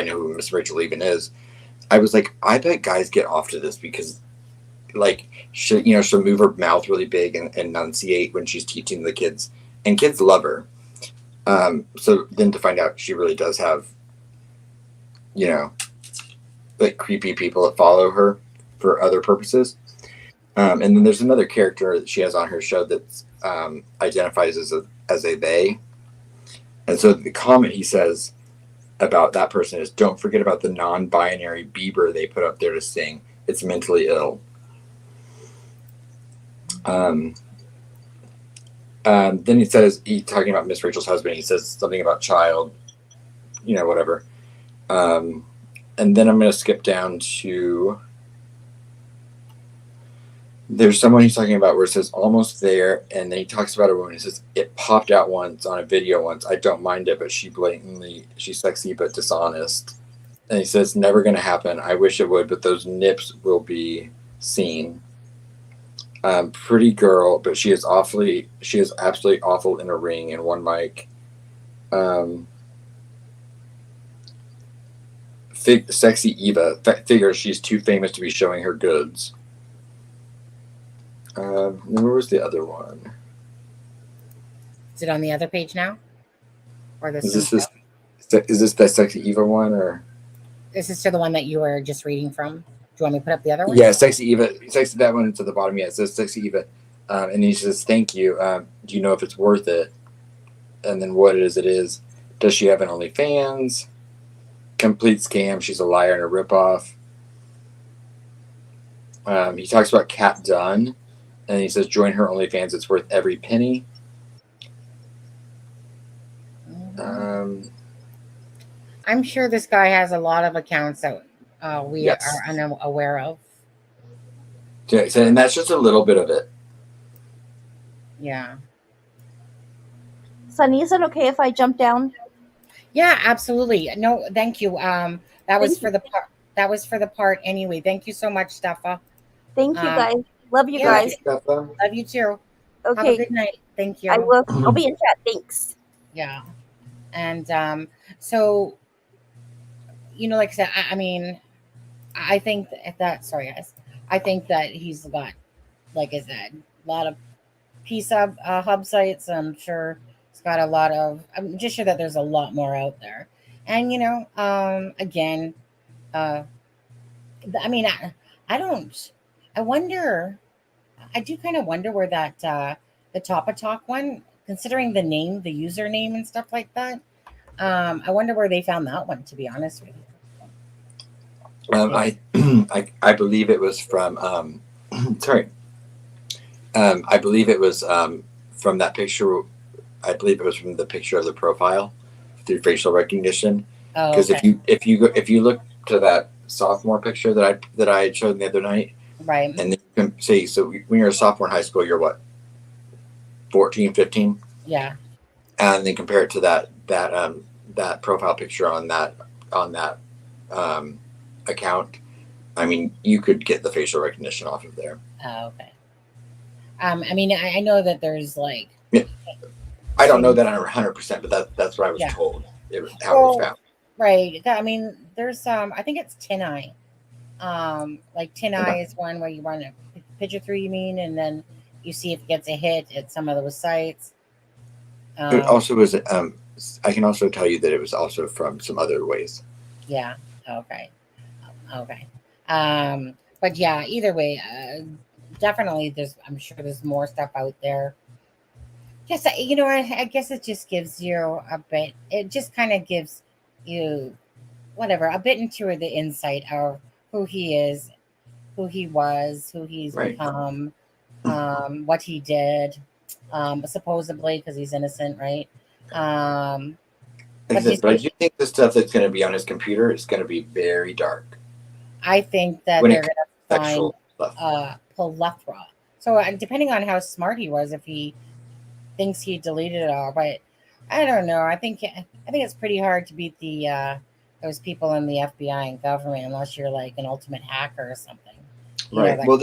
know who Miss Rachel even is. I was like, I bet guys get off to this because like she'll move her mouth really big and enunciate when she's teaching the kids, and kids love her. So then to find out she really does have, like creepy people that follow her for other purposes. And then there's another character that she has on her show that identifies as a they. And so the comment he says about that person is, don't forget about the non-binary Bieber they put up there to sing. It's mentally ill. Then he's talking about Miss Rachel's husband. He says something about child, whatever. And then I'm going to skip down to, there's someone he's talking about where it says almost there. And then he talks about a woman. He says, it popped out once on a video once. I don't mind it, but she's sexy, but dishonest. And he says, never going to happen. I wish it would, but those nips will be seen. Pretty girl, but she is absolutely awful in a ring and one mic. Sexy Eva figures she's too famous to be showing her goods. Where was the other one? Is it on the other page now? Or is this the Sexy Eva one, or this is to the one that you were just reading from? Do you want me to put up the other one? Yeah, Sexy Eva. That one to the bottom. Yeah, it says Sexy Eva, and he says, "Thank you. Do you know if it's worth it?" And then what it is. Does she have an OnlyFans? Complete scam. She's a liar and a ripoff. He talks about Kat Dunn, and he says, "Join her OnlyFans. It's worth every penny." I'm sure this guy has a lot of accounts that we are unaware of. Yeah, and that's just a little bit of it. Yeah. Sunny, is it okay if I jump down? Yeah, absolutely. No, thank you. That was for the part. That was for the part anyway. Thank you so much, Steffa. Thank you, guys. Love you guys. Love you too. Okay. Have a good night. Thank you. I will. I'll be in chat. Thanks. Yeah. And so, like I said, I mean, I think that, sorry guys, I think that he's got, like I said, a lot of hub sites. I'm sure he's got a lot of, I'm just sure that there's a lot more out there. And, again, I mean, I do kind of wonder where that, the Pappa Talk one, considering the name, the username and stuff like that. I wonder where they found that one, to be honest with you. I believe it was from I believe it was from that picture. I believe it was from the picture of the profile through facial recognition. Because if you look to that sophomore picture that I showed the other night, right? And then you can see, so when you're a sophomore in high school, you're what, 14, 15? Yeah. And then compare it to that profile picture on that account. I mean, you could get the facial recognition off of there. Oh, okay. I mean, I know that there's like. Yeah. I don't know that 100%, but that's what I was told. It was how it was found. Right. I mean, there's I think it's Tin Eye. Like Tin Eye is one where you run a picture through, you mean, and then you see if it gets a hit at some of those sites. It also was. I can also tell you that it was also from some other ways. Yeah. Okay. But yeah, either way, definitely I'm sure there's more stuff out there. Yes, I guess it just gives you a bit, it just kind of gives you a bit into the insight of who he is, who he was, who he's become, what he did. supposedly because he's innocent, right? But I do think the stuff that's going to be on his computer is going to be very dark. I think that When they're it going comes to to sexual stuff. find plethora. So depending on how smart he was, if he thinks he deleted it all, but I don't know. I think it's pretty hard to beat the those people in the FBI and government unless you're like an ultimate hacker or something. Right. Well,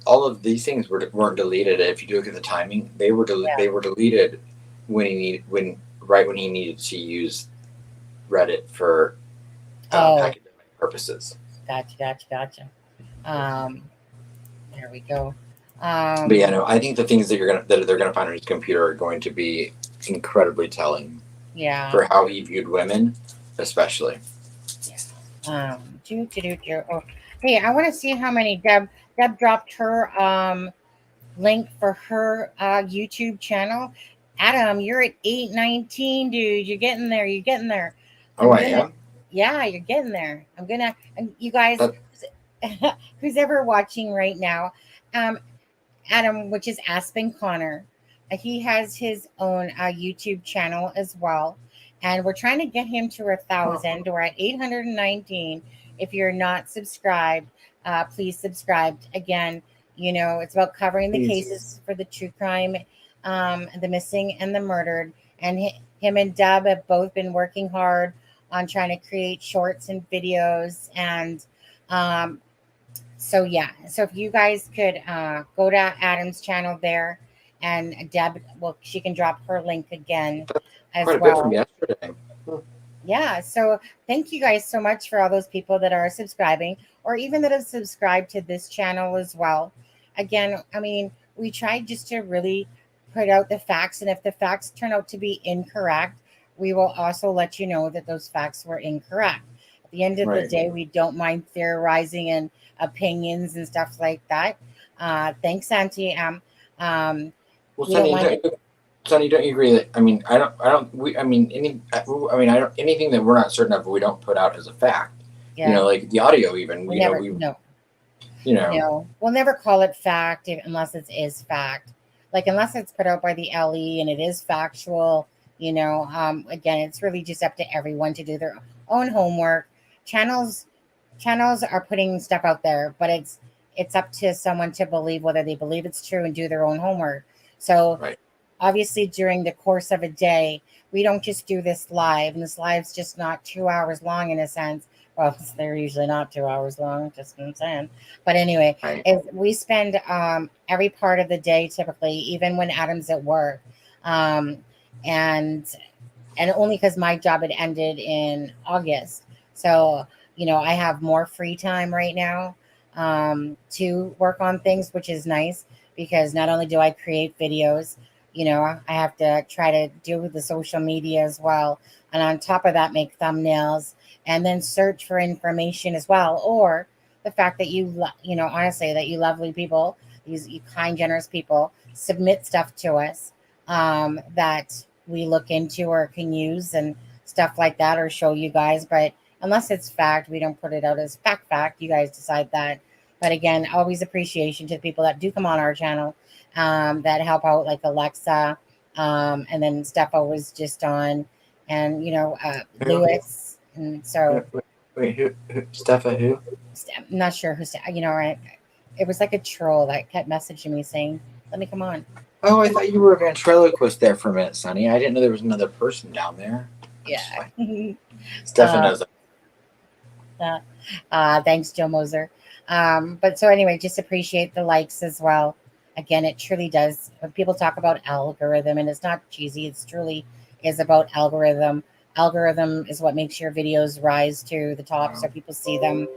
all of these things weren't deleted. If you look at the timing, they were deleted when when he needed to use Reddit for academic purposes. Gotcha. There we go. But yeah, no, I think the things that they're gonna find on his computer are going to be incredibly telling. Yeah. For how he viewed women, especially. Yeah. Oh, hey, I want to see how many Deb dropped her link for her YouTube channel. Adam, you're at 819, dude. You're getting there. I am. Yeah, you're getting there. And you guys, who's ever watching right now, Adam, which is Aspen Connor, he has his own YouTube channel as well, and we're trying to get him to 1,000. We're at 819. If you're not subscribed, please subscribe. Again, it's about covering the cases for the true crime, the missing and the murdered. And him and Deb have both been working hard on trying to create shorts and videos. And so if you guys could go to Adam's channel there, and Deb, she can drop her link again as well. Quite a bit from yesterday. Yeah, so thank you guys so much for all those people that are subscribing, or even that have subscribed to this channel as well. Again, I mean, we tried just to really put out the facts, and if the facts turn out to be incorrect, we will also let you know that those facts were incorrect. At the end of the day, we don't mind theorizing and opinions and stuff like that. Thanks, Auntie. Sonny, don't you agree that anything that we're not certain of, we don't put out as a fact. Yeah. Like the audio, even we'll never call it fact unless it is fact. Like unless it's put out by the LE and it is factual. Again, it's really just up to everyone to do their own homework. Channels are putting stuff out there, but it's up to someone to believe whether they believe it's true and do their own homework. So obviously during the course of a day, we don't just do this live, and this live's just not 2 hours long in a sense. Well, they're usually not 2 hours long, just what I'm saying. But anyway, we spend every part of the day typically, even when Adam's at work, and only because my job had ended in August. So, I have more free time right now to work on things, which is nice because not only do I create videos, I have to try to do the social media as well. And on top of that, make thumbnails and then search for information as well. Or the fact that honestly, that you lovely people, you kind, generous people submit stuff to us that we look into or can use and stuff like that, or show you guys. But unless it's fact, we don't put it out as fact. You guys decide that. But again, always appreciation to the people that do come on our channel that help out, like Alexa, and then Steffa was just on, and Lewis, and so. Wait, who Steffa? Who? I'm not sure who. It was like a troll that kept messaging me saying, "Let me come on." Oh, I thought you were a ventriloquist there for a minute, Sonny. I didn't know there was another person down there. Yeah. Steffa knows that. Thanks, Joe Moser. But so anyway, just appreciate the likes as well. Again, it truly does. When people talk about algorithm, and it's not cheesy, it's truly is about algorithm. Algorithm is what makes your videos rise to the top, so people see them,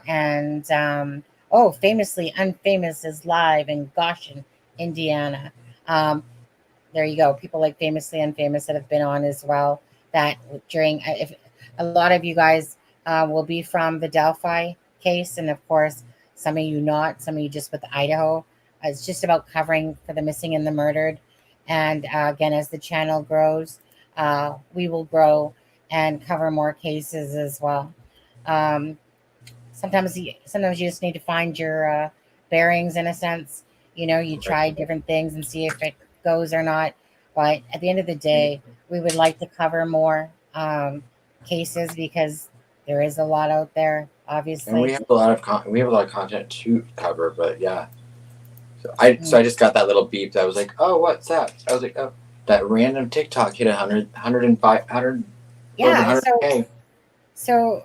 and Famously Unfamous is live in Goshen, Indiana. There you go. People like Famously Unfamous that have been on as well. That if a lot of you guys will be from the Delphi case, and of course, some of you not, some of you just with Idaho. It's just about covering for the missing and the murdered. And again, as the channel grows, we will grow and cover more cases as well. Sometimes you just need to find your bearings in a sense, You try different things and see if it goes or not. But at the end of the day, we would like to cover more cases because there is a lot out there, obviously. And we have a lot of content to cover, but yeah. So I just got that little beep that was like, oh, what's that? I was like, oh, that random TikTok hit 100 Yeah. over 100K. So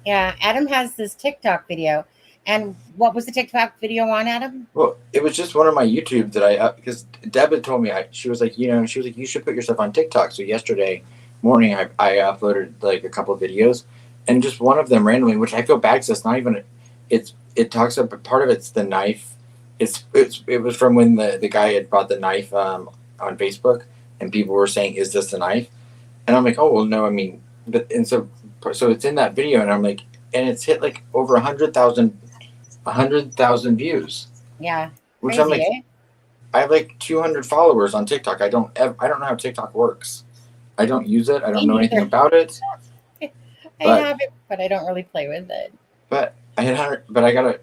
Adam has this TikTok video. And what was the TikTok video on, Adam? Well, it was just one of my YouTubes that because Deb had told me, she was like, you should put yourself on TikTok. So yesterday morning, I uploaded like a couple of videos, and just one of them randomly, which I feel bad because it's not even, it talks about, part of it's the knife. It was from when the guy had bought the knife on Facebook, and people were saying, is this the knife? And I'm like, oh, well, no, I mean, so it's in that video, and I'm like, and it's hit like over 100,000 views. Yeah. Which crazy, I'm like, I have like 200 followers on TikTok. I don't know how TikTok works. I don't use it. I don't know anything about it. I have it, but I don't really play with it. But I had I have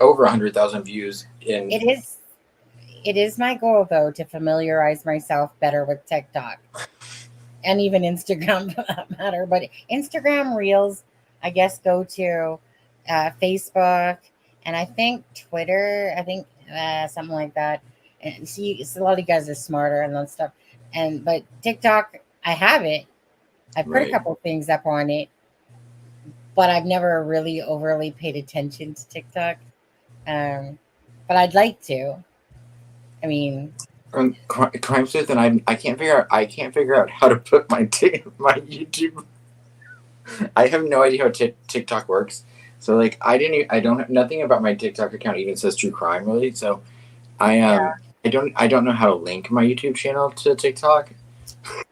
over 100,000 views in. It is my goal though to familiarize myself better with TikTok. And even Instagram for that matter. But Instagram Reels, I guess, go to Facebook, and I think Twitter, something like that. And see, a lot of you guys are smarter and that stuff. But TikTok, I have it. I put a couple things up on it, but I've never really overly paid attention to TikTok. But I'd like to. I mean, Crime Sleuth, and I can't figure out how to put my YouTube. I have no idea how TikTok works. So like I don't have nothing about my TikTok account even says true crime really. So I don't know how to link my YouTube channel to TikTok.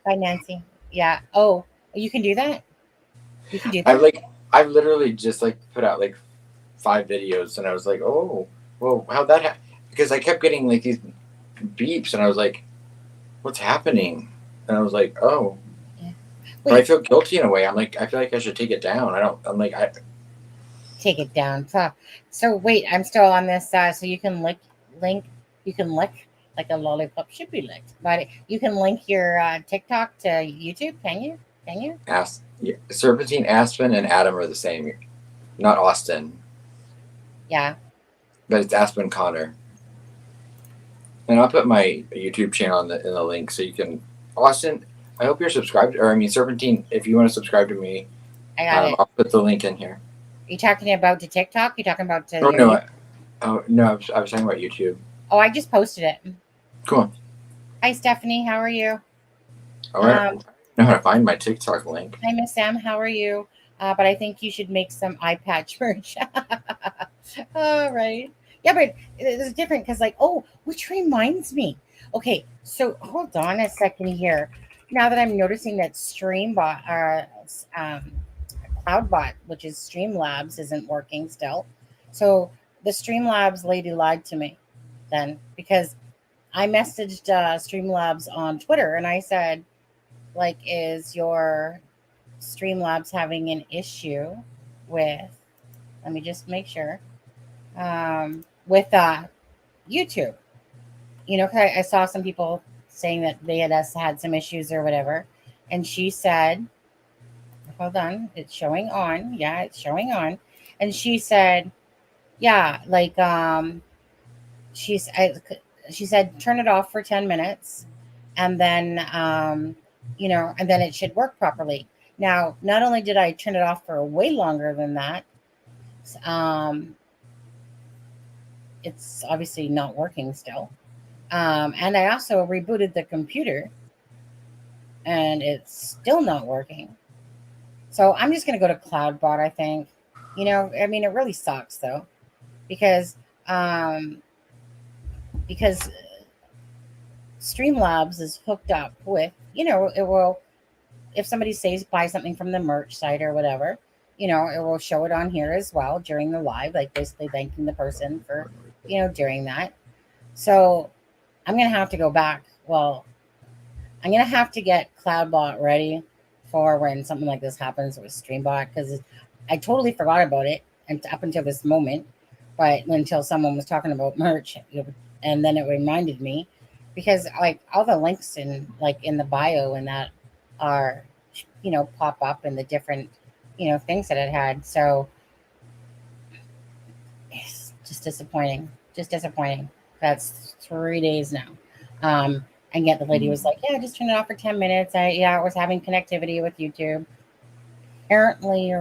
Hi Nancy. Yeah. Oh, you can do that? You can do that? I've literally just like put out like 5 videos, and I was like, oh, well, how'd that happen? Because I kept getting like these beeps, and I was like, what's happening? And I was like, oh. Yeah. But I feel guilty in a way. I'm like, I feel like I should take it down. Take it down. So wait, I'm still on this. So you can lick like a lollipop should be licked. But you can link your TikTok to YouTube. Can you? Serpentine, Aspen, and Adam are the same. Not Austin. Yeah. But it's Aspen Connor. And I'll put my YouTube channel in the link so you can. Austin, I hope you're subscribed. Serpentine, if you want to subscribe to me, I got it. I'll put the link in here. Are you talking about to TikTok? You talking about to? Oh no! I was talking about YouTube. Oh, I just posted it. Cool. Hi Stephanie, how are you? All right. I know how to find my TikTok link. Hi Miss Sam, how are you? But I think you should make some eye patch merch. All right. Yeah, but it's different because, which reminds me. Okay, so hold on a second here. Now that I'm noticing that CloudBot, which is Streamlabs, isn't working still. So the Streamlabs lady lied to me then, because I messaged Streamlabs on Twitter and I said, is your Streamlabs having an issue with, let me just make sure, with YouTube? Cause I saw some people saying that they had some issues or whatever. And she said, hold on, it's showing on. Yeah, it's showing on. And she said, yeah, she said, turn it off for 10 minutes and then, and then it should work properly. Now, not only did I turn it off for way longer than that, it's obviously not working still. And I also rebooted the computer and it's still not working. So I'm just going to go to CloudBot, I think. It really sucks though, because Streamlabs is hooked up with, it will, if somebody says buy something from the merch site or whatever, it will show it on here as well during the live, basically thanking the person for, during that. So I'm going to have to go back. Well, I'm going to have to get CloudBot ready for when something like this happens with StreamBot, because I totally forgot about it and up until this moment. but until someone was talking about merch, and then it reminded me because like all the links in the bio and that are pop up in the different things that it had. So it's just disappointing. Just disappointing. That's 3 days now. And yet the lady was like, yeah, just turn it off for 10 minutes. I was having connectivity with YouTube. Apparently,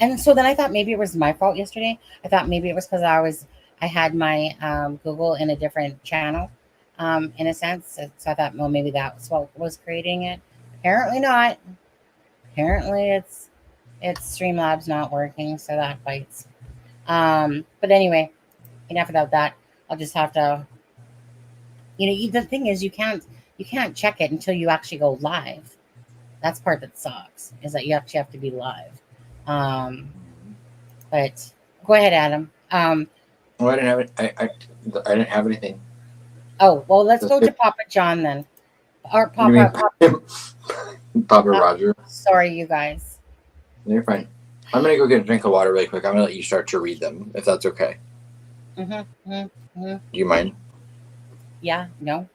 and so then I thought maybe it was my fault yesterday. I thought maybe it was because I had my Google in a different channel, in a sense. So I thought, well, maybe that's what was creating it. Apparently not. Apparently it's Streamlabs not working, so that bites. But anyway, enough about that. I'll just have to. The thing is, you can't check it until you actually go live. That's part that sucks, is that you actually have to be live. But go ahead, Adam. Well, I didn't have it. I didn't have anything. Oh, well, let's go to Papa John then. Or Papa Rodgers. Sorry, you guys. You're fine. I'm gonna go get a drink of water really quick. I'm gonna let you start to read them, if that's okay. Do you mind? Yeah. No.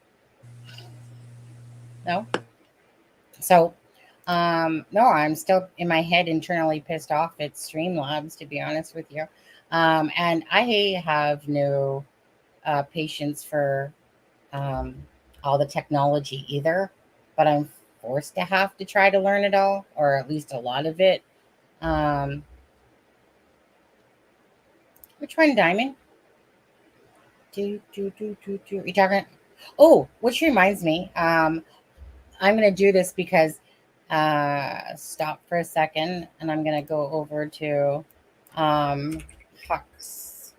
So, no, I'm still in my head internally pissed off at Streamlabs, to be honest with you. And I have no patience for all the technology either, but I'm forced to have to try to learn it all, or at least a lot of it. Which one, Diamond? You talking? Oh, which reminds me, I'm gonna do this because stop for a second, and I'm gonna go over to Hux.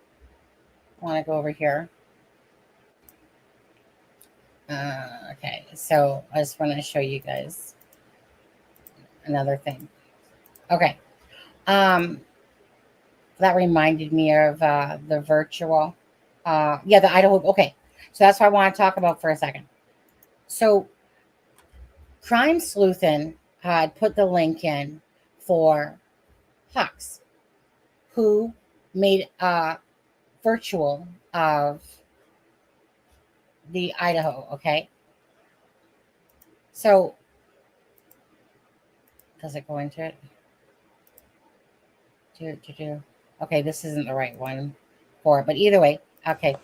I want to go over here. Okay, so I just want to show you guys another thing. Okay, that reminded me of the virtual. The Idaho. Okay, so that's what I want to talk about for a second. So, Crime Sleuthin had put the link in for Hux, who made a virtual of the Idaho. Okay, so does it go into it? Okay, this isn't the right one for it, but either way, okay.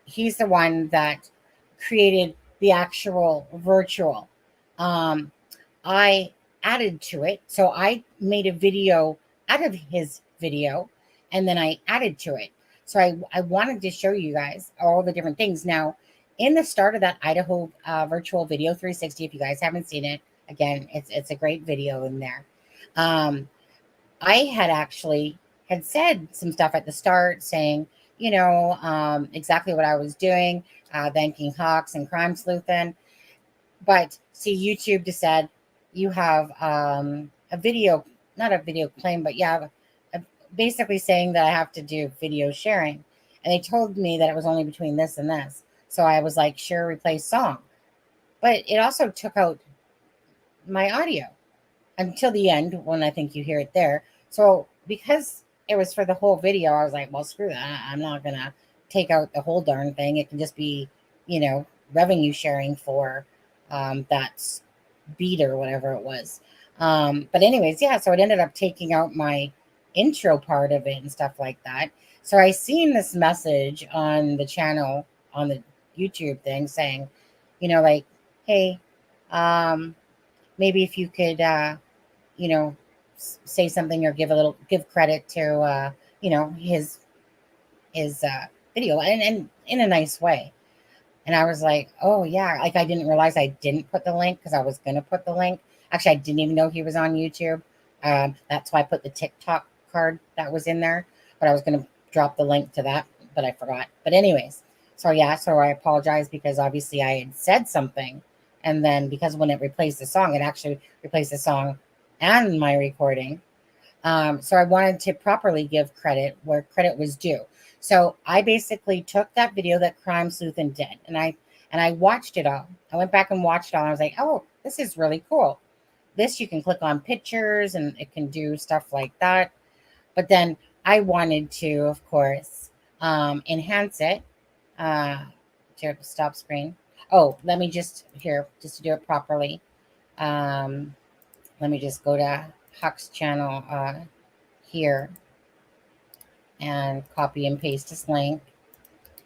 He's the one that created the actual virtual. I added to it. So I made a video out of his video, and then I added to it. So I wanted to show you guys all the different things. Now, in the start of that Idaho virtual video 360, if you guys haven't seen it, again, it's a great video in there. I had said some stuff at the start saying, exactly what I was doing, thanking Hawks and Crime Sleuthin. But see, YouTube just said you have a video, not a video claim, but basically saying that I have to do video sharing. And they told me that it was only between this and this. So I was like, share, replace song. But it also took out my audio until the end when I think you hear it there. So because it was for the whole video, I was like, well, screw that. I'm not going to take out the whole darn thing. It can just be, revenue sharing for that beat or whatever it was. But anyways, so it ended up taking out my intro part of it and stuff like that. So I seen this message on the channel, on the YouTube thing saying, hey, maybe if you could, say something or give credit to, his video and in a nice way. And I was like, oh yeah, like I didn't realize I didn't put the link because I was going to put the link. Actually, I didn't even know he was on YouTube. That's why I put the TikTok card that was in there, but I was going to drop the link to that, but I forgot. But anyways, so I apologize because obviously I had said something. And then because when it replaced the song, it actually replaced the song and my recording. So I wanted to properly give credit where credit was due. So I basically took that video that Crime Sleuthin did, and I watched it all. I went back and watched it all. And I was like, oh, this is really cool. This you can click on pictures and it can do stuff like that. But then I wanted to, of course, enhance it to stop screen. Oh, let me just just to do it properly. Let me just go to Huck's channel here and copy and paste this link.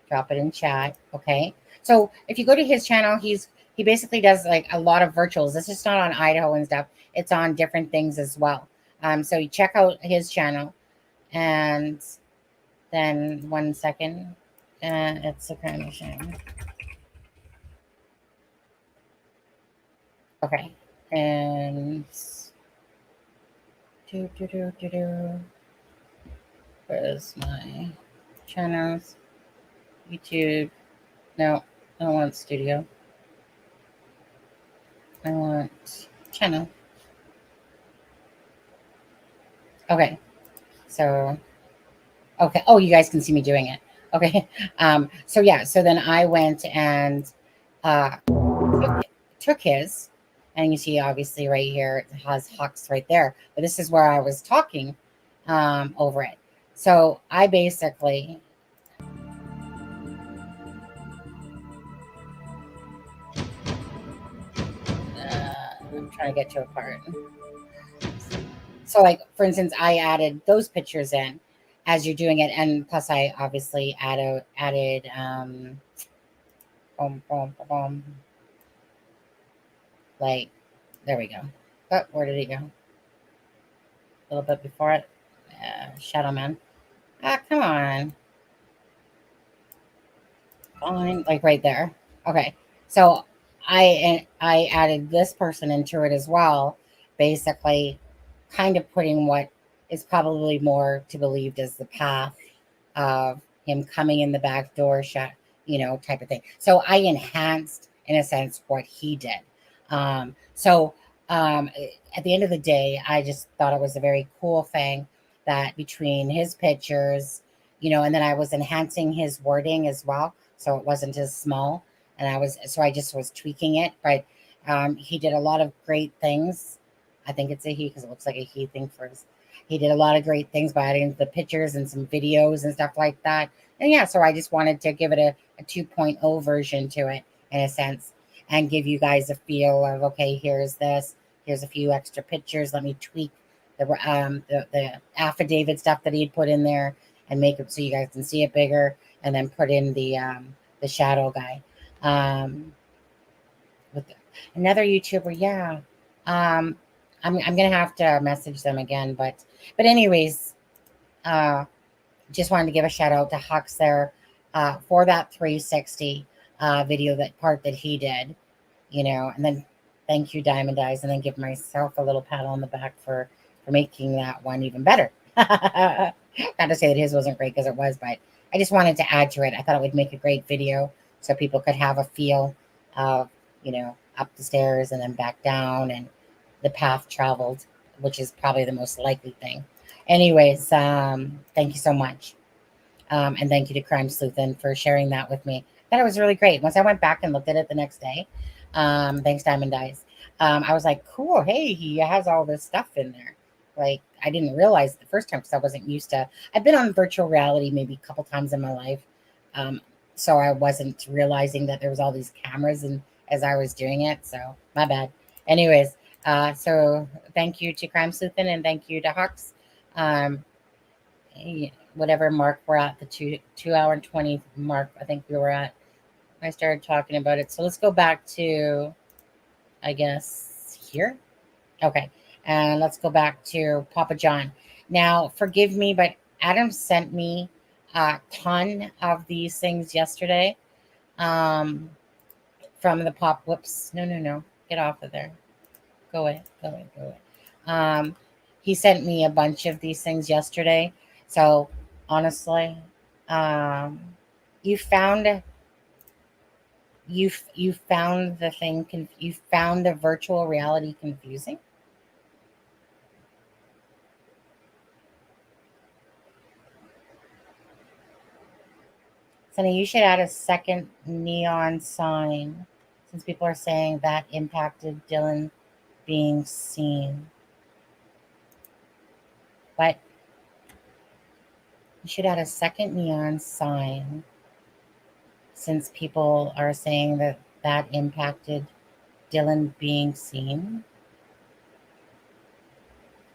Drop it in chat. Okay. So if you go to his channel, he basically does like a lot of virtuals. This is not on Idaho and stuff. It's on different things as well. So you check out his channel, and then 1 second. It's a kind of shame. Okay. And where's my channels? YouTube. No, I don't want studio. I want channel. Okay. So, okay. Oh, you guys can see me doing it. Okay. So yeah. So then I went and took his, and you see obviously right here it has Huck's right there. But this is where I was talking over it. So I basically I'm trying to get to a part. So like for instance, I added those pictures in as you're doing it, and plus I obviously added like there we go. Oh, where did he go? A little bit before it. Shadow Man. Ah, come on. Fine, like right there. Okay. So I added this person into it as well, basically kind of putting what is probably more to believed as the path of him coming in the back door shut, type of thing. So I enhanced in a sense what he did. So at the end of the day, I just thought it was a very cool thing that between his pictures, and then I was enhancing his wording as well, so it wasn't as small. And I just was tweaking it, but he did a lot of great things. I think it's a he because it looks like a he thing first. He did a lot of great things by adding the pictures and some videos and stuff like that. And yeah, so I just wanted to give it a 2.0 version to it in a sense, and give you guys a feel of, okay, here's this, here's a few extra pictures. Let me tweak the affidavit stuff that he had put in there and make it so you guys can see it bigger, and then put in the shadow guy. With another YouTuber, yeah. I'm gonna have to message them again, but anyways, just wanted to give a shout out to Hux there for that 360 video, that part that he did, and then thank you, Diamond Eyes, and then give myself a little pat on the back for making that one even better. Not to say that his wasn't great, because it was, but I just wanted to add to it. I thought it would make a great video so people could have a feel of, up the stairs and then back down and the path traveled, which is probably the most likely thing. Anyways, thank you so much. And thank you to Crime Sleuthin for sharing that with me. I thought it was really great. Once I went back and looked at it the next day, thanks, Diamond Eyes, I was like, cool, hey, he has all this stuff in there. Like, I didn't realize it the first time because I wasn't used to. I've been on virtual reality maybe a couple times in my life, so I wasn't realizing that there was all these cameras and as I was doing it. So my bad. Anyways, so thank you to Crime Sleuthin, and thank you to Hux. Whatever mark we're at, the 2 hour and 20 mark, I think we were at. I started talking about it. So let's go back to, I guess, here. Okay. And let's go back to Papa John. Now, forgive me, but Adam sent me a ton of these things yesterday from the pop. Whoops. No. Get off of there. Go away. He sent me a bunch of these things yesterday. So honestly, you found the thing. You found the virtual reality confusing. Sonny, you should add a second neon sign, since people are saying that impacted Dylan being seen. But You should add a second neon sign, since people are saying that that impacted Dylan being seen.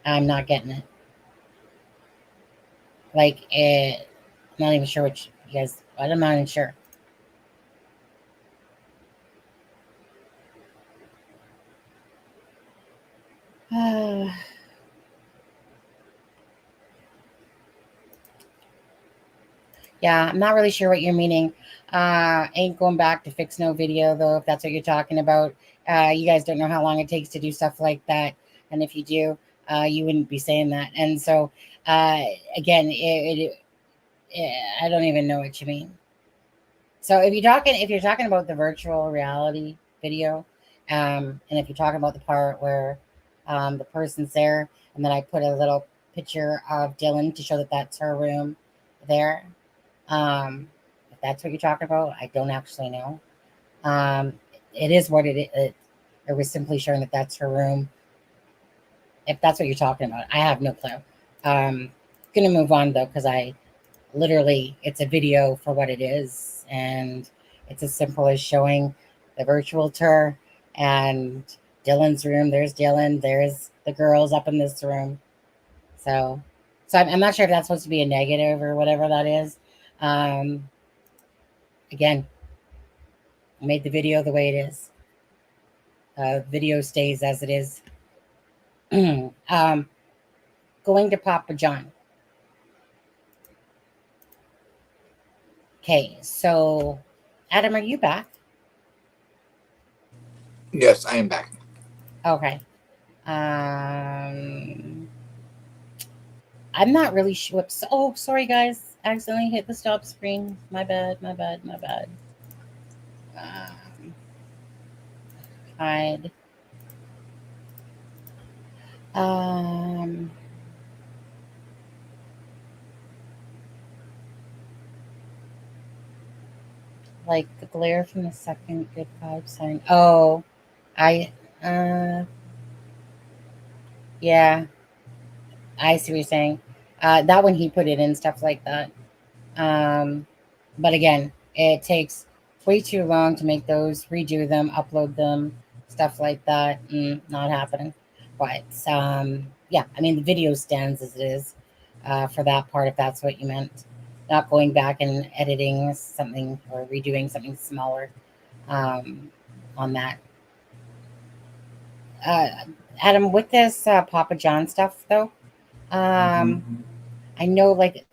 I'm not getting it. Like, I'm not even sure what you guys, I'm not even sure. Yeah, I'm not really sure what you're meaning. Ain't going back to fix no video, though, if that's what you're talking about. You guys don't know how long it takes to do stuff like that. And if you do, you wouldn't be saying that. And so, again, I don't even know what you mean. So if you're talking about the virtual reality video, and if you're talking about the part where the person's there, and then I put a little picture of Dylan to show that that's her room there. If that's what you're talking about, I don't actually know. It is what it is. It was simply showing that that's her room. If that's what you're talking about, I have no clue. Gonna move on though, because it's a video for what it is, and it's as simple as showing the virtual tour and Dylan's room. There's Dylan. There's the girls up in this room. So I'm not sure if that's supposed to be a negative or whatever that is. Again, I made the video the way it is. Video stays as it is. Going to Papa John. Okay, so Adam, are you back? Yes, I am back. Okay. I'm not really sure. Whoops. Oh, sorry, guys. Accidentally hit the stop screen. My bad. Hide. Like the glare from the second good vibe sign. Oh, yeah. I see what you're saying. That one he put it in stuff like that. But again, it takes way too long to make those, redo them, upload them, stuff like that. Not happening. But yeah, I mean the video stands as it is for that part, if that's what you meant. Not going back and editing something or redoing something smaller on that. Adam, with this Papa John stuff though, I know, like,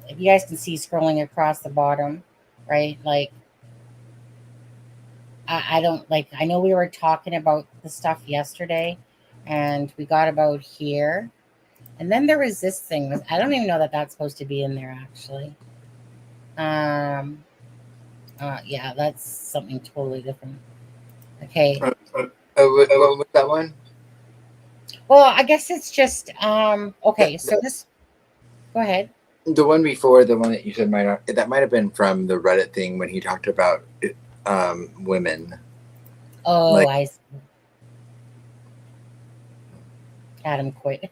if you guys can see scrolling across the bottom, right? Like, I don't like, I know we were talking about the stuff yesterday and we got about here. And then there was this thing. I don't even know that that's supposed to be in there, actually. Yeah, that's something totally different. Okay. What was that one? Well, I guess it's just okay. So this. Go ahead. The one before, the one that you said that might have been from the Reddit thing when he talked about women. Oh, like, I see. Adam quit.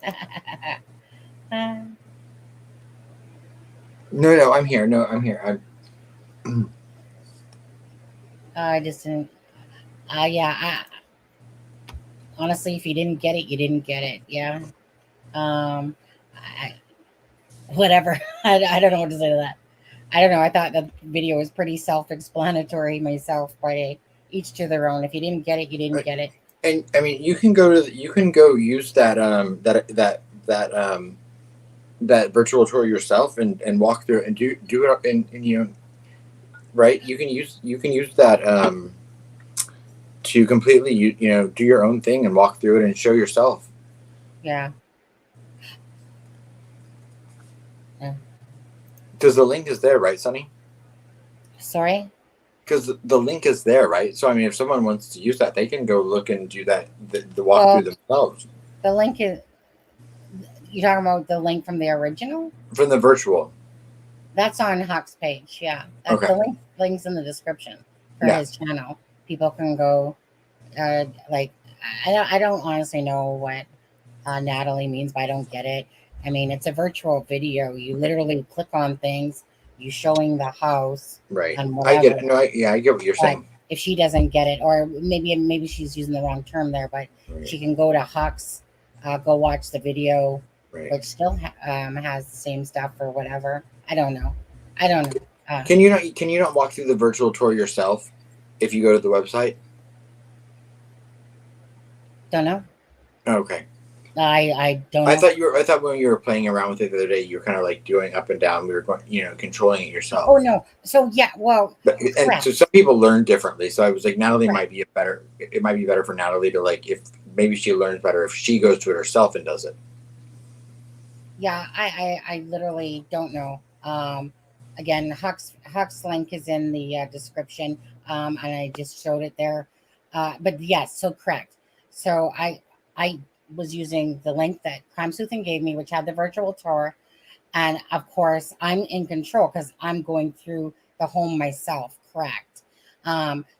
No, I'm here. No, I'm here. I just didn't. Yeah. Honestly, if you didn't get it, you didn't get it. Yeah. Whatever. I don't know what to say to that. I don't know. I thought the video was pretty self-explanatory myself. But each to their own. If you didn't get it, you didn't get it. And I mean, you can go use that that virtual tour yourself and walk through it and do it and you know, right? You can use that to completely you know, do your own thing and walk through it and show yourself. Yeah. Because the link is there, right, Sonny? Sorry? Because the link is there, right? So, I mean, if someone wants to use that, they can go look and do that, the walkthrough themselves. The link is... You're talking about the link from the original? From the virtual. That's on Huck's page, yeah. Okay. The link's in the description for his channel. People can go... like, I don't honestly know what Natalie means, but I don't get it. I mean, it's a virtual video. You literally click on things, you showing the house, Right. and I get whatever. it. No, I get what you're But saying. if she doesn't get it, or maybe she's using the wrong term there, but Right. she can go to Huck's, go watch the video, Right. which still has the same stuff or whatever. I don't know. Can you not walk through the virtual tour yourself if you go to the website? Don't know. Okay. I don't know. I thought when you were playing around with it the other day, you were kind of like doing up and down. We were going, controlling it yourself. Oh no. So yeah, well, and so some people learn differently. So I was like, Natalie Correct. it might be better for Natalie to, like, if maybe she learns better if she goes to it herself and does it. Yeah, I literally don't know. Again, Huck's link is in the description, and I just showed it there. But yes, so correct. So I was using the link that Crime Sleuthing gave me, which had the virtual tour, and of course I'm in control because I'm going through the home myself. Correct.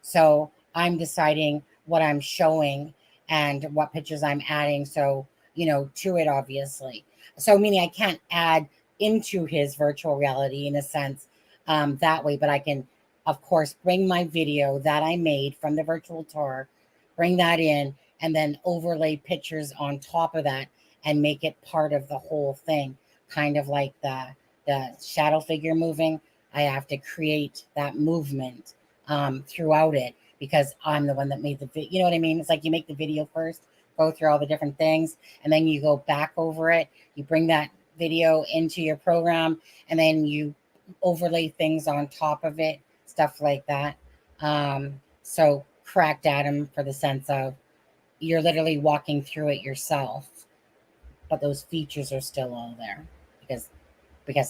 So I'm deciding what I'm showing and what pictures I'm adding. So to it, obviously. So meaning I can't add into his virtual reality in a sense that way, but I can, of course, bring my video that I made from the virtual tour, bring that in, and then overlay pictures on top of that and make it part of the whole thing, kind of like the shadow figure moving. I have to create that movement throughout it because I'm the one that made the video. You know what I mean? It's like you make the video first, go through all the different things, and then you go back over it. You bring that video into your program, and then you overlay things on top of it, stuff like that. So correct, Adam, for the sense of you're literally walking through it yourself, but those features are still all there because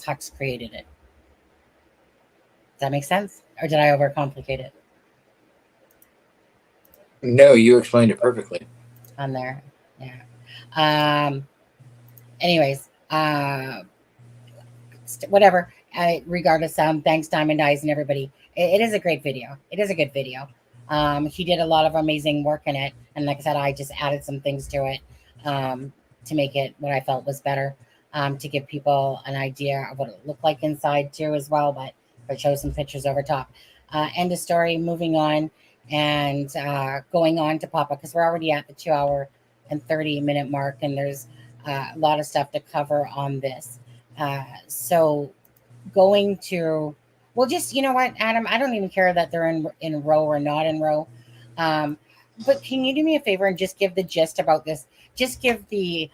Huck's created it. Does that make sense? Or did I overcomplicate it? No, you explained it perfectly. On there. Yeah. Anyways, whatever. Regardless, thanks Diamond Eyes and everybody. It is a great video. It is a good video. He did a lot of amazing work in it, and like I said, I just added some things to it to make it what I felt was better, to give people an idea of what it looked like inside too as well, but show some pictures over top. End of story. Moving on and going on to Pappa, because we're already at the 2 hour and 30-minute mark, and there's a lot of stuff to cover on this. So going to, well, just, you know what, Adam, I don't even care that they're in row or not in row. But can you do me a favor and just give the gist about this? Just give the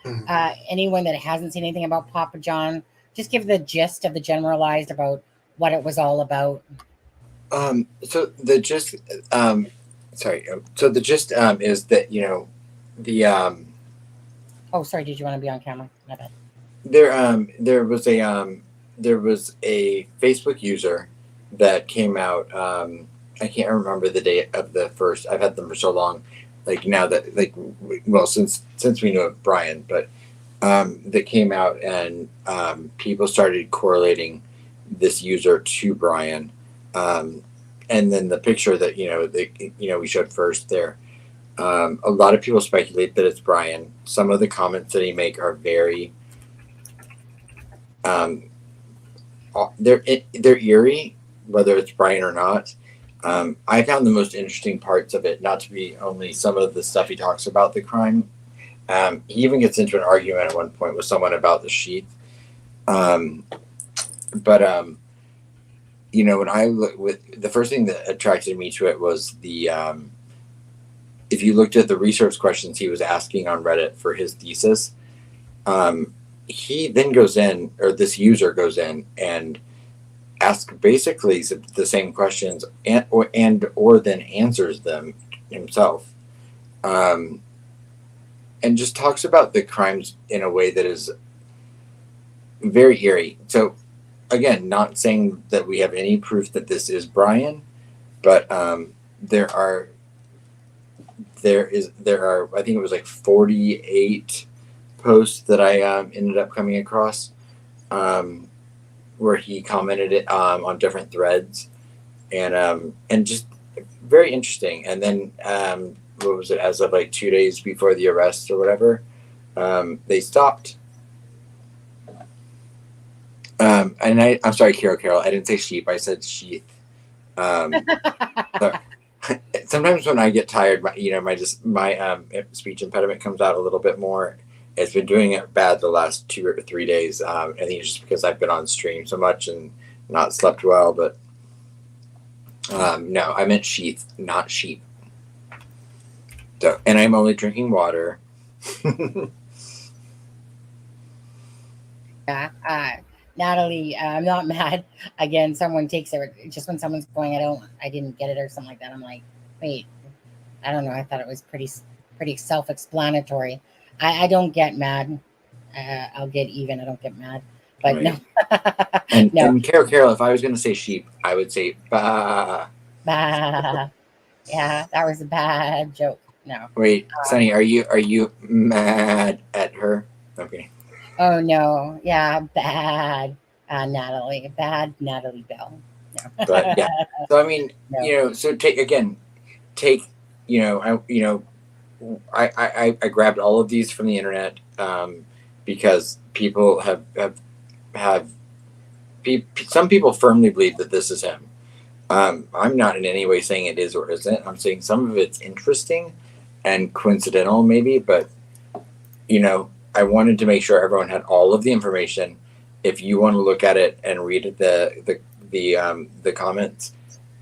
anyone that hasn't seen anything about Papa John, just give the gist of the generalized about what it was all about. So the gist, So the gist is that the Oh, sorry. Did you want to be on camera? My bad. there was a Facebook user that came out. I can't remember the date of the first. I've had them for so long, like now that since we know of Bryan, but that came out and people started correlating this user to Bryan, and then the picture that we showed first there. A lot of people speculate that it's Bryan. Some of the comments that he make are very they're eerie, whether it's Bryan or not. I found the most interesting parts of it not to be only some of the stuff he talks about the crime. He even gets into an argument at one point with someone about the sheath. When I look with the first thing that attracted me to it was the if you looked at the research questions he was asking on Reddit for his thesis, he then goes in, or this user goes in and asks basically the same questions or then answers them himself, and just talks about the crimes in a way that is very eerie. So again, not saying that we have any proof that this is Bryan, but there are I think it was like 48 posts that I ended up coming across where he commented it on different threads, and just very interesting. And then what was it, as of like 2 days before the arrest or whatever, they stopped And I'm sorry, Carol. I didn't say sheep. I said sheath. So, sometimes when I get tired, my speech impediment comes out a little bit more. It's been doing it bad the last 2 or 3 days. I think it's just because I've been on stream so much and not slept well. But no, I meant sheath, not sheep. So, and I'm only drinking water. Yeah, Natalie, I'm not mad. Again, someone takes it just when someone's going, I didn't get it or something like that. I'm like, wait, I don't know. I thought it was pretty self-explanatory. I don't get mad. I'll get even. I don't get mad. But Right. no. And, No. and Carol, if I was going to say sheep, I would say bah. Bah. Yeah, that was a bad joke. No. Wait, Sunny, are you mad at her? Okay. Oh no. Yeah, bad Natalie. Bad Natalie Bell. No. But yeah. So I mean, No. so I grabbed all of these from the internet because people have some people firmly believe that this is him. I'm not in any way saying it is or isn't. I'm saying some of it's interesting and coincidental maybe, but I wanted to make sure everyone had all of the information. If you want to look at it and read the comments,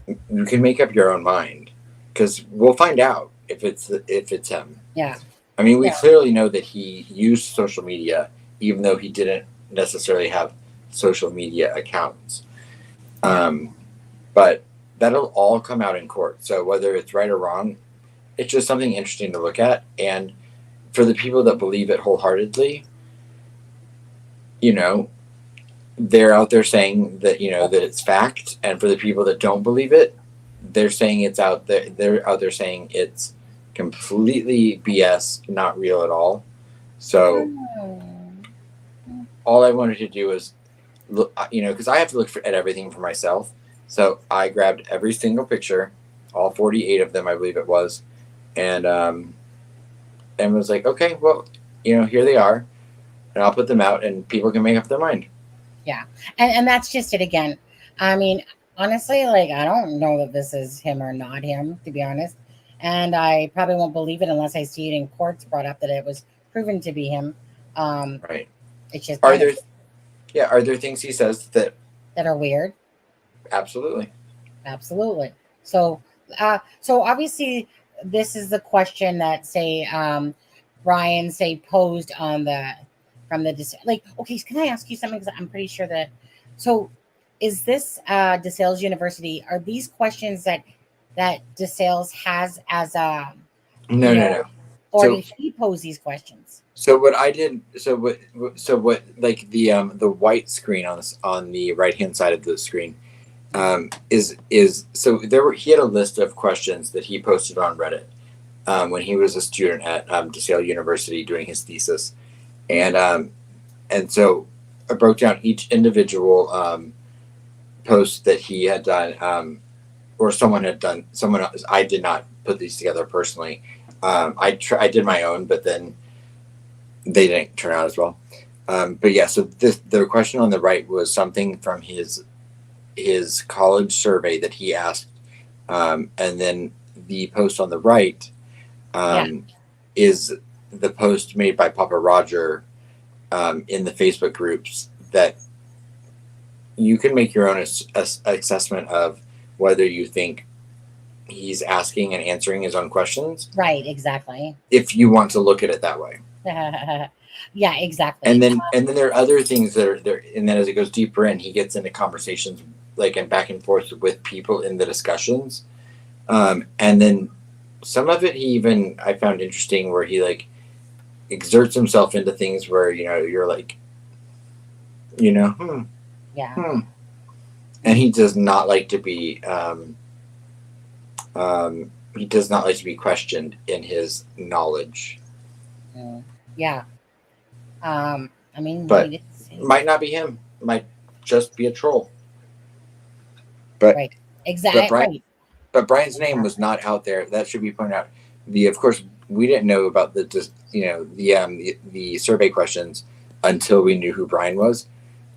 you can make up your own mind, because we'll find out if it's him. Yeah. I mean, we clearly know that he used social media, even though he didn't necessarily have social media accounts. But that'll all come out in court. So whether it's right or wrong, it's just something interesting to look at. And for the people that believe it wholeheartedly, they're out there saying that, that it's fact. And for the people that don't believe it, they're saying it's out there. They're out there saying it's completely BS, not real at all. So all I wanted to do was look, because I have to look at everything for myself. So I grabbed every single picture, all 48 of them, I believe it was, and was like, okay, well, here they are, and I'll put them out, and people can make up their mind. Yeah, and that's just it again. I mean, honestly, like, I don't know that this is him or not him, to be honest, and I probably won't believe it unless I see it in courts brought up that it was proven to be him. Right. It's just are there things he says that are weird? Absolutely. So obviously this is the question that Bryan posed on okay, can I ask you something? Because I'm pretty sure that, so is this DeSales University, are these questions that DeSales has as a no, or did he pose these questions? So what I did, what like the white screen on the right hand side of the screen is so he had a list of questions that he posted on Reddit when he was a student at DeSales University doing his thesis, and so I broke down each individual post that he had done, or someone had done. Someone else. I did not put these together personally. I did my own, but then they didn't turn out as well. But yeah, so the question on the right was something from his college survey that he asked, and then the post on the right is the post made by Pappa Rodgers in the Facebook groups, that you can make your own assessment of whether you think he's asking and answering his own questions. Right, exactly. If you want to look at it that way. Yeah, exactly. And then there are other things that are there, and then as it goes deeper in, he gets into conversations and back and forth with people in the discussions, and then some of it I found interesting, where he exerts himself into things where you're like, and he does not like to be questioned in his knowledge. Yeah. I mean, but might not be him. Might just be a troll. But right, exactly. But Bryan's name was not out there. That should be pointed out. Of course, we didn't know about the survey questions until we knew who Bryan was.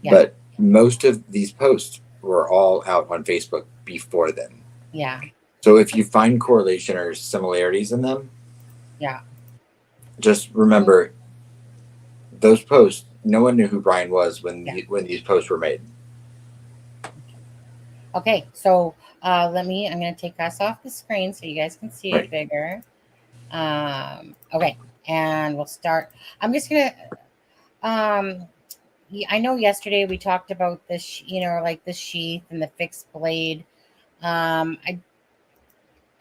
Yeah. But most of these posts were all out on Facebook before then. Yeah. So if you find correlation or similarities in them, yeah, just remember those posts. No one knew who Bryan was when when these posts were made. Okay, so I'm going to take us off the screen so you guys can see it bigger. Okay, and we'll start. I'm just going to, I know yesterday we talked about this, like the sheath and the fixed blade. I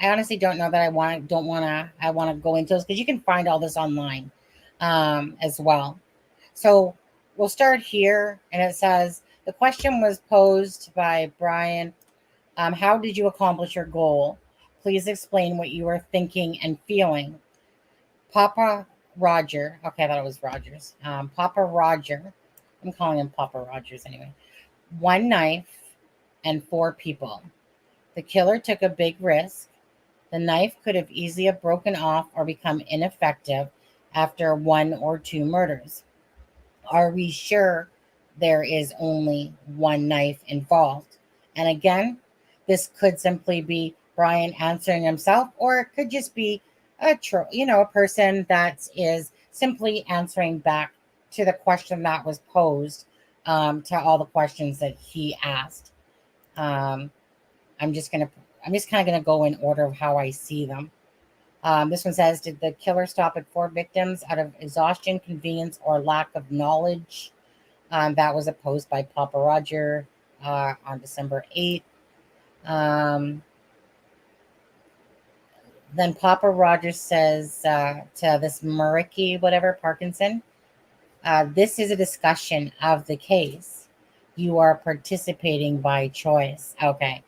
honestly don't know that I want to go into this because you can find all this online as well. So we'll start here, and it says, the question was posed by Bryan. How did you accomplish your goal? Please explain what you were thinking and feeling. Pappa Rodgers. Okay, I thought it was Rogers. Pappa Rodgers. I'm calling him Pappa Rodgers anyway. 1 knife and 4 people. The killer took a big risk. The knife could have easily broken off or become ineffective after 1 or 2 murders. Are we sure there is only 1 knife involved? And again, this could simply be Bryan answering himself, or it could just be a person that is simply answering back to the question that was posed, to all the questions that he asked. I'm just kind of gonna go in order of how I see them. This one says, did the killer stop at 4 victims out of exhaustion, convenience, or lack of knowledge? That was a post by Pappa Rodgers on December 8th. Then Pappa Rodgers says to this Mariki, whatever, Parkinson, this is a discussion of the case. You are participating by choice. Okay.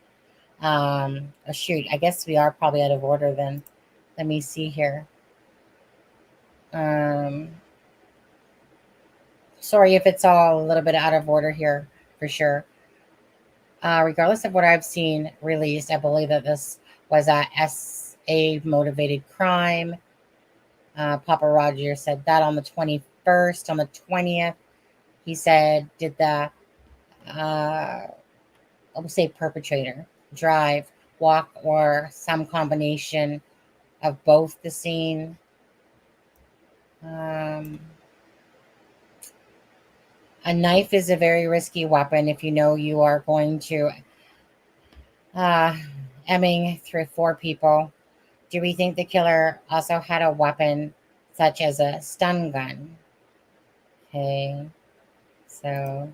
Oh, shoot. I guess we are probably out of order then. Let me see here. Sorry if it's all a little bit out of order here, for sure. Regardless of what I've seen released, I believe that this was a SA-motivated crime. Pappa Rodgers said that on the 21st. On the 20th, he said, did the, I would say perpetrator, drive, walk, or some combination of both the scene? A knife is a very risky weapon if you know you are going to aiming through 4 people. Do we think the killer also had a weapon such as a stun gun? Okay, so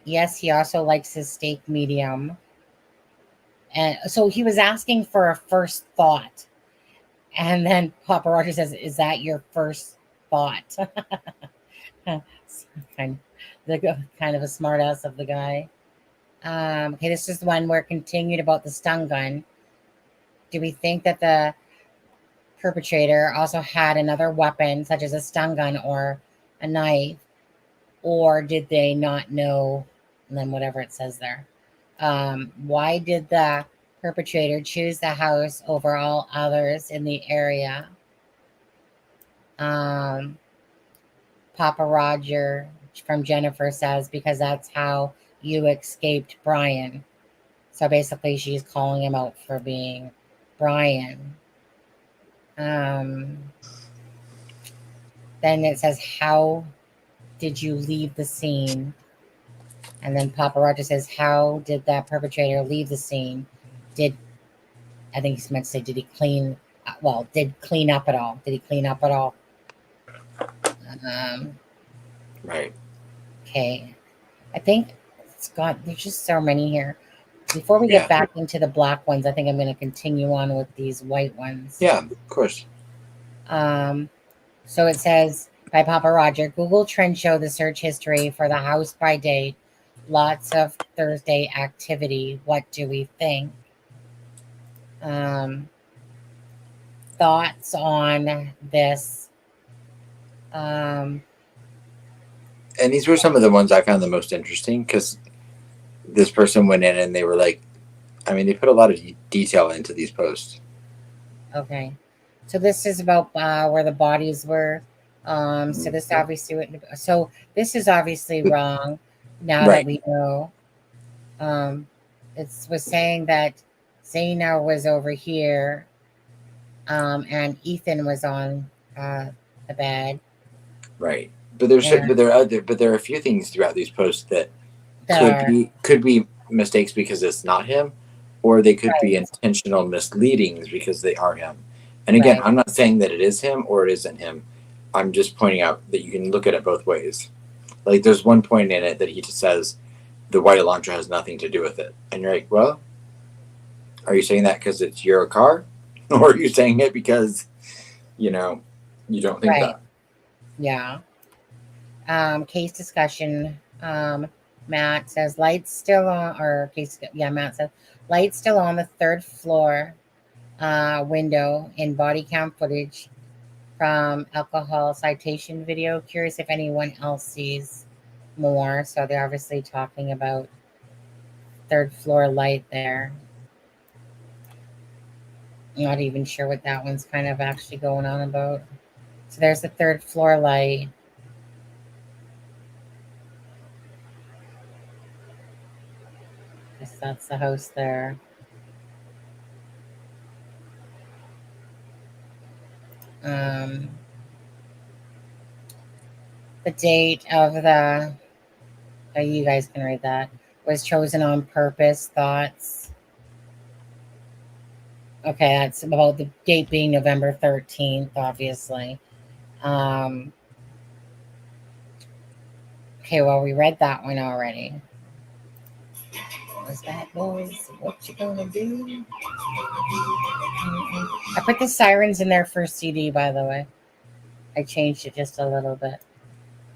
yes, he also likes his steak medium. And so he was asking for a first thought. And then Pappa Rodgers says, is that your first thought? kind of a smart ass of the guy. Okay, this is the one where it continued about the stun gun. Do we think that the perpetrator also had another weapon, such as a stun gun or a knife? Or did they not know? And then whatever it says there. Why did the perpetrator choose the house over all others in the area? Pappa Rodgers from Jennifer says, because that's how you escaped Bryan. So basically she's calling him out for being Bryan. Then it says, how did you leave the scene? And then Pappa Rodgers says, how did that perpetrator leave the scene? I think he's meant to say, did he clean up at all? Did he clean up at all? Right. Okay. I think there's just so many here. Before we get back into the black ones, I think I'm going to continue on with these white ones. Yeah, of course. So it says, by Pappa Rodgers, Google Trends show the search history for the house by date. Lots of Thursday activity. What do we think? Thoughts on this? And these were some of the ones I found the most interesting, because this person went in and they were like, they put a lot of detail into these posts. Okay. So this is about where the bodies were. So this obviously wouldn't. So this is obviously wrong. Now Right. that we know, it was saying that Zaina was over here, and Ethan was on the bed. Right. But there are a few things throughout these posts that could be mistakes because it's not him, or they could be intentional misleadings because they are him. And again, I'm not saying that it is him or it isn't him. I'm just pointing out that you can look at it both ways. Like there's one point in it that he just says the white Elantra has nothing to do with it, and you're like, well, are you saying that because it's your car, or are you saying it because you don't think that? Yeah. Case discussion. Matt says lights still on, or case. Yeah, Matt says lights still on the third floor window in body cam footage from alcohol citation video. Curious if anyone else sees more. So they're obviously talking about third floor light there. I'm not even sure what that one's kind of actually going on about. So there's the third floor light. Guess that's the house there. The date of the, oh, you guys can read that, was chosen on purpose. Thoughts? Okay, that's about the date being November 13th, obviously. Okay, well, we read that one already. What's that, boys? What you gonna do? I put the sirens in their first CD, by the way. I changed it just a little bit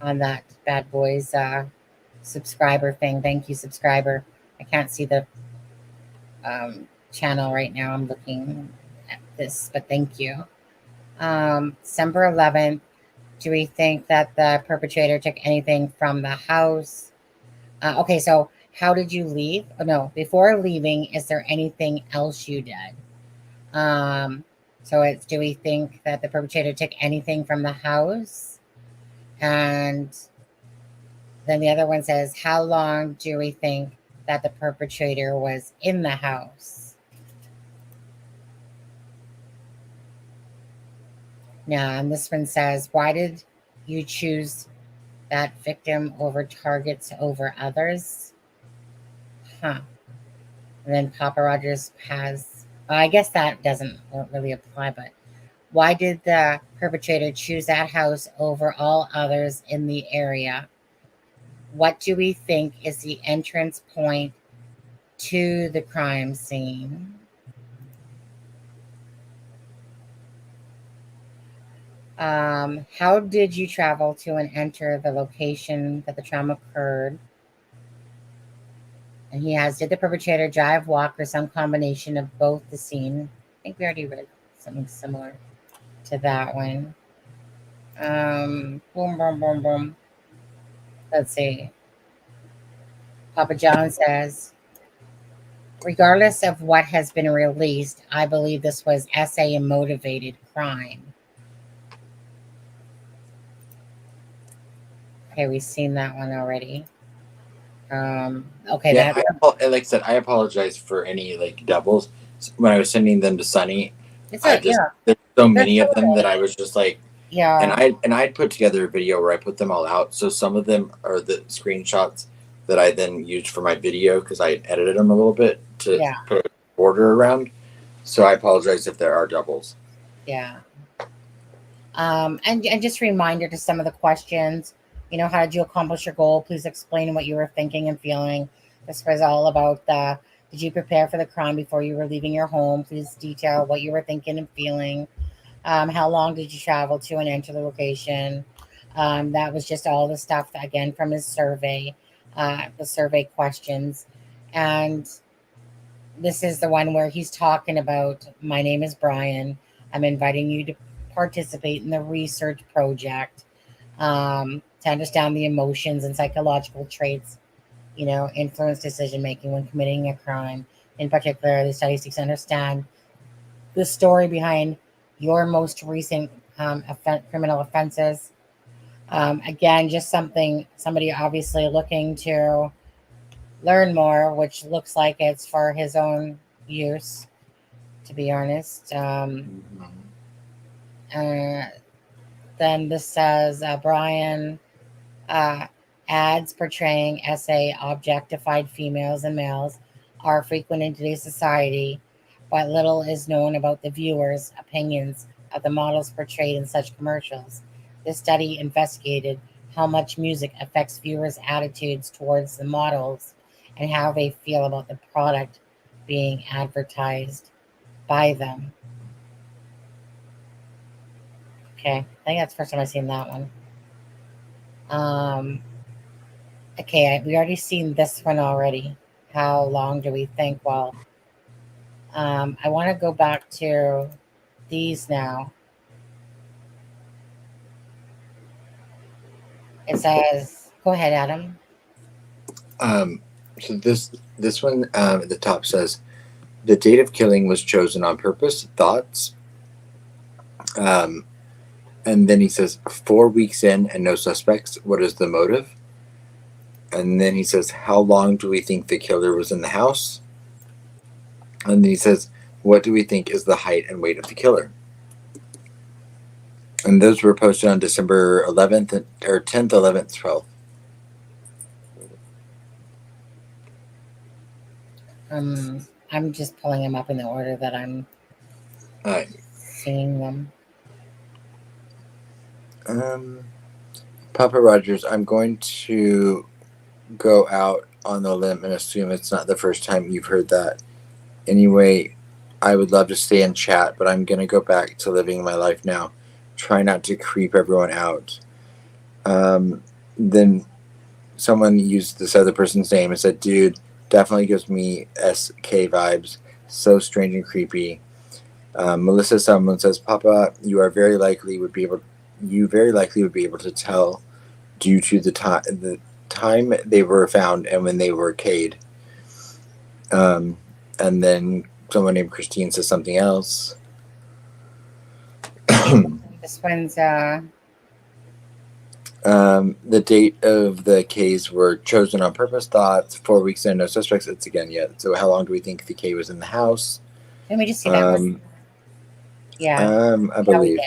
on that Bad Boys subscriber thing. Thank you, subscriber. I can't see the channel right now. I'm looking at this, but thank you. December 11th. Do we think that the perpetrator took anything from the house? Okay, so how did you leave? Oh, no, before leaving, is there anything else you did? So it's, do we think that the perpetrator took anything from the house? And then the other one says, how long do we think that the perpetrator was in the house? Now, and this one says, why did you choose that victim over targets over others? And then Pappa Rodgers has, I guess that won't really apply, but why did the perpetrator choose that house over all others in the area? What do we think is the entrance point to the crime scene? How did you travel to and enter the location that the trauma occurred? And he has, did the perpetrator drive, walk, or some combination of both the scene? I think we already read something similar to that one. Boom, boom, boom, boom. Let's see. Papa John says, regardless of what has been released, I believe this was SA and motivated crime. Okay, we've seen that one already. Okay. Yeah, like I said, I apologize for any doubles. When I was sending them to Sunny, there's so many of them that I was just like, yeah. And I'd put together a video where I put them all out. So some of them are the screenshots that I then used for my video because I edited them a little bit to put a border around. So I apologize if there are doubles. Yeah. And just a reminder to some of the questions. How did you accomplish your goal? Please explain what you were thinking and feeling. This was all about did you prepare for the crime before you were leaving your home? Please detail what you were thinking and feeling. How long did you travel to and enter the location? That was just all the stuff, again, from his survey, the survey questions. And this is the one where he's talking about, my name is Bryan. I'm inviting you to participate in the research project. To understand the emotions and psychological traits, influence decision-making when committing a crime. In particular, the study seeks to understand the story behind your most recent criminal offenses, Again, just somebody obviously looking to learn more, which looks like it's for his own use, to be honest. Then this says Bryan ads portraying SA objectified females and males are frequent in today's society, but little is known about the viewers' opinions of the models portrayed in such commercials. This study investigated how much music affects viewers' attitudes towards the models and how they feel about the product being advertised by them. Okay, I think that's the first time I've seen that one. Okay, we already seen this one already. How long do we think? Well, I want to go back to these now. It says, go ahead, Adam. So this one at the top says, the date of killing was chosen on purpose. Thoughts? And then he says, 4 weeks in and no suspects. What is the motive? And then he says, how long do we think the killer was in the house? And then he says, what do we think is the height and weight of the killer? And those were posted on December 11th, or 10th, 11th, 12th. I'm just pulling them up in the order that I'm seeing them. Pappa Rodgers, I'm going to go out on the limb and assume it's not the first time you've heard that. Anyway, I would love to stay and chat, but I'm going to go back to living my life now. Try not to creep everyone out. Then someone used this other person's name and said, dude, definitely gives me SK vibes. So strange and creepy. Melissa someone says, Papa, you very likely would be able to tell due to the time they were found and when they were K'd. And then someone named Christine says something else. This one's the date of the K's were chosen on purpose. Thoughts, 4 weeks in, no suspects. It's again yet. So how long do we think the K was in the house? Let me just see that one. Yeah. I believe.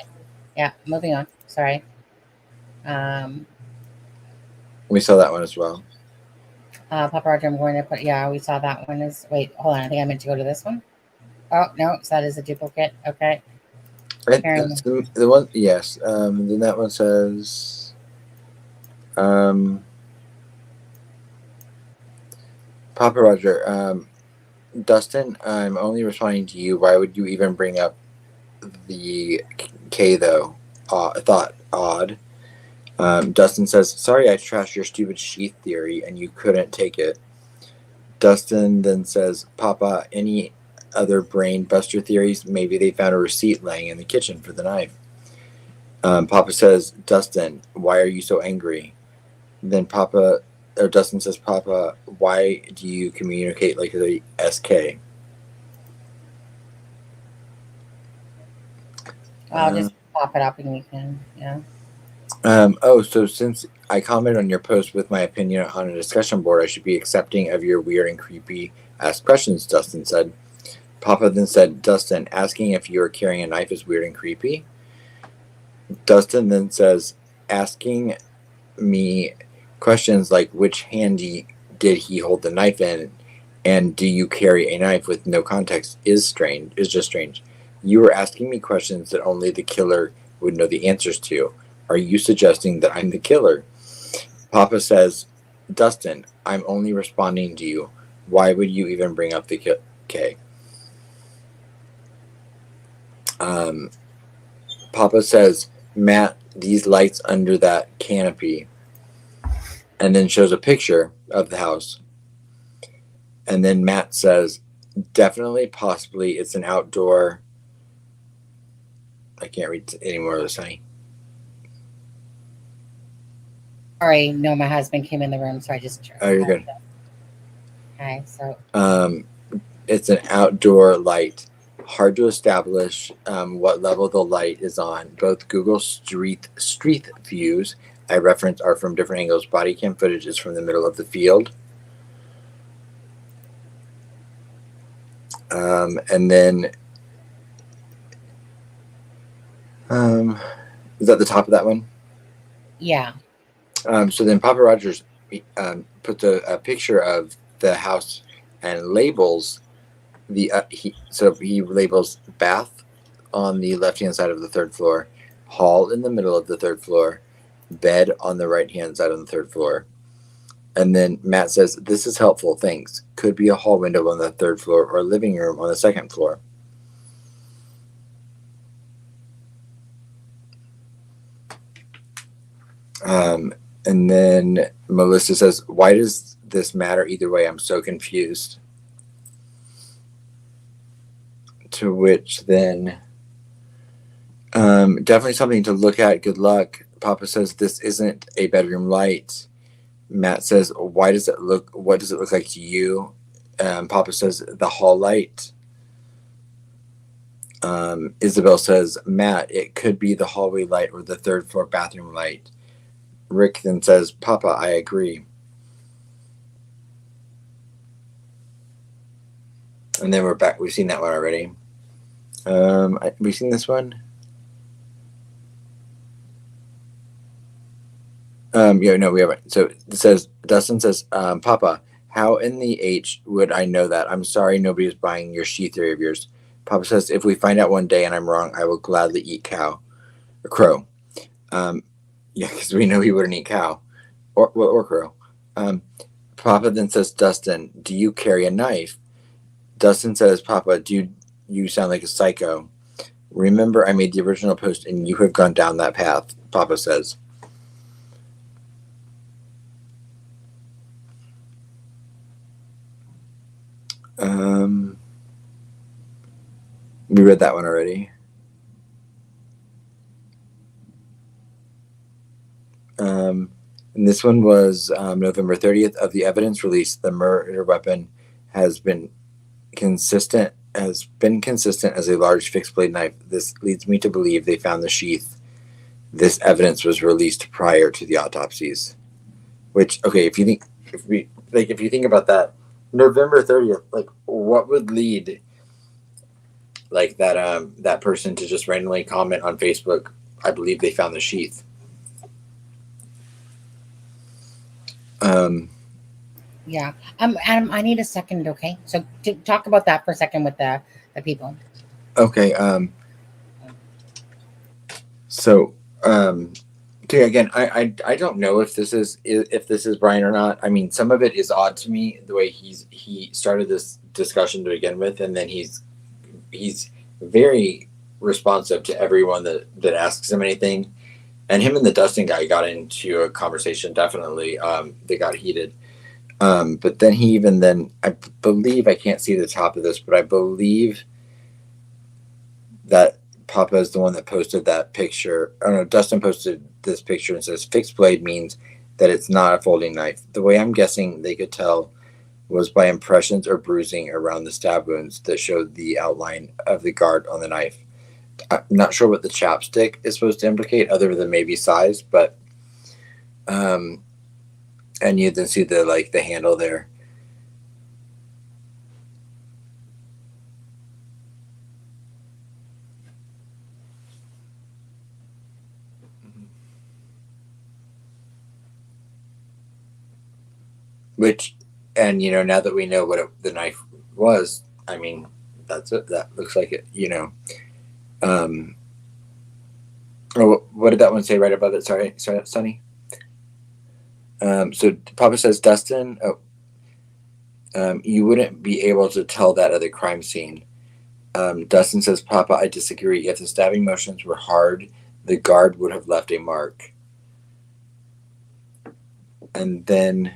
Yeah, moving on. Sorry. We saw that one as well. Papa Roger, I'm going to put, yeah, we saw that one is, wait, hold on. I think I meant to go to this one. Oh, no, so that is a duplicate. Okay. That's the one, yes. Then that one says, Papa Roger, Dustin, I'm only responding to you. Why would you even bring up the K though? Thought odd. Dustin says, sorry I trashed your stupid sheath theory and you couldn't take it. Dustin then says, Papa, any other brain buster theories? Maybe they found a receipt laying in the kitchen for the knife. Papa says, Dustin, why are you so angry? Then Dustin says, Papa, why do you communicate like a SK? I'll just pop it up and you can, yeah. So since I commented on your post with my opinion on a discussion board, I should be accepting of your weird and creepy asked questions, Dustin said. Papa then said, Dustin, asking if you are carrying a knife is weird and creepy. Dustin then says, asking me questions like which hand did he hold the knife in and do you carry a knife with no context is just strange. You were asking me questions that only the killer would know the answers to. Are you suggesting that I'm the killer? Papa says, Dustin, I'm only responding to you. Why would you even bring up the K? Papa says, Matt, these lights under that canopy. And then shows a picture of the house. And then Matt says, definitely, possibly, it's an outdoor. I can't read any more of this, honey. Sorry, no, my husband came in the room, so I just turned. Oh, you're good. Okay, so. It's an outdoor light. Hard to establish what level the light is on. Both Google Street Views I reference are from different angles. Body cam footage is from the middle of the field. And then, is that the top of that one? Yeah. So then Pappa Rodgers puts a picture of the house and labels he labels bath on the left-hand side of the third floor, hall in the middle of the third floor, bed on the right-hand side of the third floor. And then Matt says, "This is helpful, thanks. Could be a hall window on the third floor or a living room on the second floor." And then Melissa says, "Why does this matter either way? I'm so confused." To which then, definitely something to look at. Good luck. Papa says, "This isn't a bedroom light." Matt says, "Why does it look? What does it look like to you?" Papa says, "The hall light." Isabel says, "Matt, it could be the hallway light or the third floor bathroom light." Rick then says, "Papa, I agree." And then we're back. We've seen that one already. We've seen this one. Yeah, no, we haven't. So it says, Dustin says, "Papa, how in the H would I know that? I'm sorry nobody is buying your she theory of yours." Papa says, "If we find out one day and I'm wrong, I will gladly eat cow or crow." Yeah, because we know he wouldn't eat cow or crow. Papa then says, "Dustin, do you carry a knife?" Dustin says, "Papa, do you sound like a psycho? Remember, I made the original post and you have gone down that path," Papa says. We read that one already. And this one was November 30th. Of the evidence released, the murder weapon has been consistent as a large fixed blade knife. This leads me to believe they found the sheath. This evidence was released prior to the autopsies. Which, okay, if you think about that, November 30th, like what would lead like that person to just randomly comment on Facebook, "I believe they found the sheath"? Yeah. Adam, I need a second, okay? So to talk about that for a second with the people. Okay. So again, I don't know if this is Bryan or not. I mean, some of it is odd to me, the way he started this discussion to begin with, and then he's very responsive to everyone that asks him anything. And him and the Dustin guy got into a conversation. Definitely, they got heated. But then I believe, I can't see the top of this, but I believe that Papa is the one that posted that picture. Oh no, Dustin posted this picture and says, "Fixed blade means that it's not a folding knife." The way I'm guessing they could tell was by impressions or bruising around the stab wounds that showed the outline of the guard on the knife. I'm not sure what the chapstick is supposed to implicate, other than maybe size, but and you then see the handle there. Which, and now that we know what the knife was, I mean, that's it. That looks like it. What did that one say right above it? Sorry, Sonny. So Papa says, "Dustin, you wouldn't be able to tell that at the crime scene." Dustin says, "Papa, I disagree. If the stabbing motions were hard, the guard would have left a mark." And then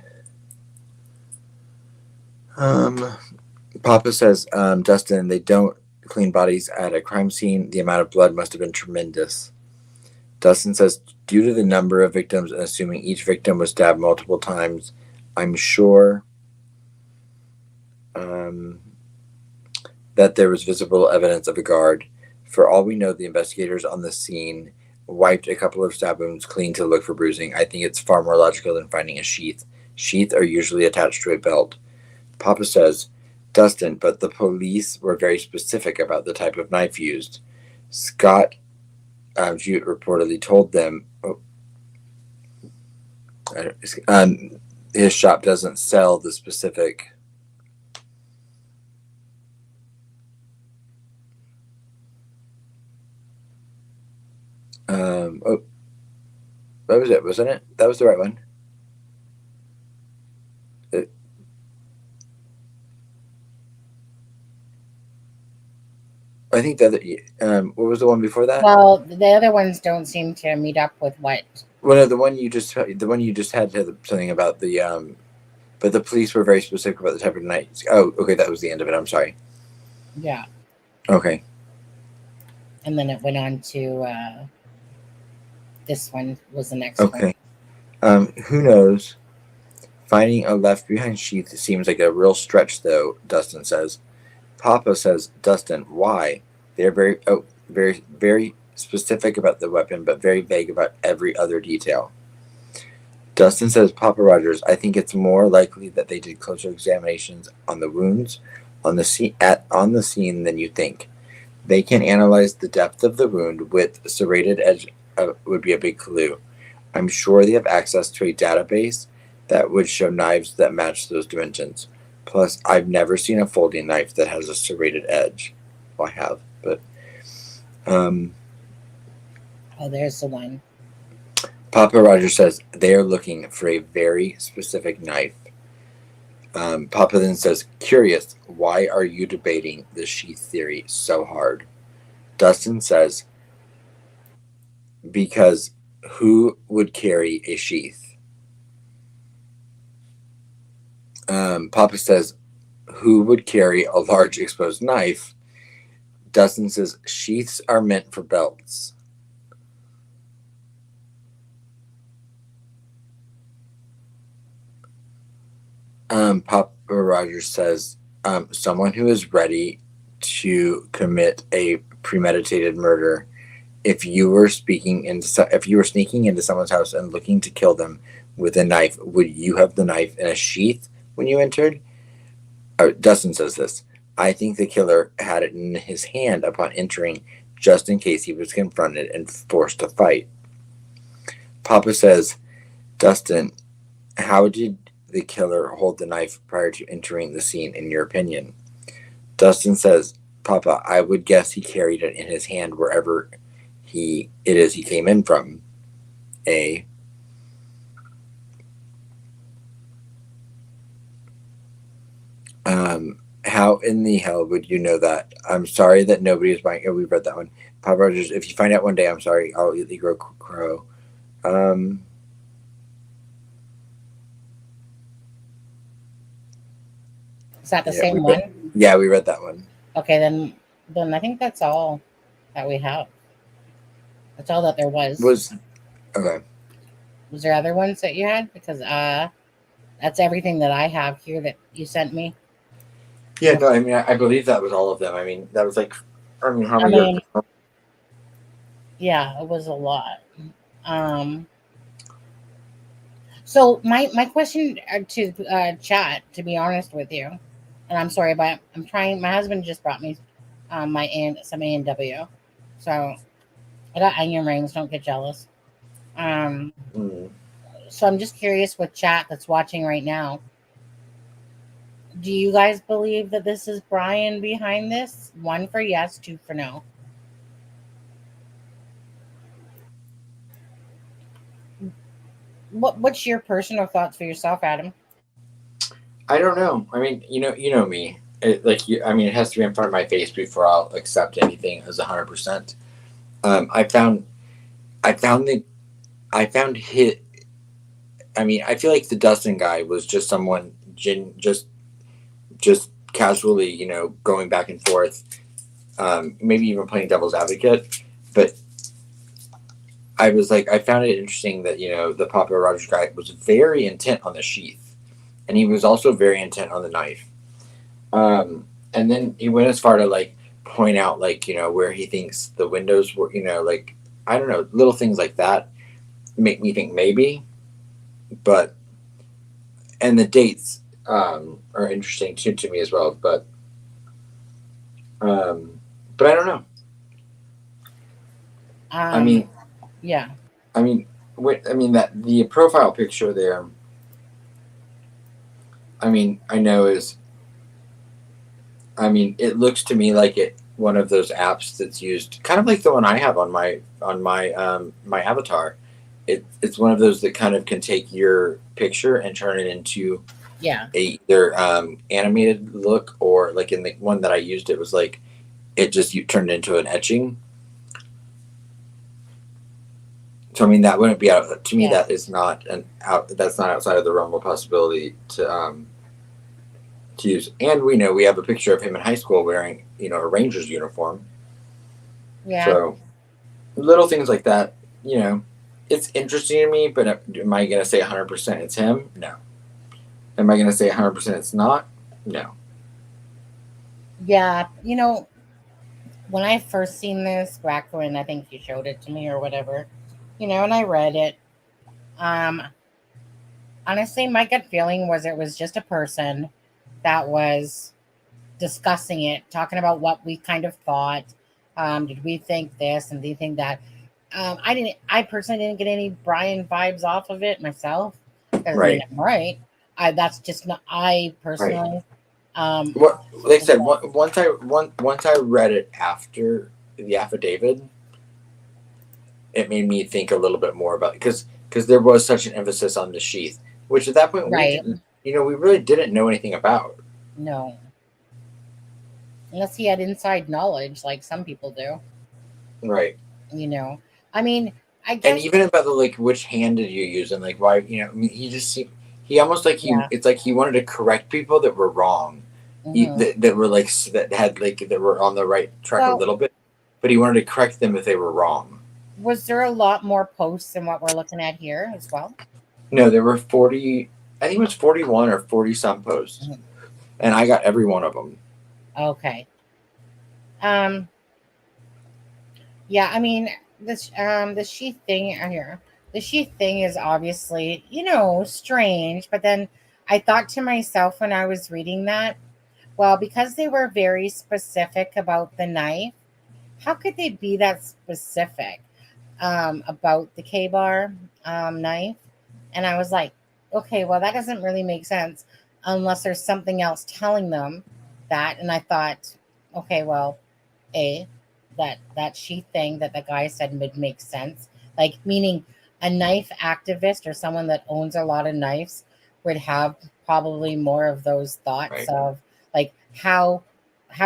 Papa says, "Dustin, they don't clean bodies at a crime scene. The amount of blood must have been tremendous." Dustin says, "Due to the number of victims and assuming each victim was stabbed multiple times, I'm sure that there was visible evidence of a guard. For all we know, the investigators on the scene wiped a couple of stab wounds clean to look for bruising. I think it's far more logical than finding a sheath. Sheath are usually attached to a belt. Pappa says, Dustin, but the police were very specific about the type of knife used. Scott Jute reportedly told them his shop doesn't sell the specific that was it, wasn't it? That was the right one. I think that what was the one before that? Well, the other ones don't seem to meet up with what. Well, no, the one you just had something about the but the police were very specific about the type of knife. Oh, okay, that was the end of it. I'm sorry. Yeah. Okay. And then it went on to this one was the next one. Okay. Who knows? Finding a left behind sheath seems like a real stretch, though, Dustin says. Pappa says, Dustin, why? They're very specific about the weapon, but very vague about every other detail. Dustin says, Pappa Rodgers, I think it's more likely that they did closer examinations on the wounds on the scene than you think. They can analyze the depth of the wound with serrated edge would be a big clue. I'm sure they have access to a database that would show knives that match those dimensions. Plus, I've never seen a folding knife that has a serrated edge. Well, I have, but oh, there's the one. Pappa Rodgers says they are looking for a very specific knife. Pappa then says, curious, why are you debating the sheath theory so hard? Dustin says, because who would carry a sheath? Pappa says, who would carry a large exposed knife? Dustin says, sheaths are meant for belts. Pappa Rodgers says, someone who is ready to commit a premeditated murder. If you were sneaking into someone's house and looking to kill them with a knife, would you have the knife in a sheath when you entered? Dustin says this. I think the killer had it in his hand upon entering, just in case he was confronted and forced to fight. Pappa says, Dustin, how did the killer hold the knife prior to entering the scene, in your opinion? Dustin says, Pappa, I would guess he carried it in his hand wherever he came in from. How in the hell would you know that? I'm sorry that nobody is buying. Oh, we read that one. Pappa Rodgers, if you find out one day, I'm sorry. I'll eat the crow. Is that the same one? Yeah, we read that one. Okay, then I think that's all that we have. That's all that there was. Okay. Was there other ones that you had? Because that's everything that I have here that you sent me. Yeah, no, I mean, I believe that was all of them. I mean, that was like, how many? Yeah, it was a lot. So my question to chat, to be honest with you, and I'm sorry, but I'm trying. My husband just brought me some A&W, so I got onion rings. Don't get jealous. So I'm just curious with chat that's watching right now. Do you guys believe that this is Bryan behind this? 1 for yes, 2 for no. What's your personal thoughts for yourself, Adam? I don't know. I mean, you know me. It has to be in front of my face before I'll accept anything as 100%. I found hit. I mean, I feel like the Dustin guy was just someone just casually, going back and forth, maybe even playing devil's advocate. But I found it interesting that, the Pappa Rodgers guy was very intent on the sheath, and he was also very intent on the knife. And then he went as far to point out, where he thinks the windows were, I don't know, little things like that make me think maybe, but and the dates are interesting too to me as well, but I don't know. I mean, yeah. I mean, that the profile picture there. I mean, I know is. I mean, it looks to me like one of those apps that's used, kind of like the one I have on my avatar. It's one of those that kind of can take your picture and turn it into either animated look, or like in the one that I used, it was like you turned into an etching. So I mean, that wouldn't be out to me. That is not that's not outside of the realm of possibility to use. And we know we have a picture of him in high school wearing a Rangers uniform. Yeah. So little things like that, it's interesting to me. But am I going to say 100% it's him? No. Am I going to say 100% it's not? No. Yeah, when I first seen this back when I think you showed it to me or whatever, and I read it, honestly, my gut feeling was it was just a person that was discussing it, talking about what we kind of thought. Did we think this and do you think that? I personally didn't get any Bryan vibes off of it myself. Right. That's just not, I personally. Right. Like I said, once I read it after the affidavit, it made me think a little bit more about it, because there was such an emphasis on the sheath, which at that point we really didn't know anything about. No. Unless he had inside knowledge, like some people do. Right. I mean, I guess. And even about the which hand did you use, and why? I mean, he almost it's like he wanted to correct people that were wrong, that were that were on the right track a little bit, but he wanted to correct them if they were wrong. Was there a lot more posts than what we're looking at here as well? No, there were 40. I think it was 41 or 40 some posts, and I got every one of them. Okay. Yeah, I mean, the sheath thing here. The sheath thing is obviously, strange, but then I thought to myself when I was reading that, well, because they were very specific about the knife, how could they be that specific about the K-bar knife? And I was like, okay, well, that doesn't really make sense unless there's something else telling them that. And I thought, okay, well, that sheath thing that the guy said would make sense. Like, meaning a knife activist or someone that owns a lot of knives would have probably more of those thoughts of like, how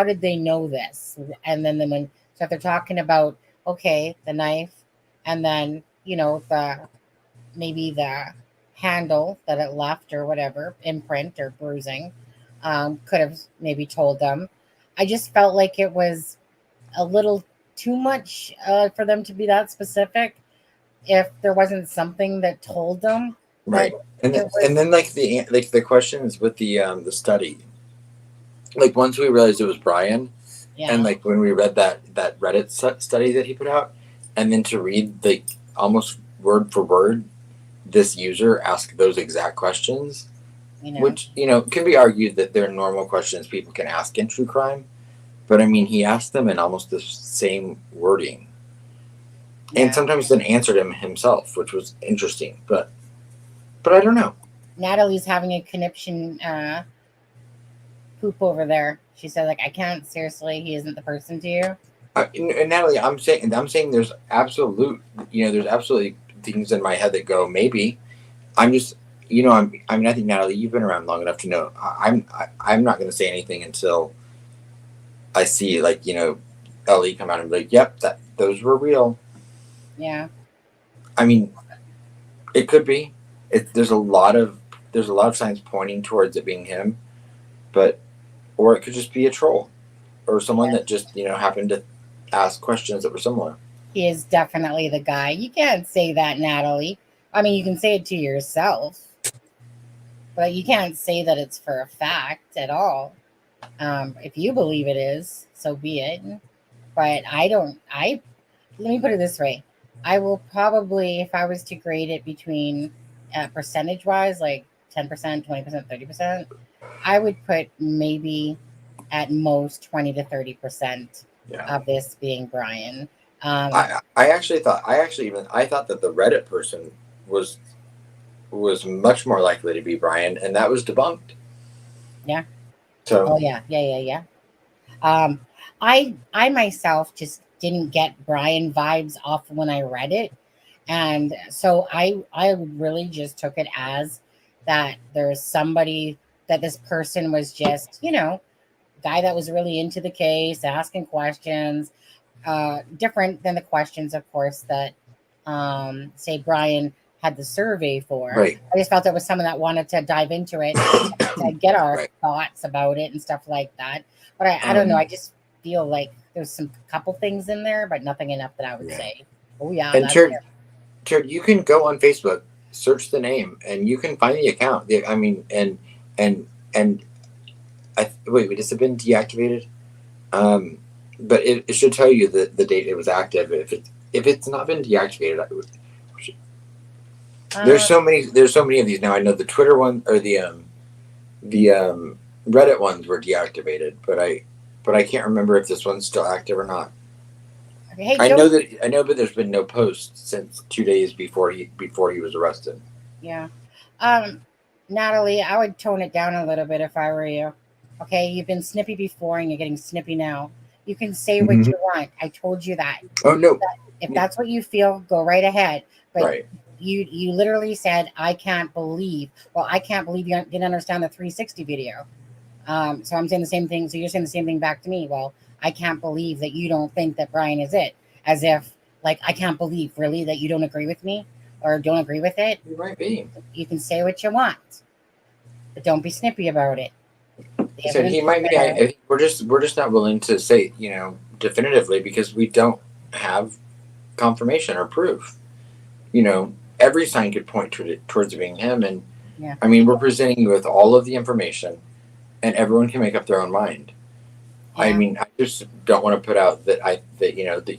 did they know this? And then so if they're talking about, okay, the knife, and then, maybe the handle that it left or whatever, imprint or bruising, could have maybe told them. I just felt like it was a little too much for them to be that specific if there wasn't something that told them. Right. And then the questions with the study, once we realized it was Bryan, and when we read that Reddit study that he put out, and then to read almost word for word this user ask those exact questions, which can be argued that they're normal questions people can ask in true crime. But I mean, he asked them in almost the same wording, and sometimes then answered him himself, which was interesting. But I don't know. Natalie's having a conniption poop over there. She said, I can't, seriously, he isn't the person to you. And Natalie, I'm saying there's absolutely things in my head that go maybe. I'm just, I think Natalie, you've been around long enough to know I'm not going to say anything until I see Ellie come out and be like, yep, those were real. Yeah. I mean, it could be. There's a lot of signs pointing towards it being him, or it could just be a troll, or someone that just happened to ask questions that were similar. He is definitely the guy. You can't say that, Natalie. I mean, you can say it to yourself, but you can't say that it's for a fact at all. If you believe it is, so be it. But let me put it this way. I will probably, if I was to grade it between percentage wise, like 10%, 20%, 30%, I would put maybe at most 20 to 30% of this being Bryan. I actually thought that the Reddit person was much more likely to be Bryan, and that was debunked. Yeah. So. Oh yeah. I myself just didn't get Bryan vibes off when I read it, and so I really just took it as that there's somebody, that this person was just, guy that was really into the case, asking questions, different than the questions, of course, that say Bryan had the survey for. Right. I just felt it was someone that wanted to dive into it to get our thoughts about it and stuff like that. But I don't know. I just feel like there's some couple things in there, but nothing enough that I would say, oh yeah. And Jared, you can go on Facebook, search the name, and you can find the account. I mean, and wait, has it been deactivated? But it should tell you the date it was active. If it's not been deactivated, I would. There's so many of these now. I know the Twitter one or the Reddit ones were deactivated, but I can't remember if this one's still active or not. Hey, I know, but there's been no post since 2 days before he was arrested. Yeah, Natalie, I would tone it down a little bit if I were you. Okay, you've been snippy before, and you're getting snippy now. You can say what you want. I told you that. Oh no! If that's what you feel, go right ahead. But right. You literally said, I can't believe. Well, I can't believe you didn't understand the 360 video. So I'm saying the same thing. So you're saying the same thing back to me. Well, I can't believe that you don't think that Bryan is it. As if, like, I can't believe really that you don't agree with me or don't agree with it. You might be. You can say what you want, but don't be snippy about it. So he might be. We're just not willing to say, definitively, because we don't have confirmation or proof. Every sign could point towards it being him, and I mean, we're presenting you with all of the information, and everyone can make up their own mind. Yeah. I mean, I just don't want to put out that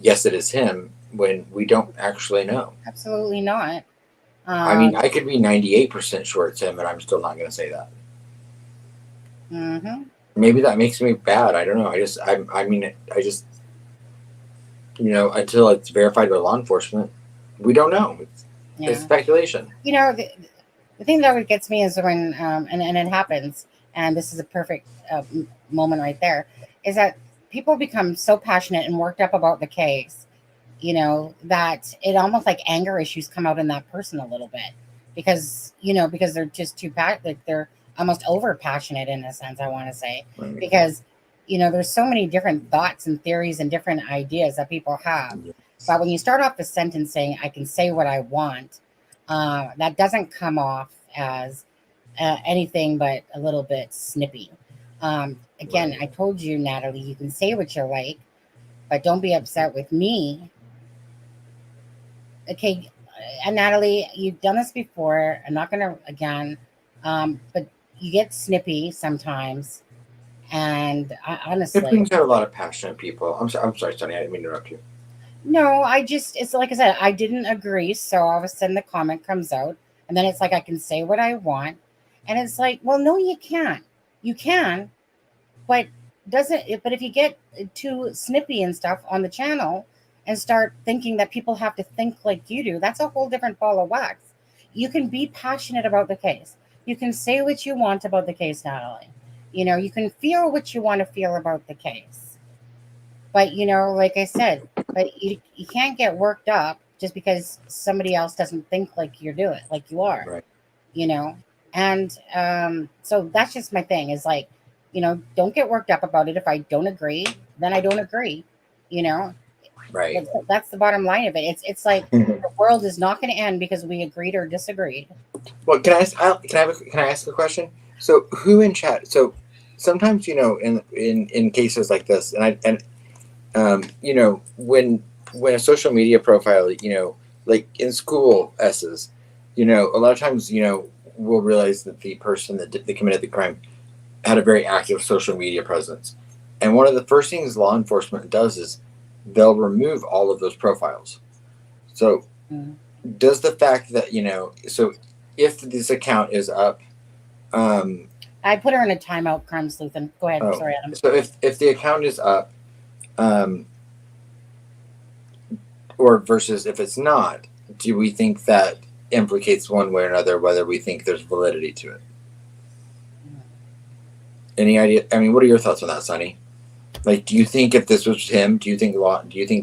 yes, it is him when we don't actually know. Absolutely not. I mean, I could be 98% sure it's him, and I'm still not going to say that. Mm-hmm. Maybe that makes me bad. I don't know. Until it's verified by law enforcement, we don't know. It's speculation. The thing that gets me is when, and it happens, and this is a perfect moment right there, is that people become so passionate and worked up about the case, that it almost like anger issues come out in that person a little bit, because they're just too they're almost over passionate in a sense, I want to say, because there's so many different thoughts and theories and different ideas that people have. But when you start off the sentence saying, I can say what I want, that doesn't come off as anything but a little bit snippy. Again, I told you, Natalie, you can say what you like, but don't be upset with me. Okay, and Natalie, you've done this before. I'm not going to, again, but you get snippy sometimes. And honestly, it brings out a lot of passionate people. I'm sorry, Sonny, I didn't mean to interrupt you. No, it's like I said, I didn't agree. So all of a sudden the comment comes out, and then it's like, I can say what I want. And it's like, well, no, you can't. You can, but if you get too snippy and stuff on the channel and start thinking that people have to think like you do, that's a whole different ball of wax. You can be passionate about the case. You can say what you want about the case, Natalie. You can feel what you want to feel about the case. But, like I said, but you can't get worked up just because somebody else doesn't think like you're doing, like you are, right. And so that's just my thing is like, don't get worked up about it. If I don't agree, then I don't agree, Right. That's the bottom line of it. It's like the world is not going to end because we agreed or disagreed. Well, can I ask a question? So who in chat? So sometimes, in cases like this, when a social media profile, like in school S's, a lot of times, we'll realize that the person that committed the crime had a very active social media presence. And one of the first things law enforcement does is they'll remove all of those profiles. So Mm. does the fact that, so if this account is up, I put her in a timeout, Crime Sleuthen. Go ahead. oh, Sorry, Adam. so if the account is up, or versus if it's not, do we think that implicates one way or another whether we think there's validity to it? Any idea? I mean, what are your thoughts on that, Sonny? Like, do you think if this was him, do you think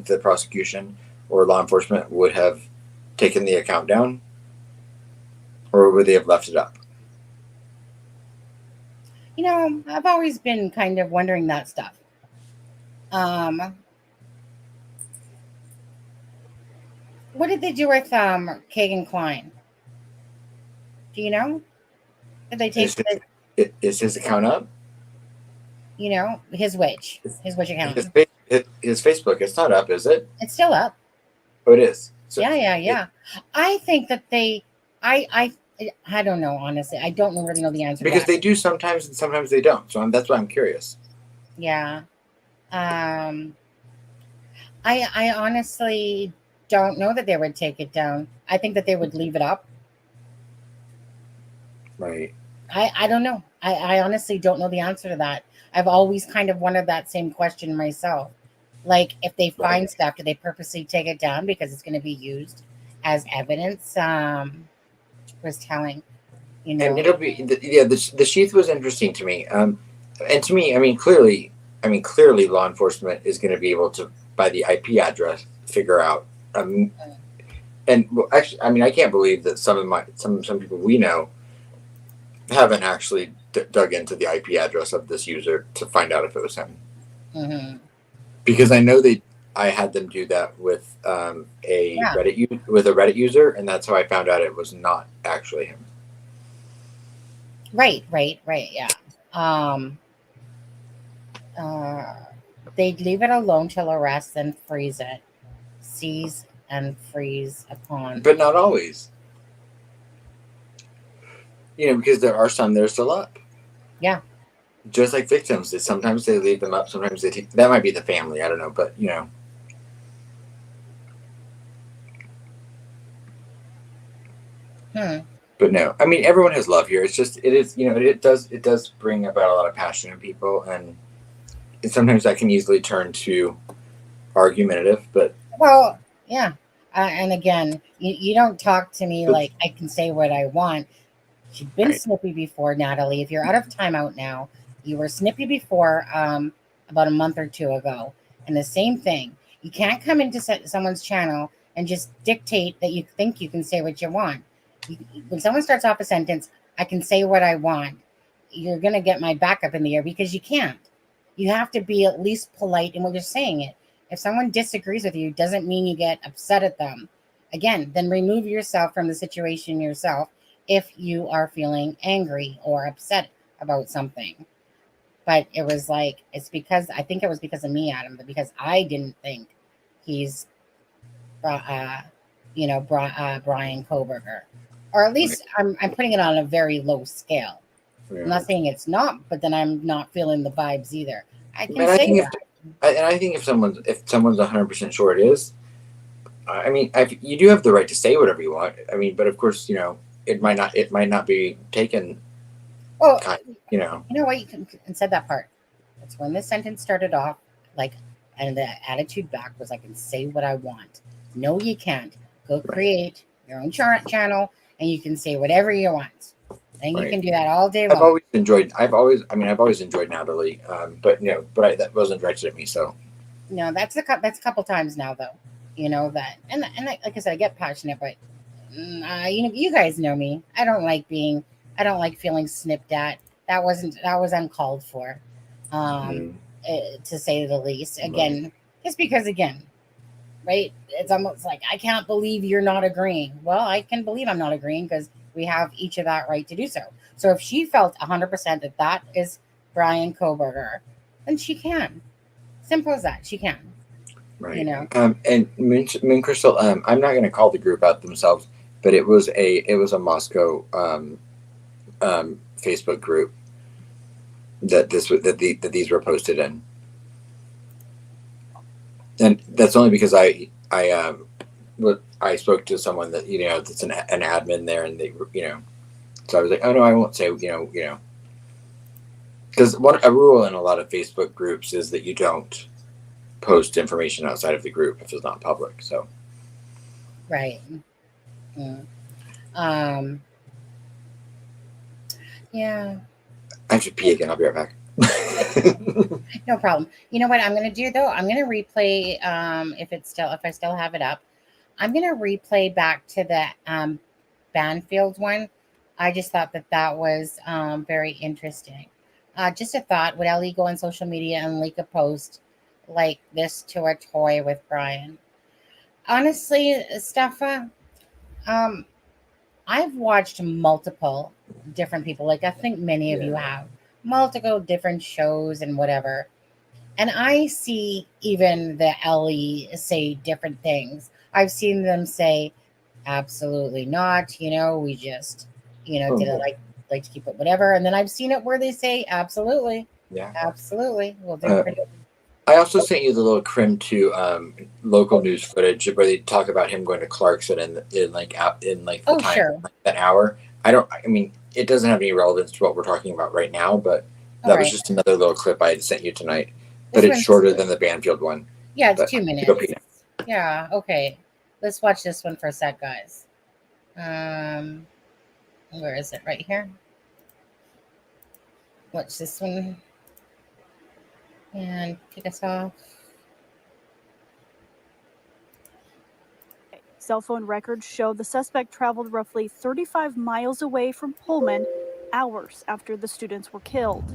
the prosecution or law enforcement would have taken the account down, or would they have left it up? I've always been kind of wondering that stuff. What did they do with Kagan Klein? Do you know? Did they take Is his account up? His witch account. His Facebook, it's not up, is it? It's still up. Oh, it is. So Yeah. I think that I don't know, honestly. I don't really know the answer. Because to that. they do sometimes and sometimes they don't. So that's why I'm curious. Yeah. I honestly don't know that they would take it down. I think that they would leave it up. Right. I don't know. I honestly don't know the answer to that. I've always kind of wondered that same question myself. Like, if they find stuff, do they purposely take it down because it's going to be used as evidence? Was telling, And it'll be the sheath was interesting to me. And to me, I mean, clearly, law enforcement is going to be able to, by the IP address, figure out. And well, actually, I mean, I can't believe that some people we know haven't actually dug into the IP address of this user to find out if it was him. Mm-hmm. Because I know I had them do that with Reddit user, and that's how I found out it was not actually him. Right. Yeah. They'd leave it alone till arrest, then freeze it, seize and freeze upon. But not always. Because there are some that are still up. Yeah. Just like victims, sometimes they leave them up. Sometimes they take. That might be the family. I don't know, but But no, I mean, everyone has love here. It's just, it does bring about a lot of passion in people, and sometimes that can easily turn to argumentative. But yeah, and again, you don't talk to me like I can say what I want. You've been snippy before, Natalie. If you're out of timeout now, you were snippy before about a month or two ago, and the same thing. You can't come into someone's channel and just dictate that you think you can say what you want. When someone starts off a sentence, I can say what I want, you're going to get my back up in the air, because you can't. You have to be at least polite in what you're saying it. If someone disagrees with you, doesn't mean you get upset at them. Again, then remove yourself from the situation yourself if you are feeling angry or upset about something. But it was like, I think it was because of me, Adam, but because I didn't think he's, Bryan Kohberger. Or at least I'm putting it on a very low scale. Yeah. I'm not saying it's not, but then I'm not feeling the vibes either. I think if someone's 100% sure it is, I mean, you do have the right to say whatever you want. I mean, but of course, it might not be taken. Well, you know what, you can said that part. That's when the sentence started off, and the attitude back was, I can say what I want. No, you can't. Go create your own channel, and you can say whatever you want. And you can do that all day long. I've always enjoyed Natalie, but that wasn't directed at me. So no, that's a couple times now, though. That, and like I said, I get passionate, but you guys know me. I don't like feeling snipped at. That was uncalled for, to say the least. Again, just because, right? It's almost like, I can't believe you're not agreeing. Well, I can believe I'm not agreeing, because we have each of that right to do so. So if she felt 100% that is Bryan Kohberger, then she can. Simple as that. She can. Right. And Min Crystal, I'm not going to call the group out themselves, but it was a Moscow Facebook group that these were posted in. And that's only because I spoke to someone that that's an admin there, and they so I was like, oh no, I won't say because a rule in a lot of Facebook groups is that you don't post information outside of the group if it's not public. So Right. Yeah. Yeah. I should pee again. I'll be right back. No problem. You know what I'm going to do though? I'm going to replay if I still have it up. I'm going to replay back to the Banfield one. I just thought that was very interesting. Just a thought: would Ellie go on social media and leak a post like this to a toy with Bryan? Honestly, Steffa, I've watched multiple different people. Like I think many of you have multiple different shows and whatever. And I see even the Ellie say different things. I've seen them say, absolutely not. We just, did it like to keep it whatever. And then I've seen it where they say, absolutely. Yeah. Absolutely. We'll do it. I also sent you the little crim to local news footage where they talk about him going to Clarkson in the time, sure. That hour. I mean, it doesn't have any relevance to what we're talking about right now, but that was just another little clip I had sent you tonight. But it's shorter than the Banfield one. Yeah, it's 2 minutes. Yeah, okay. Let's watch this one for a sec, guys. Where is it? Right here. Watch this one. And kick us off. Cell phone records show the suspect traveled roughly 35 miles away from Pullman hours after the students were killed,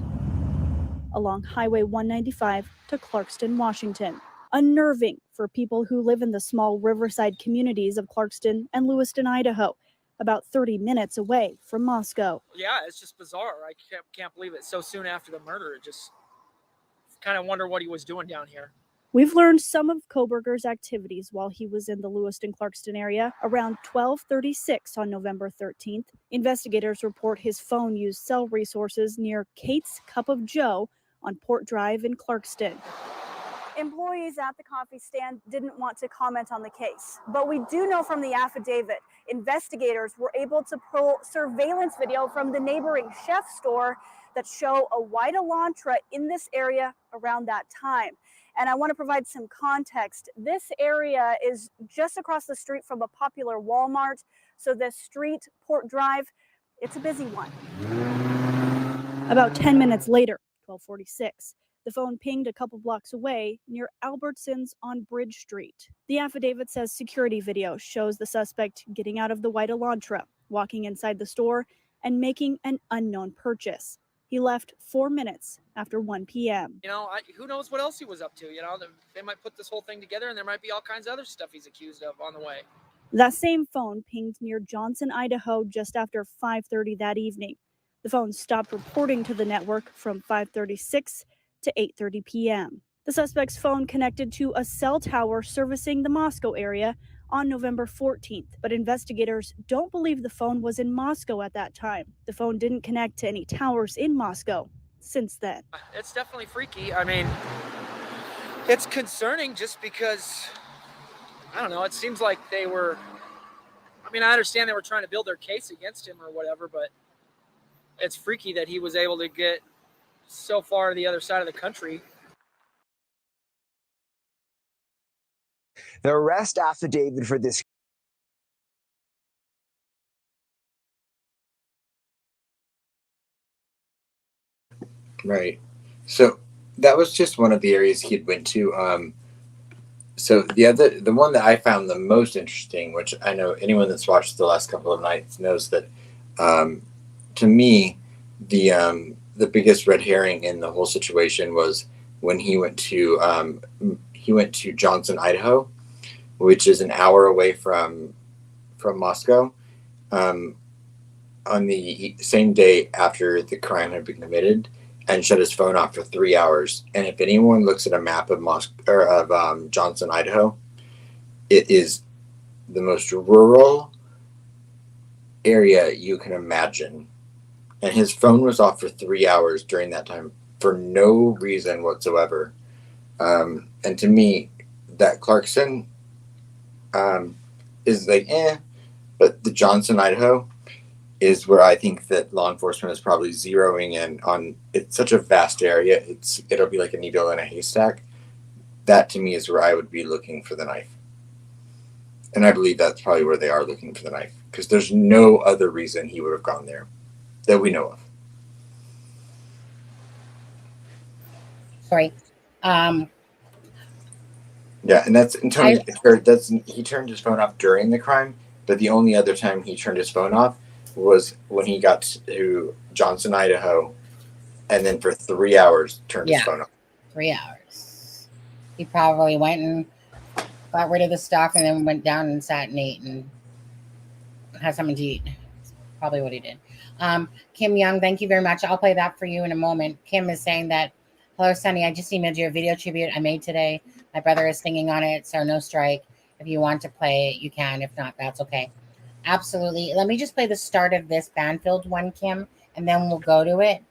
along Highway 195 to Clarkston, Washington. Unnerving for people who live in the small riverside communities of Clarkston and Lewiston, Idaho, about 30 minutes away from Moscow. Yeah, it's just bizarre. I can't believe it so soon after the murder. It just kind of wonder what he was doing down here. We've learned some of Kohberger's activities while he was in the Lewiston-Clarkston area. Around 12:36 on November 13th, investigators report his phone used cell resources near Kate's Cup of Joe on Port Drive in Clarkston. Employees at the coffee stand didn't want to comment on the case, but we do know from the affidavit, investigators were able to pull surveillance video from the neighboring chef store that show a white Elantra in this area around that time. And I want to provide some context. This area is just across the street from a popular Walmart. So this street, Port Drive, it's a busy one. About 10 minutes later, 12:46, the phone pinged a couple blocks away near Albertsons on Bridge Street. The affidavit says security video shows the suspect getting out of the white Elantra, walking inside the store, and making an unknown purchase. He left 4 minutes after 1 p.m. Who knows what else he was up to? They might put this whole thing together, and there might be all kinds of other stuff he's accused of on the way. That same phone pinged near Johnson, Idaho, just after 5:30 that evening. The phone stopped reporting to the network from 5:36 to 8:30 p.m. The suspect's phone connected to a cell tower servicing the Moscow area on November 14th, but investigators don't believe the phone was in Moscow at that time. The phone didn't connect to any towers in Moscow since then. It's definitely freaky. I mean, it's concerning just because, I don't know, it seems like I understand they were trying to build their case against him or whatever, but it's freaky that he was able to get so far to the other side of the country. The arrest affidavit for this Right. So that was just one of the areas he'd went to. So the one that I found the most interesting, which I know anyone that's watched the last couple of nights knows that, to me, the biggest red herring in the whole situation was when he went to Johnson, Idaho, which is an hour away from Moscow, on the same day after the crime had been committed, and shut his phone off for 3 hours. And if anyone looks at a map of Johnson, Idaho, it is the most rural area you can imagine. And his phone was off for 3 hours during that time for no reason whatsoever. And to me, that Clarkson, is like, but the Johnson, Idaho is where I think that law enforcement is probably zeroing in on. It's such a vast area. It'll be like a needle in a haystack. That to me is where I would be looking for the knife. And I believe that's probably where they are looking for the knife, because there's no other reason he would have gone there that we know of. Sorry. Yeah, and he turned his phone off during the crime, but the only other time he turned his phone off was when he got to Johnson, Idaho, and then for 3 hours turned his phone off. 3 hours. He probably went and got rid of the stuff and then went down and sat and ate and had something to eat. That's probably what he did. Kim Young, thank you very much. I'll play that for you in a moment. Kim is saying that, hello, Sunny. I just emailed you a video tribute I made today. My brother is singing on it, so no strike. If you want to play it, you can. If not, that's okay. Absolutely. Let me just play the start of this Banfield one, Kim, and then we'll go to it.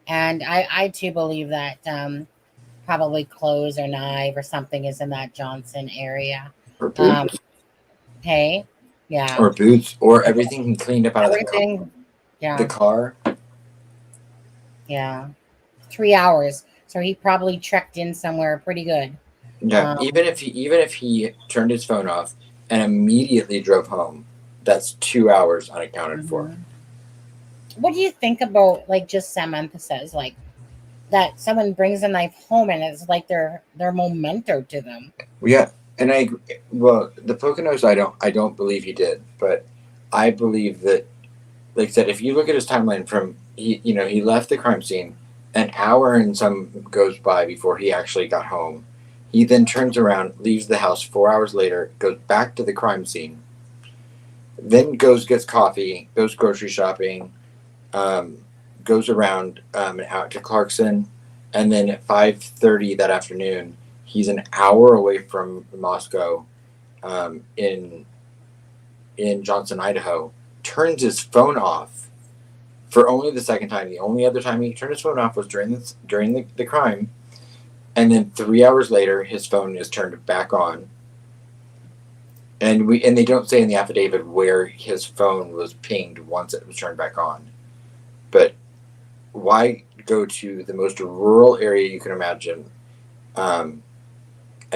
And I too believe that probably clothes or knife or something is in that Johnson area. Or boots. Hey, yeah. Or boots, or everything he cleaned up out of the car. Yeah. The car. Yeah. 3 hours. So he probably trekked in somewhere pretty good. Yeah. Even if he turned his phone off and immediately drove home, that's 2 hours unaccounted for. What do you think about, like, just Samantha says, like, that someone brings a knife home and it's like their memento to them? Yeah, and I agree. Well, the Poconos, I don't believe he did, but I believe that, like I said, if you look at his timeline from he left the crime scene, an hour and some goes by before he actually got home. He then turns around, leaves the house 4 hours later, goes back to the crime scene, then gets coffee, goes grocery shopping, goes around out to Clarkson, and then at 5:30 that afternoon, he's an hour away from Moscow, in Johnson, Idaho. Turns his phone off for only the second time. The only other time he turned his phone off was during the crime, and then 3 hours later, his phone is turned back on. And they don't say in the affidavit where his phone was pinged once it was turned back on. But why go to the most rural area you can imagine, and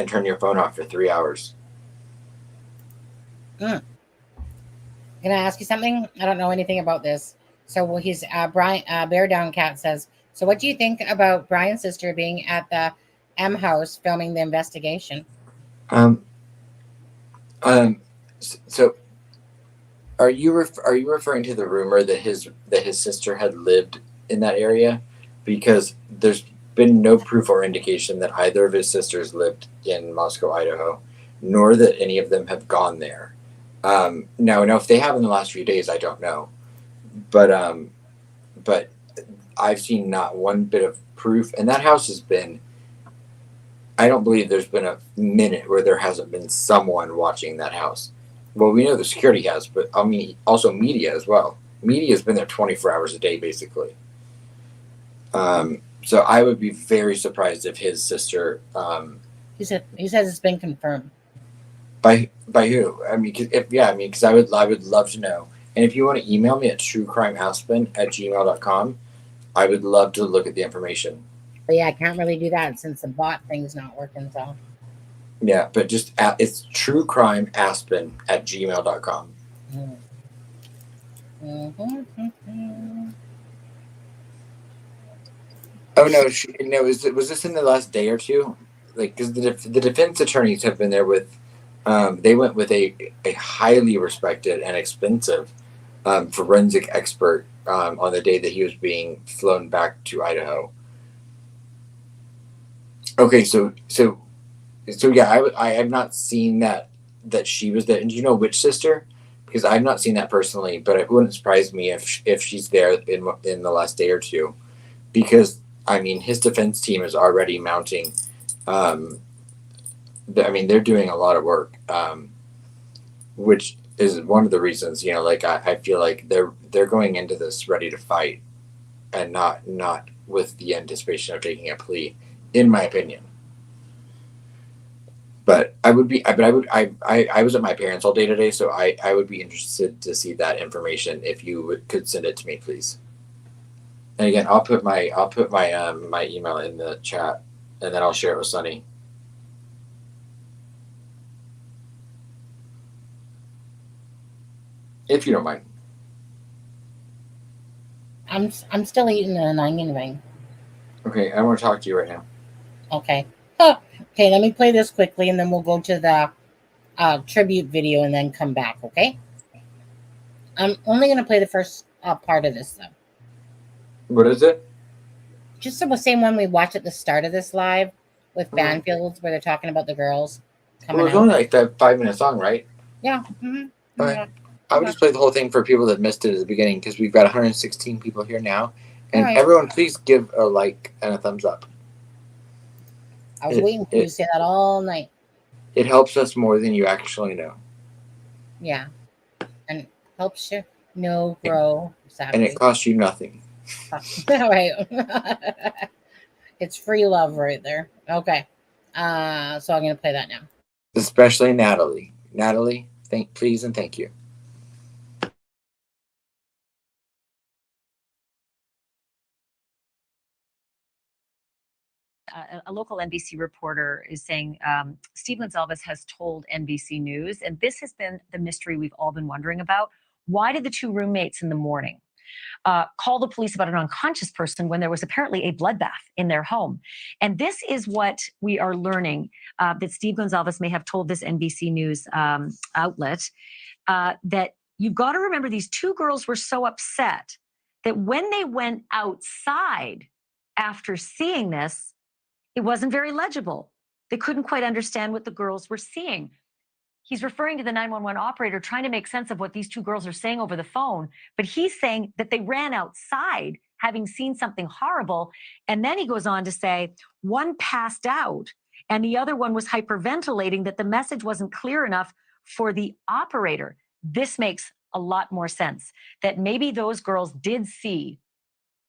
turn your phone off for 3 hours? Can I ask you something? I don't know anything about this. So he's Brian Bear Down Cat says, so what do you think about Brian's sister being at the M house filming the investigation? So are you referring to the rumor that his sister had lived in that area? Because there's been no proof or indication that either of his sisters lived in Moscow, Idaho, nor that any of them have gone there. Now, if they have in the last few days, I don't know, but I've seen not one bit of proof, and that house has been. I don't believe there's been a minute where there hasn't been someone watching that house. Well, we know the security has, but I mean, also media as well. Media has been there 24 hours a day, basically. So I would be very surprised if his sister. He says it's been confirmed. By who? I mean, because I would love to know. And if you want to email me at truecrimeaspen@gmail.com, I would love to look at the information. But yeah, I can't really do that since the bot thing's not working. So. Yeah, but just it's truecrimeaspen@gmail.com. Oh no! Was this in the last day or two? Like, because the defense attorneys have been there with. They went with a highly respected and expensive forensic expert on the day that he was being flown back to Idaho. Okay, so yeah, I have not seen that she was there. And do you know which sister? Because I've not seen that personally, but it wouldn't surprise me if she's there in the last day or two, because I mean his defense team is already mounting. I mean they're doing a lot of work, which is one of the reasons I feel like they're going into this ready to fight, and not with the anticipation of taking a plea. In my opinion. But I would be, I was at my parents all day today, so I would be interested to see that information if you could send it to me, please. And again, I'll put my my email in the chat, and then I'll share it with Sunny. If you don't mind. I'm still eating an onion ring. Okay, I want to talk to you right now. Okay. Okay, let me play this quickly, and then we'll go to the tribute video and then come back, okay? I'm only going to play the first part of this, though. What is it? Just the same one we watched at the start of this live with Banfields, where they're talking about the girls coming Well, it's out. only like that 5-minute song, right? Yeah. Right. I would just play the whole thing for people that missed it at the beginning, because we've got 116 people here now. And everyone, please give a like and a thumbs up. I was waiting for you to say that all night. It helps us more than you actually know. Yeah. And helps you grow. Sadly. And it costs you nothing. Right. It's free love right there. Okay. So I'm going to play that now. Especially Natalie. Natalie, please and thank you. A local NBC reporter is saying Steve Gonsalves has told NBC News, and this has been the mystery we've all been wondering about. Why did the two roommates in the morning call the police about an unconscious person when there was apparently a bloodbath in their home? And this is what we are learning, that Steve Gonsalves may have told this NBC News outlet, that you've got to remember these two girls were so upset that when they went outside after seeing this, it wasn't very legible. They couldn't quite understand what the girls were seeing. He's referring to the 911 operator trying to make sense of what these two girls are saying over the phone, but he's saying that they ran outside having seen something horrible. And then he goes on to say one passed out and the other one was hyperventilating, that the message wasn't clear enough for the operator. This makes a lot more sense, that maybe those girls did see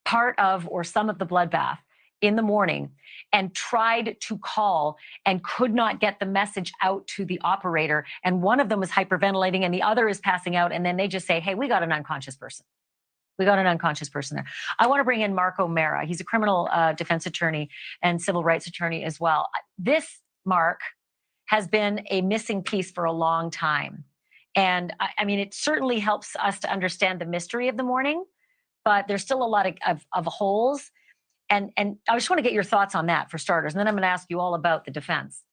part of or some of the bloodbath in the morning and tried to call and could not get the message out to the operator. And one of them was hyperventilating and the other is passing out. And then they just say, hey, we got an unconscious person. We got an unconscious person there. I want to bring in Mark O'Mara. He's a criminal defense attorney and civil rights attorney as well. This, Mark, has been a missing piece for a long time. And I mean, it certainly helps us to understand the mystery of the morning, but there's still a lot of holes. And I just want to get your thoughts on that for starters. And then I'm going to ask you all about the defense.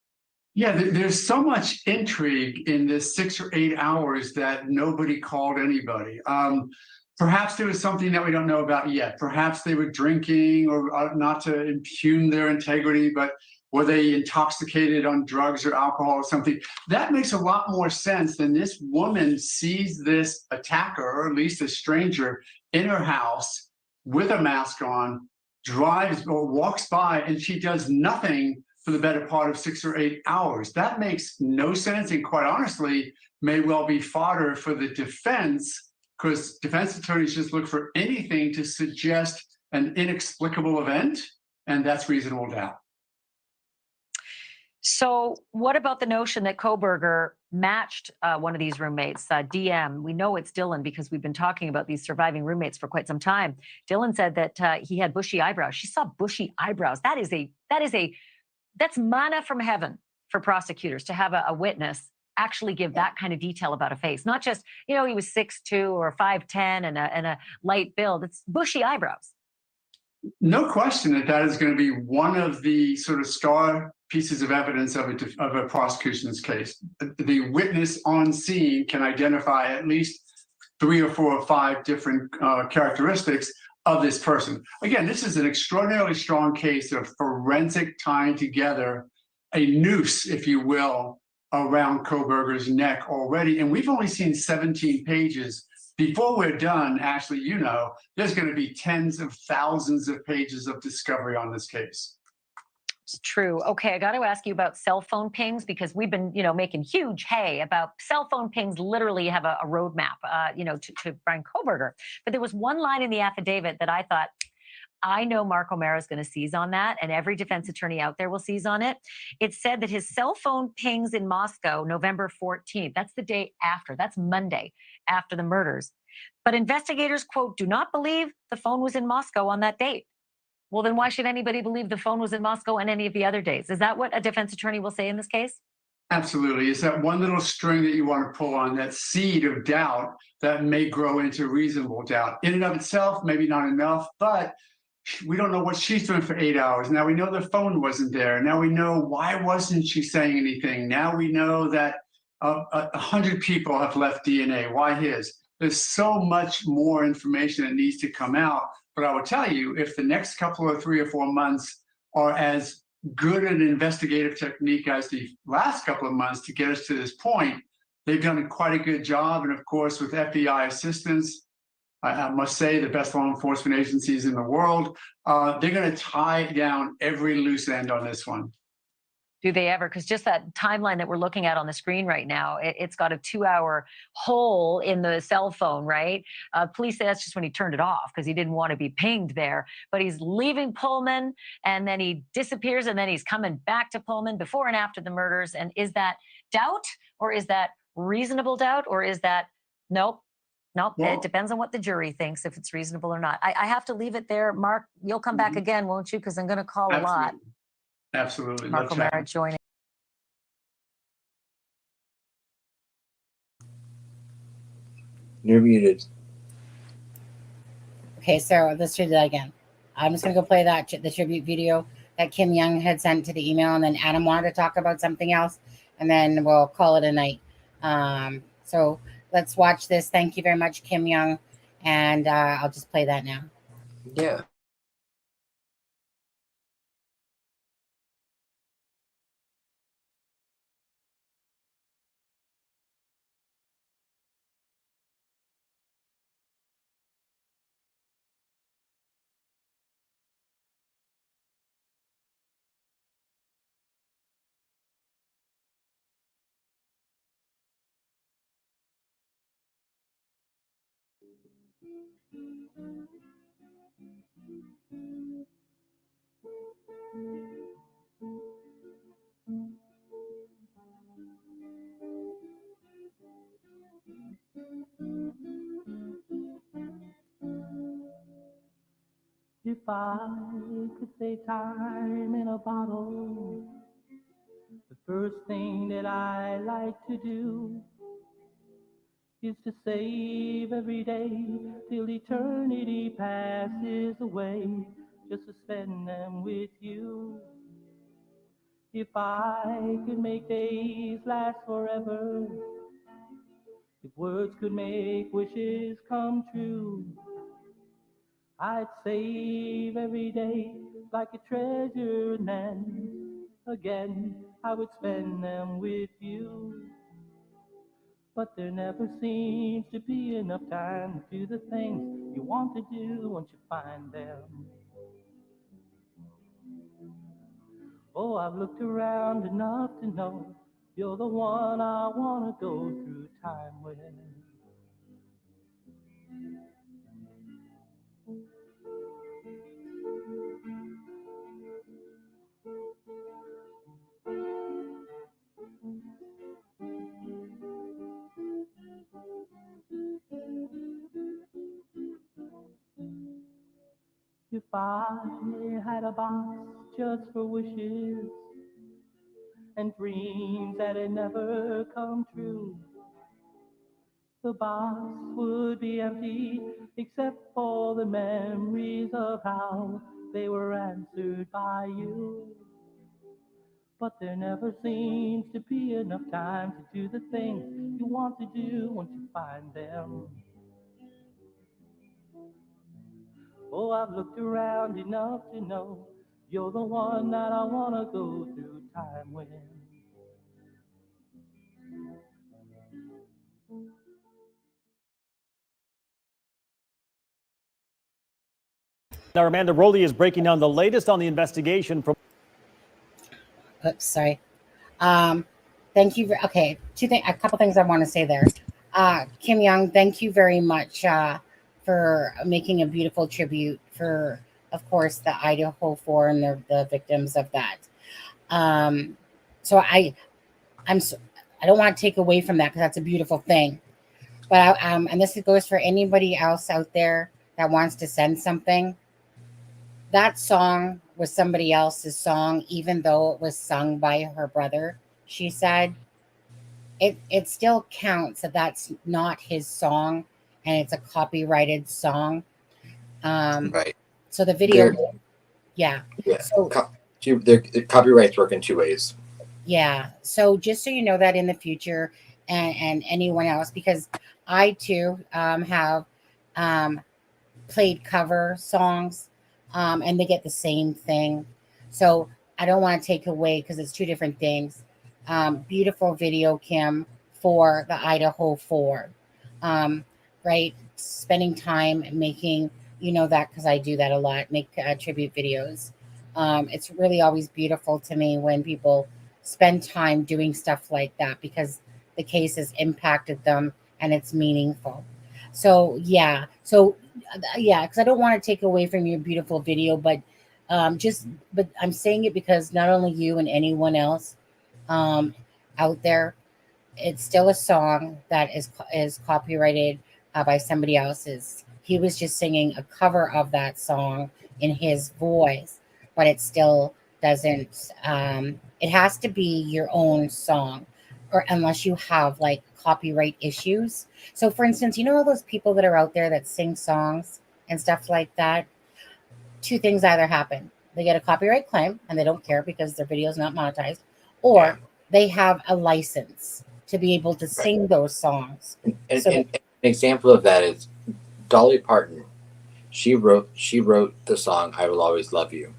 Yeah, there's so much intrigue in this 6 or 8 hours that nobody called anybody. Perhaps there was something that we don't know about yet. Perhaps they were drinking, or not to impugn their integrity, but were they intoxicated on drugs or alcohol or something? That makes a lot more sense than this woman sees this attacker, or at least a stranger, in her house with a mask on, drives or walks by, and she does nothing for the better part of 6 or 8 hours. That makes no sense, and quite honestly, may well be fodder for the defense, because defense attorneys just look for anything to suggest an inexplicable event, and that's reasonable doubt. So what about the notion that Kohberger matched one of these roommates, DM? We know it's Dylan because we've been talking about these surviving roommates for quite some time. Dylan said that he had bushy eyebrows. She saw bushy eyebrows. That's manna from heaven for prosecutors to have a witness actually give that kind of detail about a face. Not just, he was 6'2" or 5'10" and a light build. It's bushy eyebrows. No question that is going to be one of the sort of star pieces of evidence of a prosecution's case. The witness on scene can identify at least 3 or 4 or 5 different characteristics of this person. Again, this is an extraordinarily strong case of forensic tying together a noose, if you will, around Kohberger's neck already. And we've only seen 17 pages. Before we're done, Ashley, there's going to be tens of thousands of pages of discovery on this case. It's true. Okay, I got to ask you about cell phone pings, because we've been, making huge hay about cell phone pings. Literally have a roadmap, to Bryan Kohberger. But there was one line in the affidavit that I thought, I know Mark O'Mara is going to seize on that, and every defense attorney out there will seize on it. It said that his cell phone pings in Moscow November 14th. That's the day after. That's Monday after the murders. But investigators, quote, do not believe the phone was in Moscow on that date. Well, then why should anybody believe the phone was in Moscow on any of the other days? Is that what a defense attorney will say in this case? Absolutely. It's that one little string that you want to pull on, that seed of doubt that may grow into reasonable doubt. In and of itself, maybe not enough, but we don't know what she's doing for 8 hours. Now we know the phone wasn't there. Now we know why wasn't she saying anything. Now we know that 100 people have left DNA. Why his? There's so much more information that needs to come out. But I will tell you, if the next couple of 3 or 4 months are as good an investigative technique as the last couple of months to get us to this point, they've done quite a good job. And of course, with FBI assistance, I must say the best law enforcement agencies in the world, they're going to tie down every loose end on this one. Do they ever? Because just that timeline that we're looking at on the screen right now, it's got a 2-hour hole in the cell phone, right? Police say that's just when he turned it off because he didn't want to be pinged there. But he's leaving Pullman and then he disappears and then he's coming back to Pullman before and after the murders. And is that doubt or is that reasonable doubt or is that nope? Nope. Well, it depends on what the jury thinks, if it's reasonable or not. I have to leave it there. Mark, you'll come back again, won't you? Because I'm going to call a lot. Absolutely. Mark O'Mara joining. You're muted. Okay, so let's do that again. I'm just going to go play the tribute video that Kim Young had sent to the email, and then Adam wanted to talk about something else, and then we'll call it a night. So let's watch this. Thank you very much, Kim Young, and I'll just play that now. Yeah. If I could save time in a bottle, the first thing that I like to do is to save every day till eternity passes away, just to spend them with you. If I could make days last forever, if words could make wishes come true, I'd save every day like a treasure, and then again I would spend them with you. But there never seems to be enough time to do the things you want to do once you find them. Oh, I've looked around enough to know you're the one I want to go through time with. If I had a box just for wishes and dreams that had never come true, the box would be empty except for the memories of how they were answered by you. But there never seems to be enough time to do the things you want to do once you find them. Oh, I've looked around enough to know you're the one that I want to go through time with. Now, Amanda Rowley is breaking down the latest on the investigation from. Oops, sorry. Thank you. Okay, a couple things I want to say there. Kim Young, thank you very much for making a beautiful tribute for of course, the Idaho 4 and the victims of that. So I don't want to take away from that because that's a beautiful thing. But and this goes for anybody else out there that wants to send something. That song was somebody else's song, even though it was sung by her brother. She said it still counts that that's not his song, and it's a copyrighted song. Right. So the video, yeah. So the copyrights work in two ways. Yeah. So just so you know that in the future, and anyone else, because I too have played cover songs, and they get the same thing. So I don't want to take away because it's two different things. Beautiful video, Kim, for the Idaho 4. Right? Spending time making, that because I do that a lot, make tribute videos. It's really always beautiful to me when people spend time doing stuff like that because the case has impacted them and it's meaningful. So because I don't want to take away from your beautiful video, but I'm saying it because not only you and anyone else out there, it's still a song that is copyrighted by somebody else's. He was just singing a cover of that song in his voice, but it still doesn't. It has to be your own song, or unless you have like copyright issues. So, for instance, all those people that are out there that sing songs and stuff like that. Two things either happen: they get a copyright claim and they don't care because their video is not monetized, or they have a license to be able to sing those songs. And an example of that is Dolly Parton. She wrote the song "I Will Always Love You,"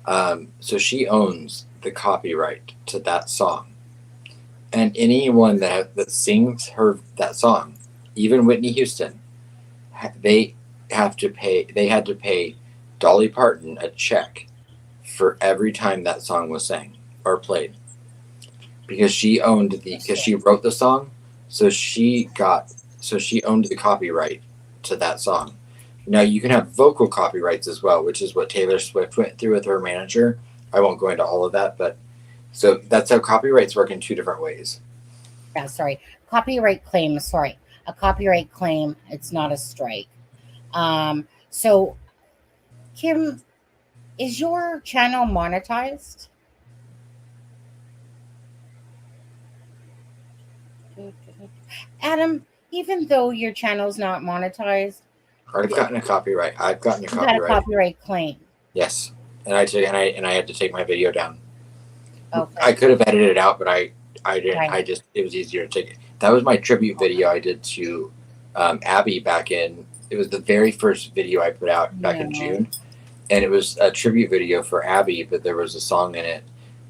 so she owns the copyright to that song. And anyone that sings that song, even Whitney Houston, they had to pay Dolly Parton a check for every time that song was sang or played, because she wrote the song, so she owned the copyright to that song. Now you can have vocal copyrights as well, which is what Taylor Swift went through with her manager. I won't go into all of that, but so that's how copyrights work in two different ways. Yeah, sorry. Copyright claim. Sorry, a copyright claim. It's not a strike. So, Kim, is your channel monetized? Adam, even though your channel's not monetized, I've gotten a copyright. You got a copyright claim. Yes, and I had to take my video down. Okay. I could have edited it out, but I didn't. Right. It was easier to take it. That was my tribute video I did to Abby back in. It was the very first video I put out back in June, and it was a tribute video for Abby, but there was a song in it,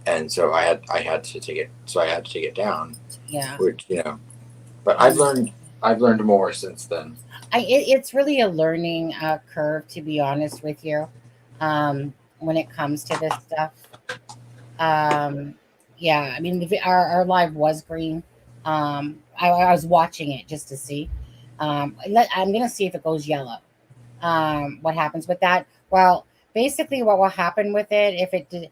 and so I had to take it. So I had to take it down. Yeah. Which but I've learned more since then. It's really a learning curve, to be honest with you, when it comes to this stuff. Yeah, I mean, our live was green. I was watching it just to see. I'm gonna see if it goes yellow. What happens with that? Well, basically, what will happen with it if it did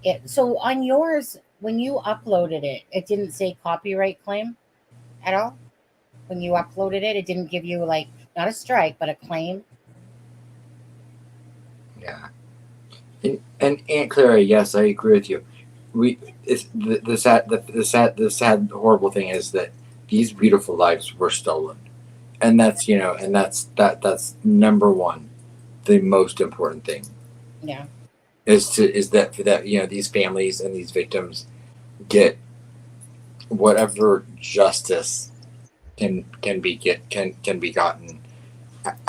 it? So on yours, when you uploaded it, it didn't say copyright claim at all. When you uploaded it, it didn't give you like not a strike but a claim. Yeah. And Aunt Clara, yes, I agree with you. The sad horrible thing is that these beautiful lives were stolen, and that's that's number one, the most important thing. Yeah. Is that these families and these victims get whatever justice can be gotten.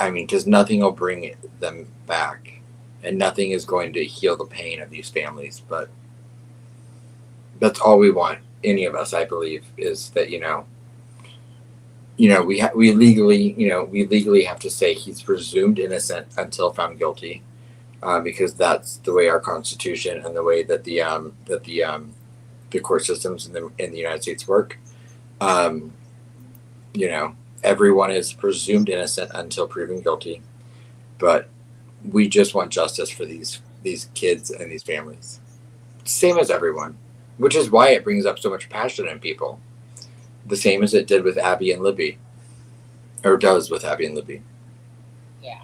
I mean, because nothing will bring them back, and nothing is going to heal the pain of these families. But that's all we want, any of us, I believe, is that we legally have to say he's presumed innocent until found guilty, because that's the way our Constitution and the way that the court systems in the United States work. Everyone is presumed innocent until proven guilty, but we just want justice for these kids and these families. Same as everyone, which is why it brings up so much passion in people. The same as it did with Abby and Libby, or does with Abby and Libby. Yeah.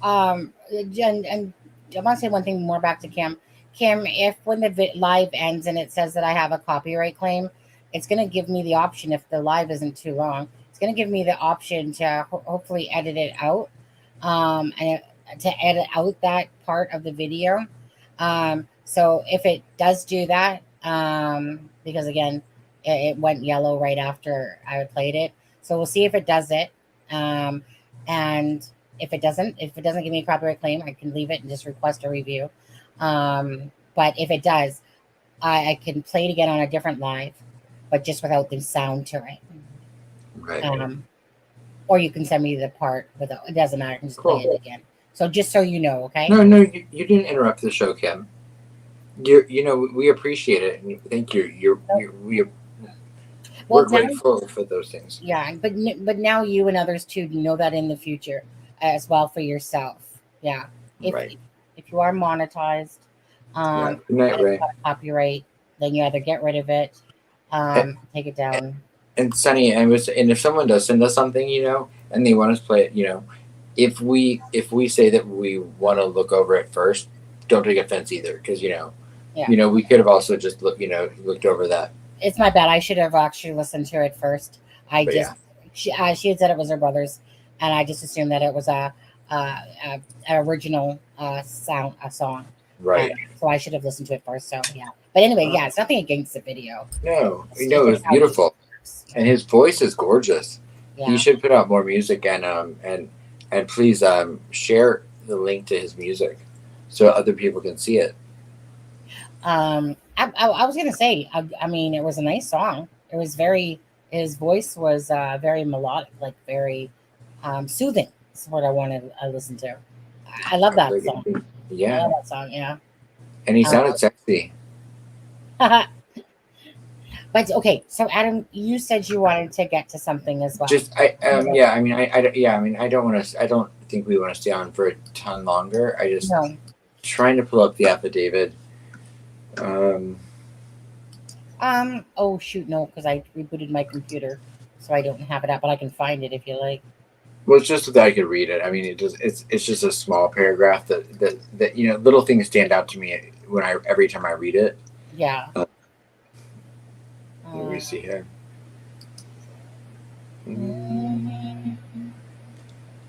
And I want to say one thing more back to Kim. Kim, if when the live ends and it says that I have a copyright claim, it's going to give me the option, if the live isn't too long, it's going to give me the option to hopefully edit it out, and to edit out that part of the video. So if it does do that, because again, it went yellow right after I played it. So we'll see if it does it. And if it doesn't give me a copyright claim, I can leave it and just request a review. But if it does, I can play it again on a different live, but just without the sound to it. Right. Or you can send me the part without, it doesn't matter, I can just play it again. So just so you know, okay? No, you didn't interrupt the show, Kim. We appreciate it, and thank you. We're grateful for those things. Yeah, but now you and others too know that in the future as well for yourself. Yeah. If you are monetized, Good night, Ray. copyright, then you either get rid of it, take it down. And Sunny, and if someone does send us something, and they want us to play it, if we say that we want to look over it first, don't take offense either, because we could have also just looked over that. It's my bad. I should have actually listened to it first. She had said it was her brother's, and I just assumed that it was a original song. Right. So I should have listened to it first. So yeah. But anyway, it's nothing against the video. No, it was beautiful, and his voice is gorgeous. Yeah. He should put out more music, and please share the link to his music so other people can see it. I was gonna say, I mean, it was a nice song. It was his voice was very melodic, like very soothing. That's what I wanted to listen to. I love that song. Yeah, I love that song. Yeah, and he sounded sexy. But okay, so Adam, you said you wanted to get to something as well. I don't think we want to stay on for a ton longer. I just trying to pull up the affidavit. Oh shoot, no, because I rebooted my computer, so I don't have it up, but I can find it if you like. Well, it's just so that I could read it. I mean, it's just a small paragraph that little things stand out to me every time I read it. Yeah. Let me see here.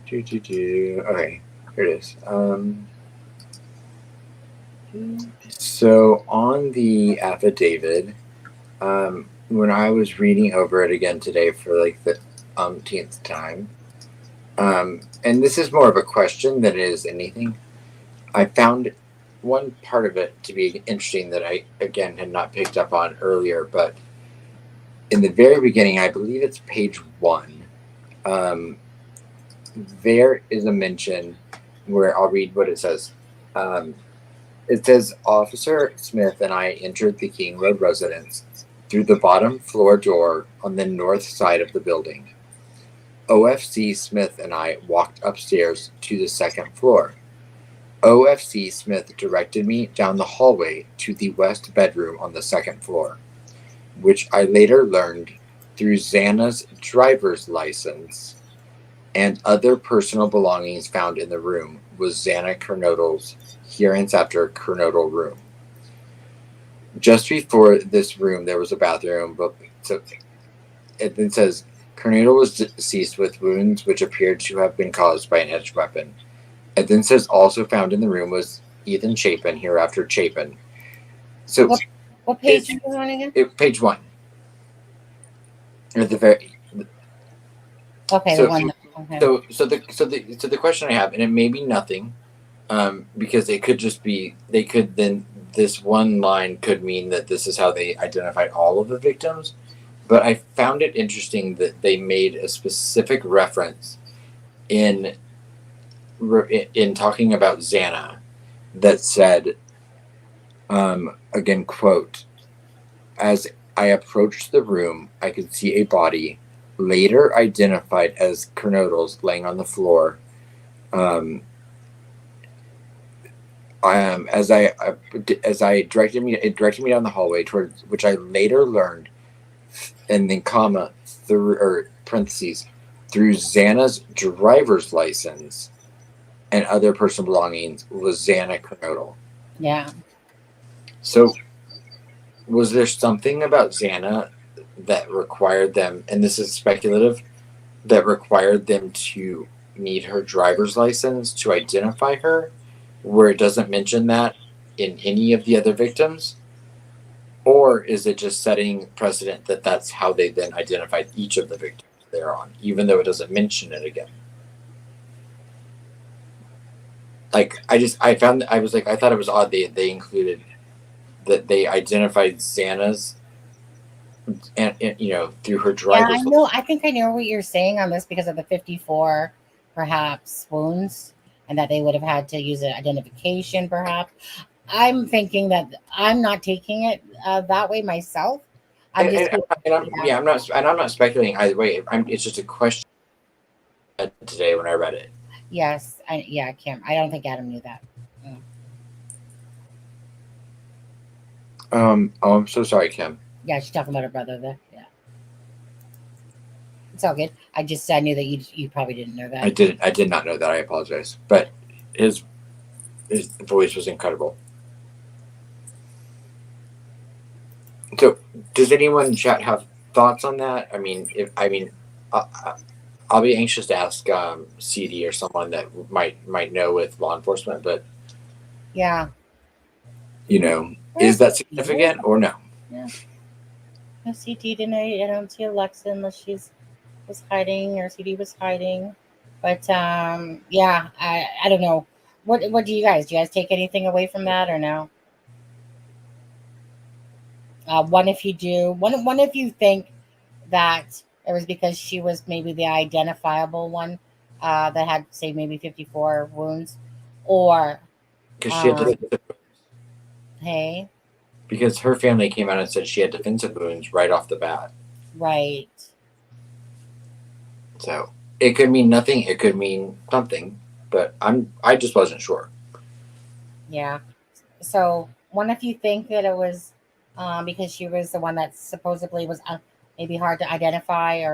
Okay, here it is. So on the affidavit, when I was reading over it again today for like the umpteenth time, and this is more of a question than it is anything, I found one part of it to be interesting that I, again, had not picked up on earlier, but in the very beginning, I believe it's page 1, there is a mention where I'll read what it says. It says, Officer Smith and I entered the King Road residence through the bottom floor door on the north side of the building. OFC Smith and I walked upstairs to the second floor. OFC Smith directed me down the hallway to the west bedroom on the second floor, which I later learned through Xana's driver's license and other personal belongings found in the room was Xana Kernodle's Hearings After Kernodle room. Just before this room, there was a bathroom, but it then says Kernodle was deceased with wounds which appeared to have been caused by an edged weapon. It then says also found in the room was Ethan Chapin, hereafter Chapin. So what page is on again? Page 1. At the very. Okay, so, the one. Okay. So the question I have, and it may be nothing, because it could just be this one line could mean that this is how they identified all of the victims, but I found it interesting that they made a specific reference in talking about Xana that said, again, quote, as I approached the room, I could see a body later identified as Kernodle's laying on the floor. it directed me down the hallway towards which I later learned, and then comma through or parentheses through Xana's driver's license and other personal belongings was Xana Kernodle. Yeah. So was there something about Xana that required them, and this is speculative, that required them to need her driver's license to identify her, where it doesn't mention that in any of the other victims? Or is it just setting precedent that that's how they then identified each of the victims they're on, even though it doesn't mention it again? Like, I thought it was odd they included that they identified Xana's and through her driver's license. know. I think I know what you're saying on this because of the 54 perhaps wounds, and that they would have had to use an identification perhaps. I'm thinking that I'm not taking it that way myself. I'm not speculating either way. It's just a question today when I read it. Yes, Kim. I don't think Adam knew that. Oh, I'm so sorry, Kim. Yeah, she's talking about her brother there. Yeah, it's all good. I knew that you probably didn't know that. I did not know that. I apologize, but his voice was incredible. So, does anyone in chat have thoughts on that? I'll be anxious to ask CD or someone that might know with law enforcement, but yeah, is that significant or no? Yeah. No, CD didn't. I don't see Alexa unless she was hiding or CD was hiding. But yeah, I don't know. What do you guys take anything away from that or no? One if you do, one if you think that it was because she was maybe the identifiable one that had, say, maybe 54 wounds, or because she had defensive hey, because her family came out and said she had defensive wounds right off the bat. Right. So it could mean nothing. It could mean something, but I just wasn't sure. Yeah. So one if you think that it was because she was the one that supposedly was maybe hard to identify,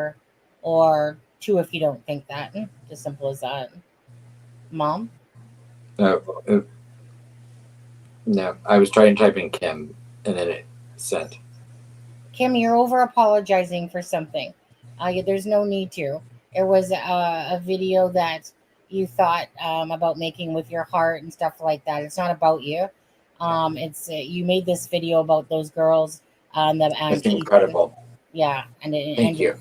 or two if you don't think that. Just simple as that. Mom? No, I was trying to type in Kim, and then it sent. Kim, you're over apologizing for something. There's no need to. It was a video that you thought about making with your heart and stuff like that. It's not about you. It's you made this video about those girls. That's incredible. Yeah, Thank you.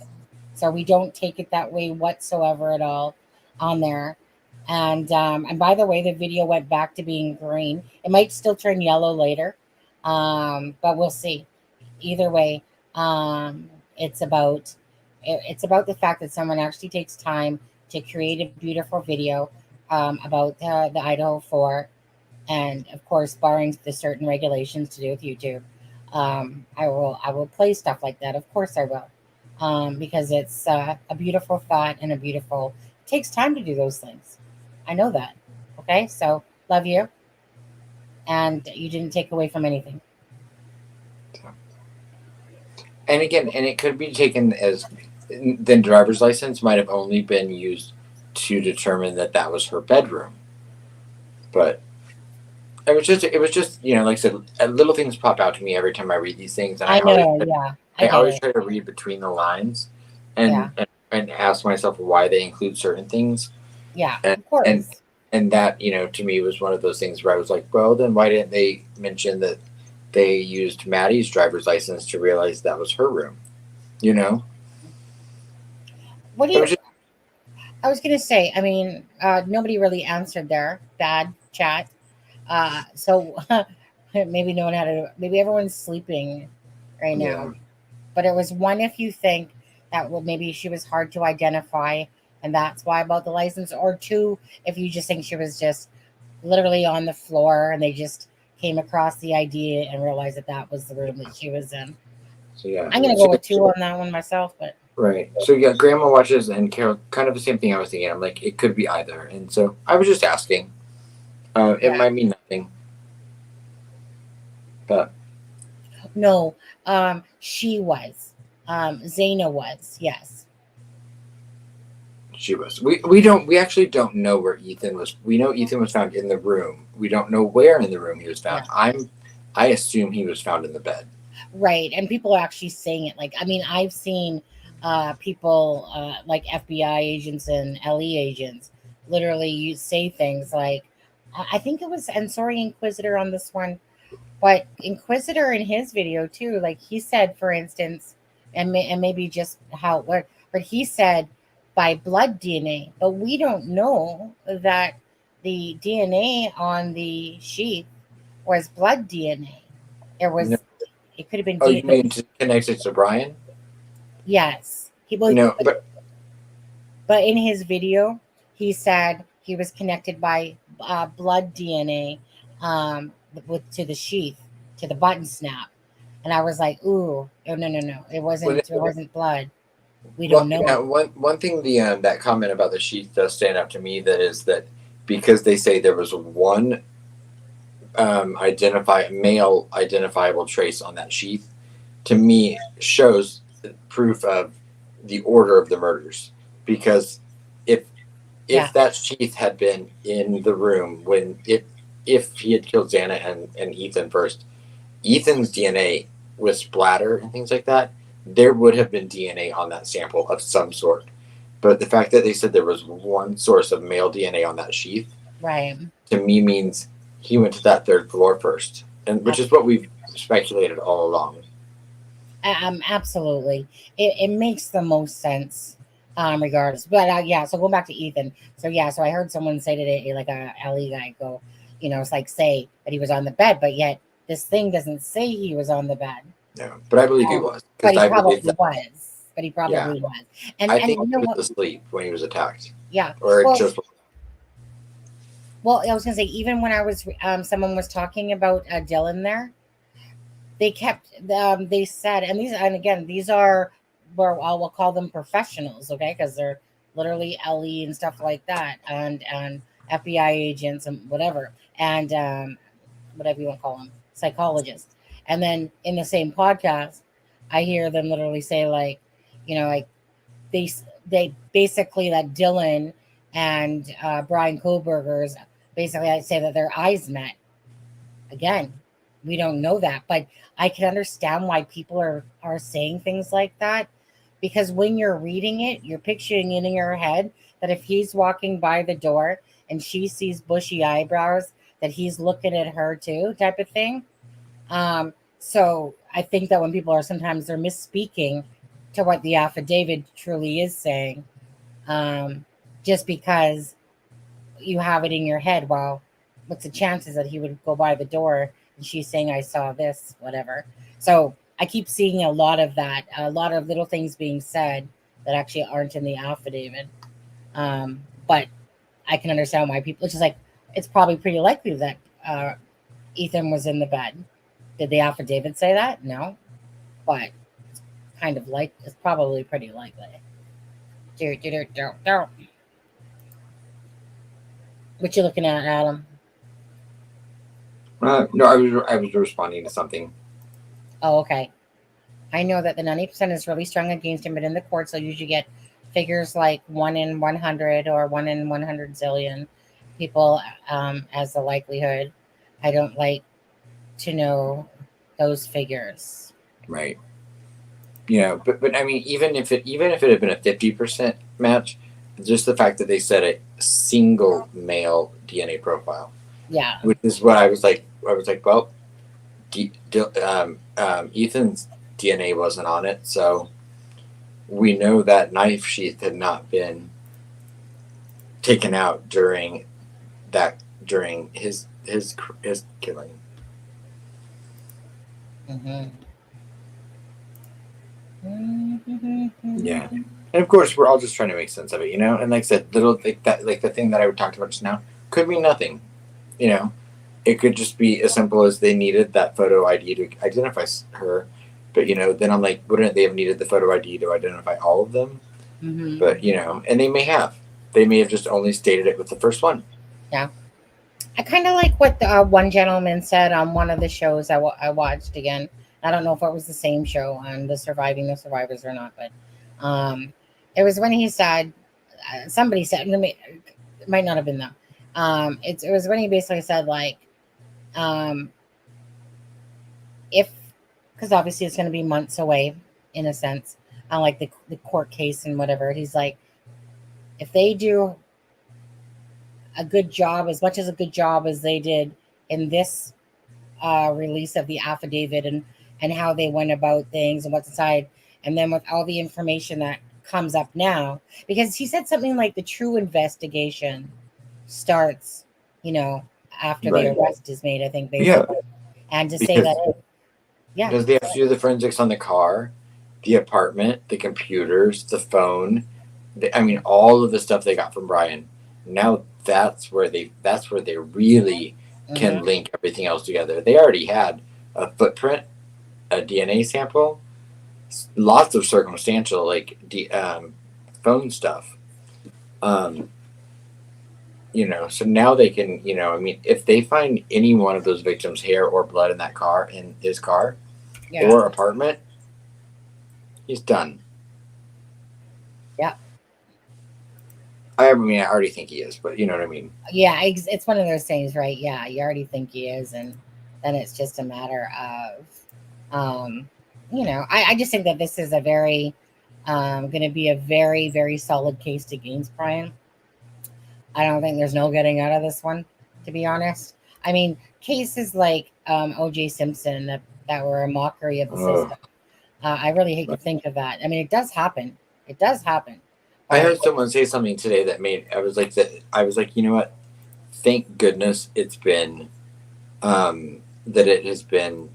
So we don't take it that way whatsoever at all on there. And by the way, the video went back to being green. It might still turn yellow later, but we'll see. Either way, it's about the fact that someone actually takes time to create a beautiful video about the Idaho 4, and of course, barring the certain regulations to do with YouTube. I will play stuff like that. Of course, I will, because it's a beautiful thought and it takes time to do those things. I know that. Okay, so love you, and you didn't take away from anything. And again, it could be taken as then driver's license might have only been used to determine that was her bedroom, but it was just like I said, little things pop out to me every time I read these things, and I always try to read between the lines and ask myself why they include certain things. Yeah, of course. And that, to me was one of those things where I was like, well, then why didn't they mention that they used Maddie's driver's license to realize that was her room? What do you? I was gonna say. I mean, nobody really answered there. Bad chat. So maybe no one had to. Maybe everyone's sleeping right now. Yeah. But it was one if you think that maybe she was hard to identify, and that's why about the license, or two if you just think she was just literally on the floor and they just came across the idea and realized that was the room that she was in. So yeah, I'm gonna go with two on that one myself, but. Right. So yeah, Grandma watches and Carol, kind of the same thing I was thinking. I'm like, it could be either, and so I was just asking. It might mean nothing. But No, she was. Zaina was. Yes. she was. We actually don't know where Ethan was. We know Ethan was found in the room. We don't know where in the room he was found. Yeah. I assume he was found in the bed. Right, and people are actually saying it. Like, I mean, I've seen people like FBI agents and LE agents literally say things like, I think it was, and sorry, Inquisitor on this one, but Inquisitor in his video too, like he said, for instance, and maybe just how it worked, but he said by blood DNA, but we don't know that the DNA on the sheath was blood DNA. It No. was. It could have been Oh, you DNA. mean connected to Bryan? Yes, he was. No, But in his video, he said he was connected by blood DNA to the sheath, to the button snap, and I was like, "Ooh, oh, no, it wasn't blood. We don't know." Yeah, one thing that comment about the sheath does stand out to me. That is that because they say there was one male identifiable trace on that sheath, to me shows proof of the order of the murders. Because if that sheath had been in the room if he had killed Xana and Ethan first, Ethan's DNA with splatter and things like that, there would have been DNA on that sample of some sort. But the fact that they said there was one source of male DNA on that sheath, right, to me means he went to that third floor first, and which is what we've speculated all along. Absolutely, it makes the most sense, regardless. But yeah, so going back to Ethan, so I heard someone say today, like a LE guy, go, it's like say that he was on the bed, but yet this thing doesn't say he was on the bed. No, but I believe he was. But he probably was. But he probably was. And I think he was asleep when he was attacked. Yeah. Or just. Well, I was gonna say, even when I was, someone was talking about Dylan there, they said, and these are where we'll call them professionals, okay, because they're literally LE and stuff like that, and FBI agents and whatever, and whatever you want to call them, psychologists. And then in the same podcast, I hear them literally say, like, like they basically, that Dylan and Bryan Kohberger's, basically, I say that their eyes met. Again, we don't know that, but I can understand why people are saying things like that, because when you're reading it, you're picturing it in your head that if he's walking by the door and she sees bushy eyebrows, that he's looking at her too, type of thing. So I think that when people sometimes they're misspeaking to what the affidavit truly is saying, just because you have it in your head. Well, what's the chances that he would go by the door and she's saying, I saw this, whatever. So I keep seeing a lot of that, a lot of little things being said that actually aren't in the affidavit. But I can understand why people, it's just like, it's probably pretty likely that Ethan was in the bed. Did the affidavit say that? No. But it's kind of like, it's probably pretty likely. What you looking at, Adam? No, I was responding to something. Oh, okay. I know that the 90% is really strong against him, but in the courts, they'll usually get figures like 1 in 100 or 1 in 100 zillion people as the likelihood. I don't like to know those figures. Right. But I mean, even if it had been a 50% match, just the fact that they said a single male DNA profile. Yeah. Which is what I was like, well, Ethan's DNA wasn't on it, so we know that knife sheath had not been taken out during his killing. Mm-hmm. Yeah, and of course we're all just trying to make sense of it, And like I said, like the thing that I talked about just now could mean nothing, It could just be as simple as they needed that photo ID to identify her, but then I'm like, wouldn't they have needed the photo ID to identify all of them? Mm-hmm. But and they may have just only stated it with the first one. Yeah. I kind of like what the one gentleman said on one of the shows I watched again. I don't know if it was the same show on the Surviving the Survivors or not, but it was when he said, somebody said, it might not have been them. It was when he basically said, like, if, because obviously it's going to be months away in a sense, on like the court case and whatever. He's like, if they do a good job, as much as a good job as they did in this release of the affidavit and how they went about things and what's inside, and then with all the information that comes up now, because he said something like the true investigation starts, after the arrest is made, I think, basically. And to say that, because they have to do the forensics on the car, the apartment, the computers, the phone, all of the stuff they got from Bryan. Now that's where they really can link everything else together. They already had a footprint, a DNA sample, lots of circumstantial, like phone stuff. So now they can, if they find any one of those victims' hair or blood in that car, in his car or apartment, he's done. Yeah. I already think he is, but you know what I mean? Yeah, it's one of those things, right? Yeah, you already think he is, and then it's just a matter of, I just think that this is a very, going to be a very, very solid case against Bryan. I don't think there's no getting out of this one, to be honest. I mean, cases like O.J. Simpson that were a mockery of the system. I really hate to think of that. I mean, it does happen. It does happen. I heard someone say something today that I was like, you know what? Thank goodness it's been, that it has been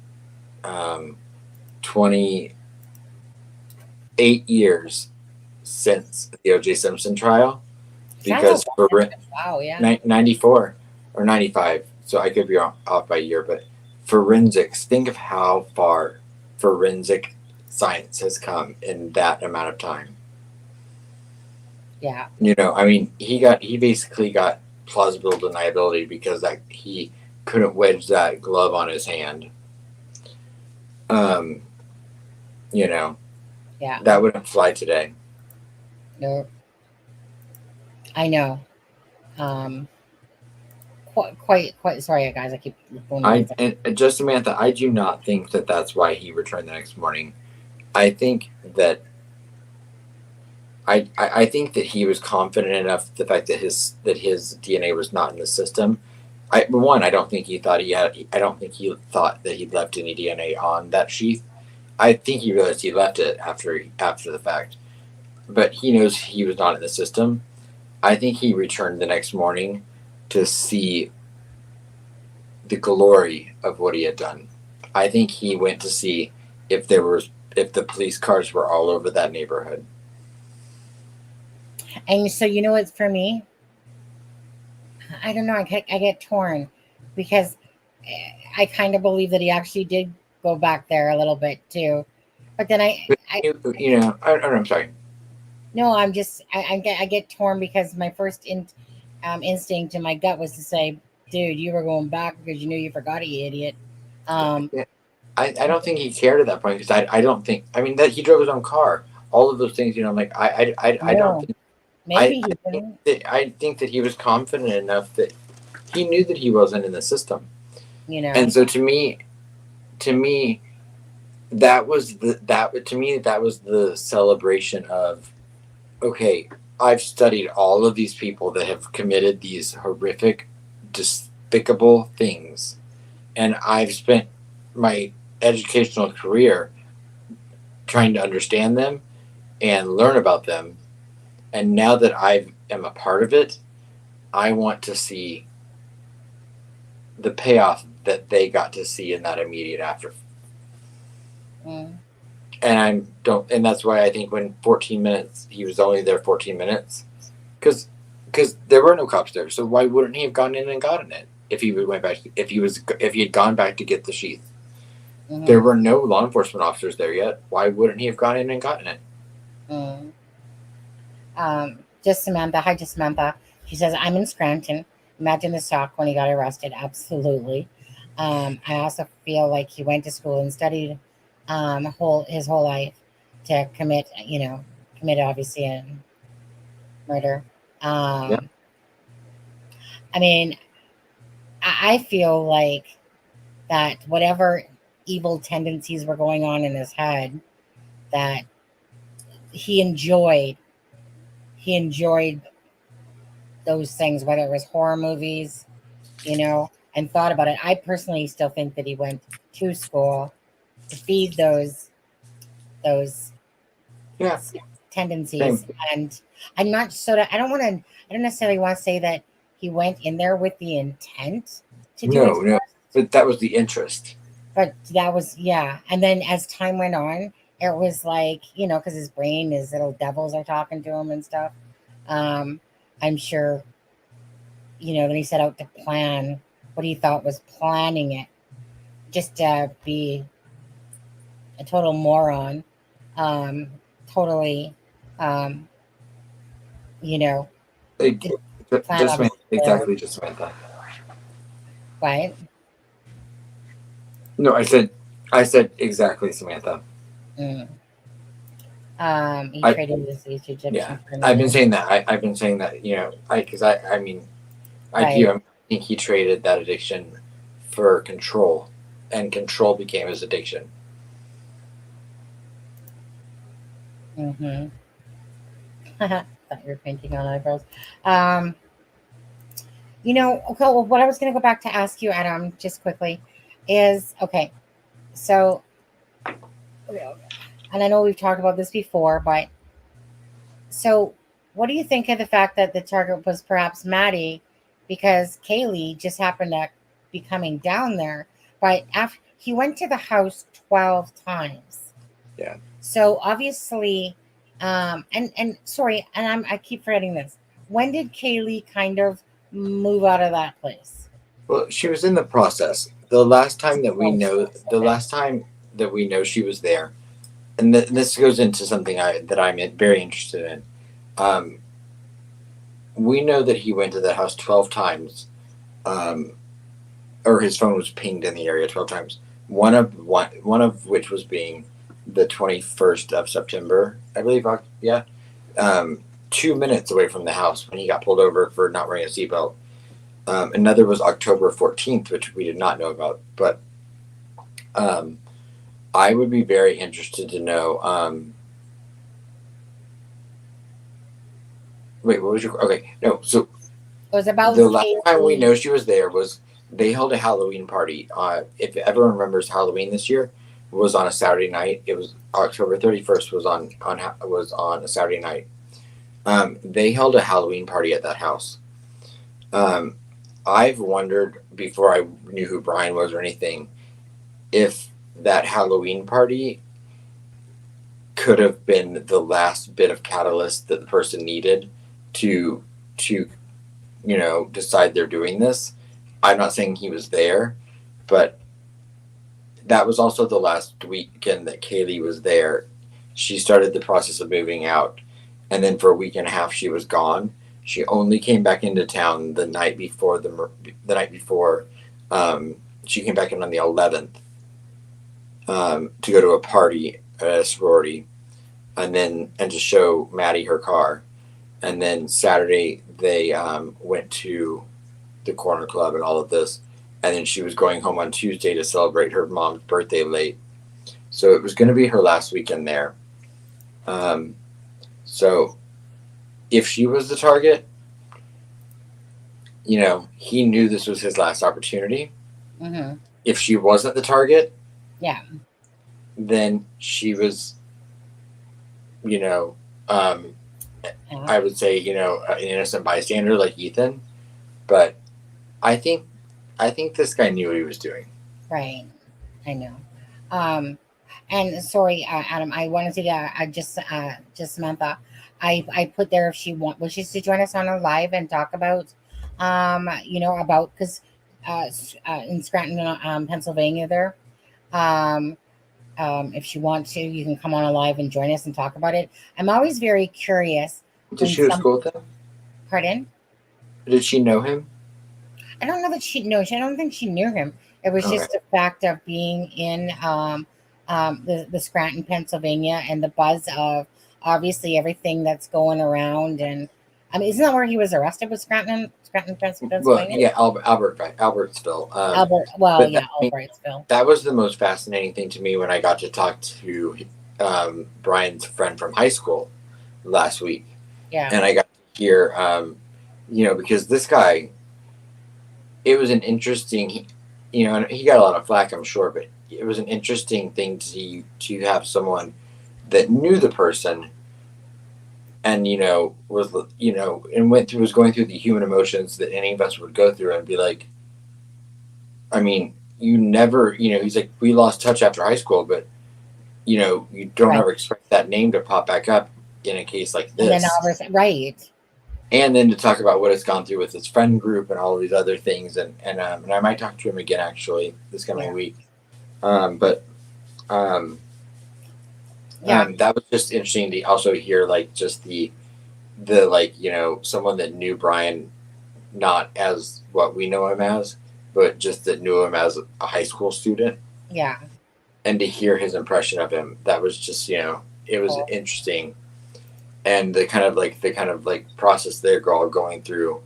28 years since the O.J. Simpson trial. Because for 94 or 95, so I could be off by a year, but forensics, think of how far forensic science has come in that amount of time. Yeah. He basically got plausible deniability because he couldn't wedge that glove on his hand. Yeah. That wouldn't fly today. No. I know. Quite. Sorry, guys. I keep going. And just Samantha, I do not think that that's why he returned the next morning. I think that I think that he was confident enough the fact that his DNA was not in the system. I don't think he thought I don't think he thought that he'd left any DNA on that sheath. I think he realized he left it after the fact, but he knows he was not in the system. I think he returned the next morning to see the glory of what he had done. I think he went to see if the police cars were all over that neighborhood. And so, it's for me, I don't know. I get torn because I kind of believe that he actually did go back there a little bit too. But then I'm sorry. No, I get torn because my first instinct in my gut was to say, dude, you were going back because you knew you forgot, you idiot. I don't think he cared at that point because I don't think, that he drove his own car, all of those things, I'm like, I don't think, maybe I think that he was confident enough that he knew that he wasn't in the system, and so to me, that was the celebration of, okay, I've studied all of these people that have committed these horrific, despicable things, and I've spent my educational career trying to understand them and learn about them, and now that I am a part of it, I want to see the payoff that they got to see in that immediate after. And that's why I think when 14 minutes, he was only there 14 minutes, because there were no cops there. So why wouldn't he have gone in and gotten it if he went back? If he had gone back to get the sheath, there were no law enforcement officers there yet. Why wouldn't he have gone in and gotten it? Just Samantha. Hi, just Samantha. She says, I'm in Scranton. Imagine the shock when he got arrested. Absolutely. I also feel like he went to school and studied his whole life to commit obviously a murder. Yeah. I mean, I feel like that whatever evil tendencies were going on in his head, that he enjoyed those things, whether it was horror movies, and thought about it. I personally still think that he went to school to feed those Yeah. tendencies. Same. And I don't necessarily want to say that he went in there with the intent to do it. No, but that was the interest. But that was, yeah. And then as time went on, it was like, because his brain, his little devils are talking to him and stuff. I'm sure, then he set out to plan what he thought was planning it, just to be a total moron. Totally, Just Samantha. What? No, I said exactly Samantha. He traded his Egyptian. Yeah, I've been saying that. I've been saying that. I think he traded that addiction for control, and control became his addiction. Mm-hmm. Thought you were painting on eyebrows. Okay, well, what I was going to go back to ask you, Adam, just quickly, is, okay, so, and I know we've talked about this before, but, so, what do you think of the fact that the target was perhaps Maddie, because Kaylee just happened to be coming down there, but after he went to the house 12 times. Yeah. So, obviously, and sorry, and I keep forgetting this. When did Kaylee kind of move out of that place? Well, she was in the process. The last time that we know she was there, and this goes into something that I'm very interested in. We know that he went to that house 12 times, or his phone was pinged in the area 12 times. One of which was being the 21st of September, I believe. Yeah. 2 minutes away from the house when he got pulled over for not wearing a seatbelt. Another was October 14th, which we did not know about. But I would be very interested to know. Wait, what was your... Okay, no. So it was about the last time we know she was there was they held a Halloween party. If everyone remembers, Halloween this year was on a Saturday night. It was October 31st was on a Saturday night. They held a Halloween party at that house. I've wondered, before I knew who Bryan was or anything, if that Halloween party could have been the last bit of catalyst that the person needed to decide they're doing this. I'm not saying he was there, but that was also the last weekend that Kaylee was there. She started the process of moving out, and then for a week and a half she was gone. She only came back into town the night before she came back in on the 11th to go to a party at a sorority, and to show Maddie her car. And then Saturday they went to the corner club and all of this, and then she was going home on Tuesday to celebrate her mom's birthday late. So it was going to be her last weekend there. So if she was the target, he knew this was his last opportunity. Mm-hmm. If she wasn't the target, yeah, then she was, I would say, an innocent bystander like Ethan. But I think this guy knew what he was doing. Right. I know. And sorry, Adam, I wanted to just Samantha, I put there if she wishes to join us on a live and talk about, because in Scranton, Pennsylvania there, if she wants to, you can come on a live and join us and talk about it. I'm always very curious. Did she go to school with him? Pardon? Did she know him? I don't know that she no, I don't think she knew him. It was Okay. just the fact of being in the Scranton, Pennsylvania, and the buzz of obviously everything that's going around. And I mean, isn't that where he was arrested? Was Scranton, Well, Pennsylvania? yeah, Albertsville. Albert. Well, But yeah, Albrightsville. that was the most fascinating thing to me when I got to talk to Brian's friend from high school last week, Yeah. and I got to hear, because this guy, it was an interesting, and he got a lot of flack, I'm sure, but it was an interesting thing to have someone that knew the person and was and was going through the human emotions that any of us would go through and be like, I mean, you never, he's like, we lost touch after high school, but you don't Right. ever expect that name to pop back up in a case like And then this. Albert, right. And then to talk about what it's gone through with his friend group and all of these other things, and I might talk to him again actually this coming week. But that was just interesting to also hear, like, just the like, someone that knew Brian not as what we know him as, but just that knew him as a high school student. Yeah. And to hear his impression of him, that was just, it was interesting. And the kind of like process they're all going through,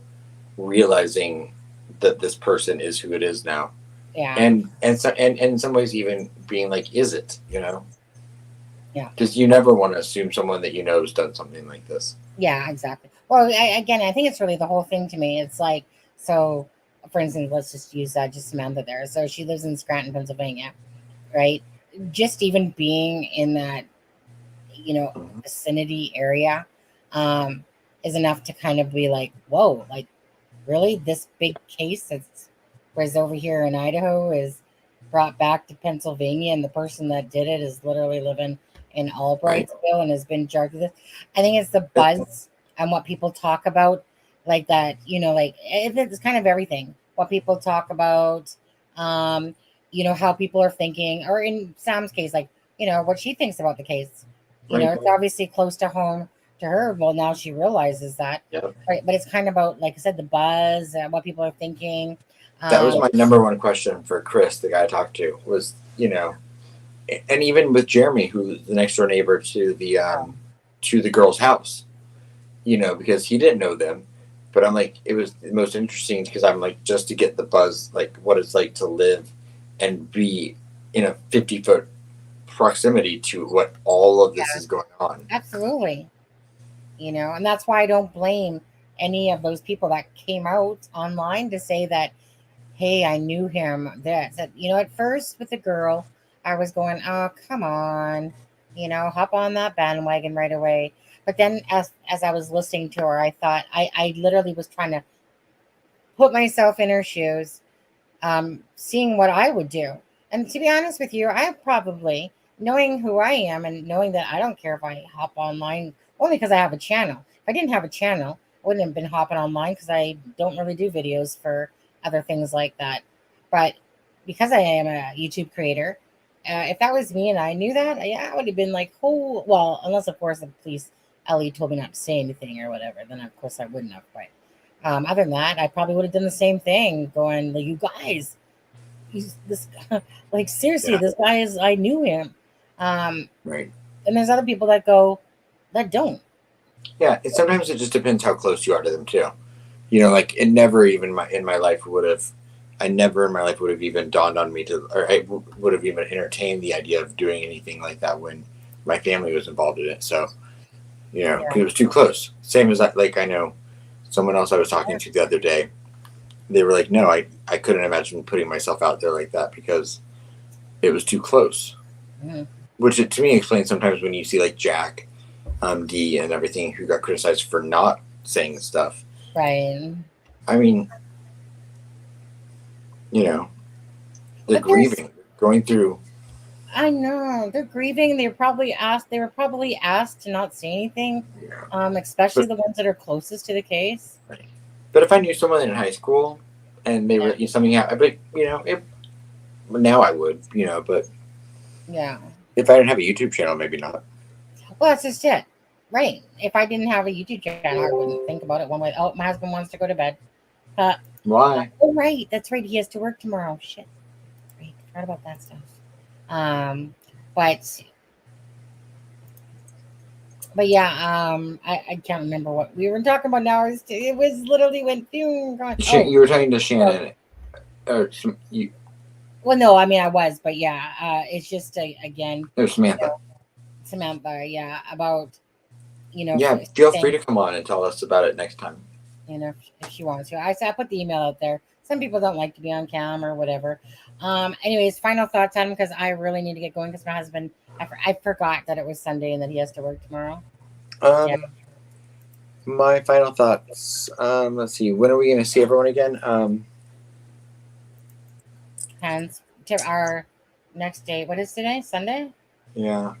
realizing that this person is who it is now. Yeah. And in some ways even being like, is it, Yeah. Because you never want to assume someone that has done something like this. Yeah, exactly. Well, I think it's really the whole thing to me. It's like, so, for instance, let's just use just Samantha there. So she lives in Scranton, Pennsylvania, right? Just even being in that, vicinity area is enough to kind of be like, whoa, like, really? This big case that's was over here in Idaho is brought back to Pennsylvania, and the person that did it is literally living in Albrightsville and has been charged with this. I think it's the buzz and what people talk about, like that, like it's kind of everything. What people talk about, how people are thinking, or in Sam's case, like, what she thinks about the case. It's obviously close to home to her. Well, now she realizes that, right? But it's kind of about, like I said, the buzz and what people are thinking. That was my number one question for Chris, the guy I talked to, was, and even with Jeremy, who's the next door neighbor to the girl's house, because he didn't know them. But I'm like, it was the most interesting because I'm like, just to get the buzz, like what it's like to live and be in a 50-foot proximity to what all of this is going on. Absolutely. And that's why I don't blame any of those people that came out online to say that, hey, I knew him. That at first with the girl, I was going, oh, come on, hop on that bandwagon right away. But then as I was listening to her, I thought I literally was trying to put myself in her shoes, seeing what I would do. And to be honest with you, I probably, knowing who I am and knowing that I don't care if I hop online, only because I have a channel. If I didn't have a channel, I wouldn't have been hopping online because I don't really do videos for other things like that. But because I am a YouTube creator, if that was me and I knew that, I would have been like, oh, well, unless of course the police, Ellie told me not to say anything or whatever, then of course I wouldn't have. But other than that, I probably would have done the same thing, going, like, you guys, this like, seriously, this guy is, I knew him. Right. And there's other people that don't. Yeah, and sometimes it just depends how close you are to them too. Like, it never even in my life would have even dawned on me or I would have even entertained the idea of doing anything like that when my family was involved in it. So, it was too close. Same as like, I know someone else I was talking to the other day, they were like, no, I couldn't imagine putting myself out there like that because it was too close. Mm-hmm. Which to me explains sometimes when you see like Jack, D and everything, who got criticized for not saying stuff. Right. I mean, they're grieving, going through. I know they're grieving. They were probably asked to not say anything, especially the ones that are closest to the case. Right. But if I knew someone in high school and they were something happened, now I would, but yeah. If I didn't have a YouTube channel, maybe not. Well, that's just it, right? If I didn't have a YouTube channel, I wouldn't think about it one way. Oh, my husband wants to go to bed. Why? Oh, right. That's right. He has to work tomorrow. Shit. Right. Forgot about that stuff. But yeah, I can't remember what we were talking about now. It was literally went. You were talking to Shannon. You. Well, no, I mean I was, but yeah, it's just again. There's Samantha. Samantha, yeah, about Yeah, feel free to come on and tell us about it next time. If she wants to. I put the email out there. Some people don't like to be on cam or whatever. Anyways, final thoughts on him because I really need to get going because my husband. I forgot that it was Sunday and that he has to work tomorrow. My final thoughts. Let's see. When are we going to see everyone again? Hence, to our next day. What is today? Sunday? Yeah.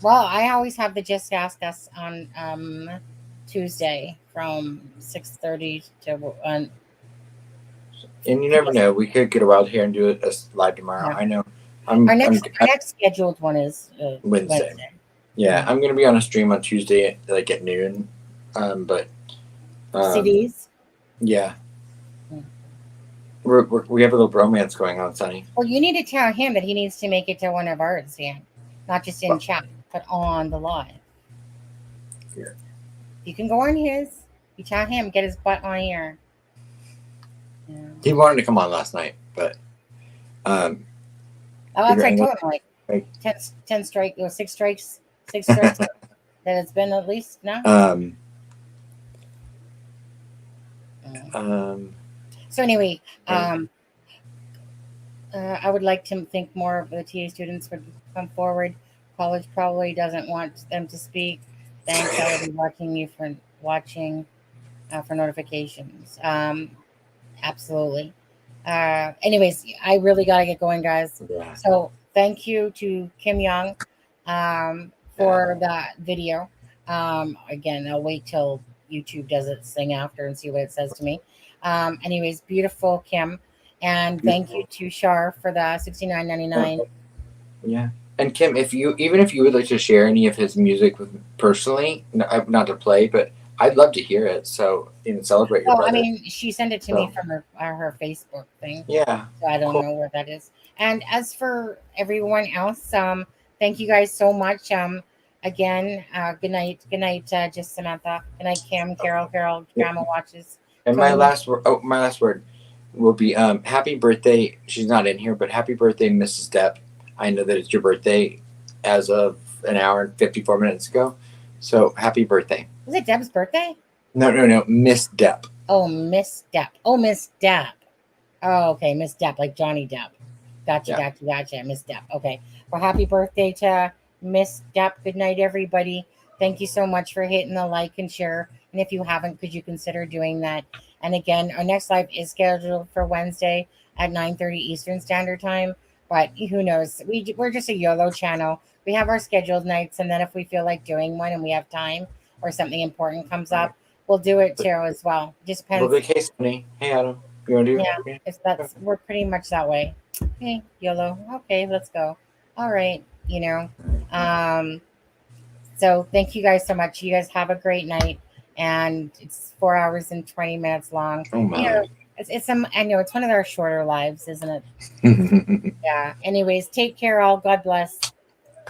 Well, I always have the Just Ask Us on Tuesday from 6:30 to. And you never know. We could get a wild here and do it live tomorrow. Yeah. I know. Our next scheduled one is Wednesday. Yeah, I'm going to be on a stream on Tuesday, like at noon. But CDs. Yeah. We have a little bromance going on, Sonny. Well, you need to tell him that he needs to make it to one of ours, yeah, not just in chat, but on the live. Yeah. You can go on his. You tell him, get his butt on here. Yeah. He wanted to come on last night, but that's what I told him, like 10 strikes, or 6 strikes. 6 strikes. That it's been at least now. So anyway, I would like to think more of the TA students would come forward. College probably doesn't want them to speak. Thanks. I will be watching you for notifications. Absolutely. Anyways, I really got to get going, guys. Yeah. So thank you to Kim Young for that video. Again, I'll wait till YouTube does its thing after and see what it says to me. Anyways, beautiful Kim. And thank you to Shar for the $69.99. Yeah. And Kim, if you would like to share any of his music with personally, not to play, but I'd love to hear it. So even celebrate your brother. I mean, she sent it to me from her Facebook thing. Yeah. So I don't know where that is. And as for everyone else, thank you guys so much. Again, good night. Good night, just Samantha. Good night, Kim, Carol, Grandma watches. And my last word will be happy birthday. She's not in here, but happy birthday, Mrs. Depp. I know that it's your birthday as of an hour and 54 minutes ago. So happy birthday. Was it Depp's birthday? No, Miss Depp. Oh, Miss Depp. Oh, Miss Depp. Oh, okay, Miss Depp, like Johnny Depp. Gotcha. Miss Depp. Okay. Well, happy birthday to Miss Depp. Good night, everybody. Thank you so much for hitting the like and share. And if you haven't, could you consider doing that? And again, our next live is scheduled for Wednesday at 9:30 Eastern Standard Time. But who knows? We're just a YOLO channel. We have our scheduled nights. And then if we feel like doing one and we have time or something important comes up, we'll do it too as well. Just depends. Well, hey, Sonny. Hey, Adam. You want to do it? Yeah, we're pretty much that way. Okay, YOLO. Okay, let's go. All right. So thank you guys so much. You guys have a great night. And it's 4 hours and 20 minutes long. Oh my. I know it's one of our shorter lives, isn't it? Yeah. Anyways, take care all. God bless.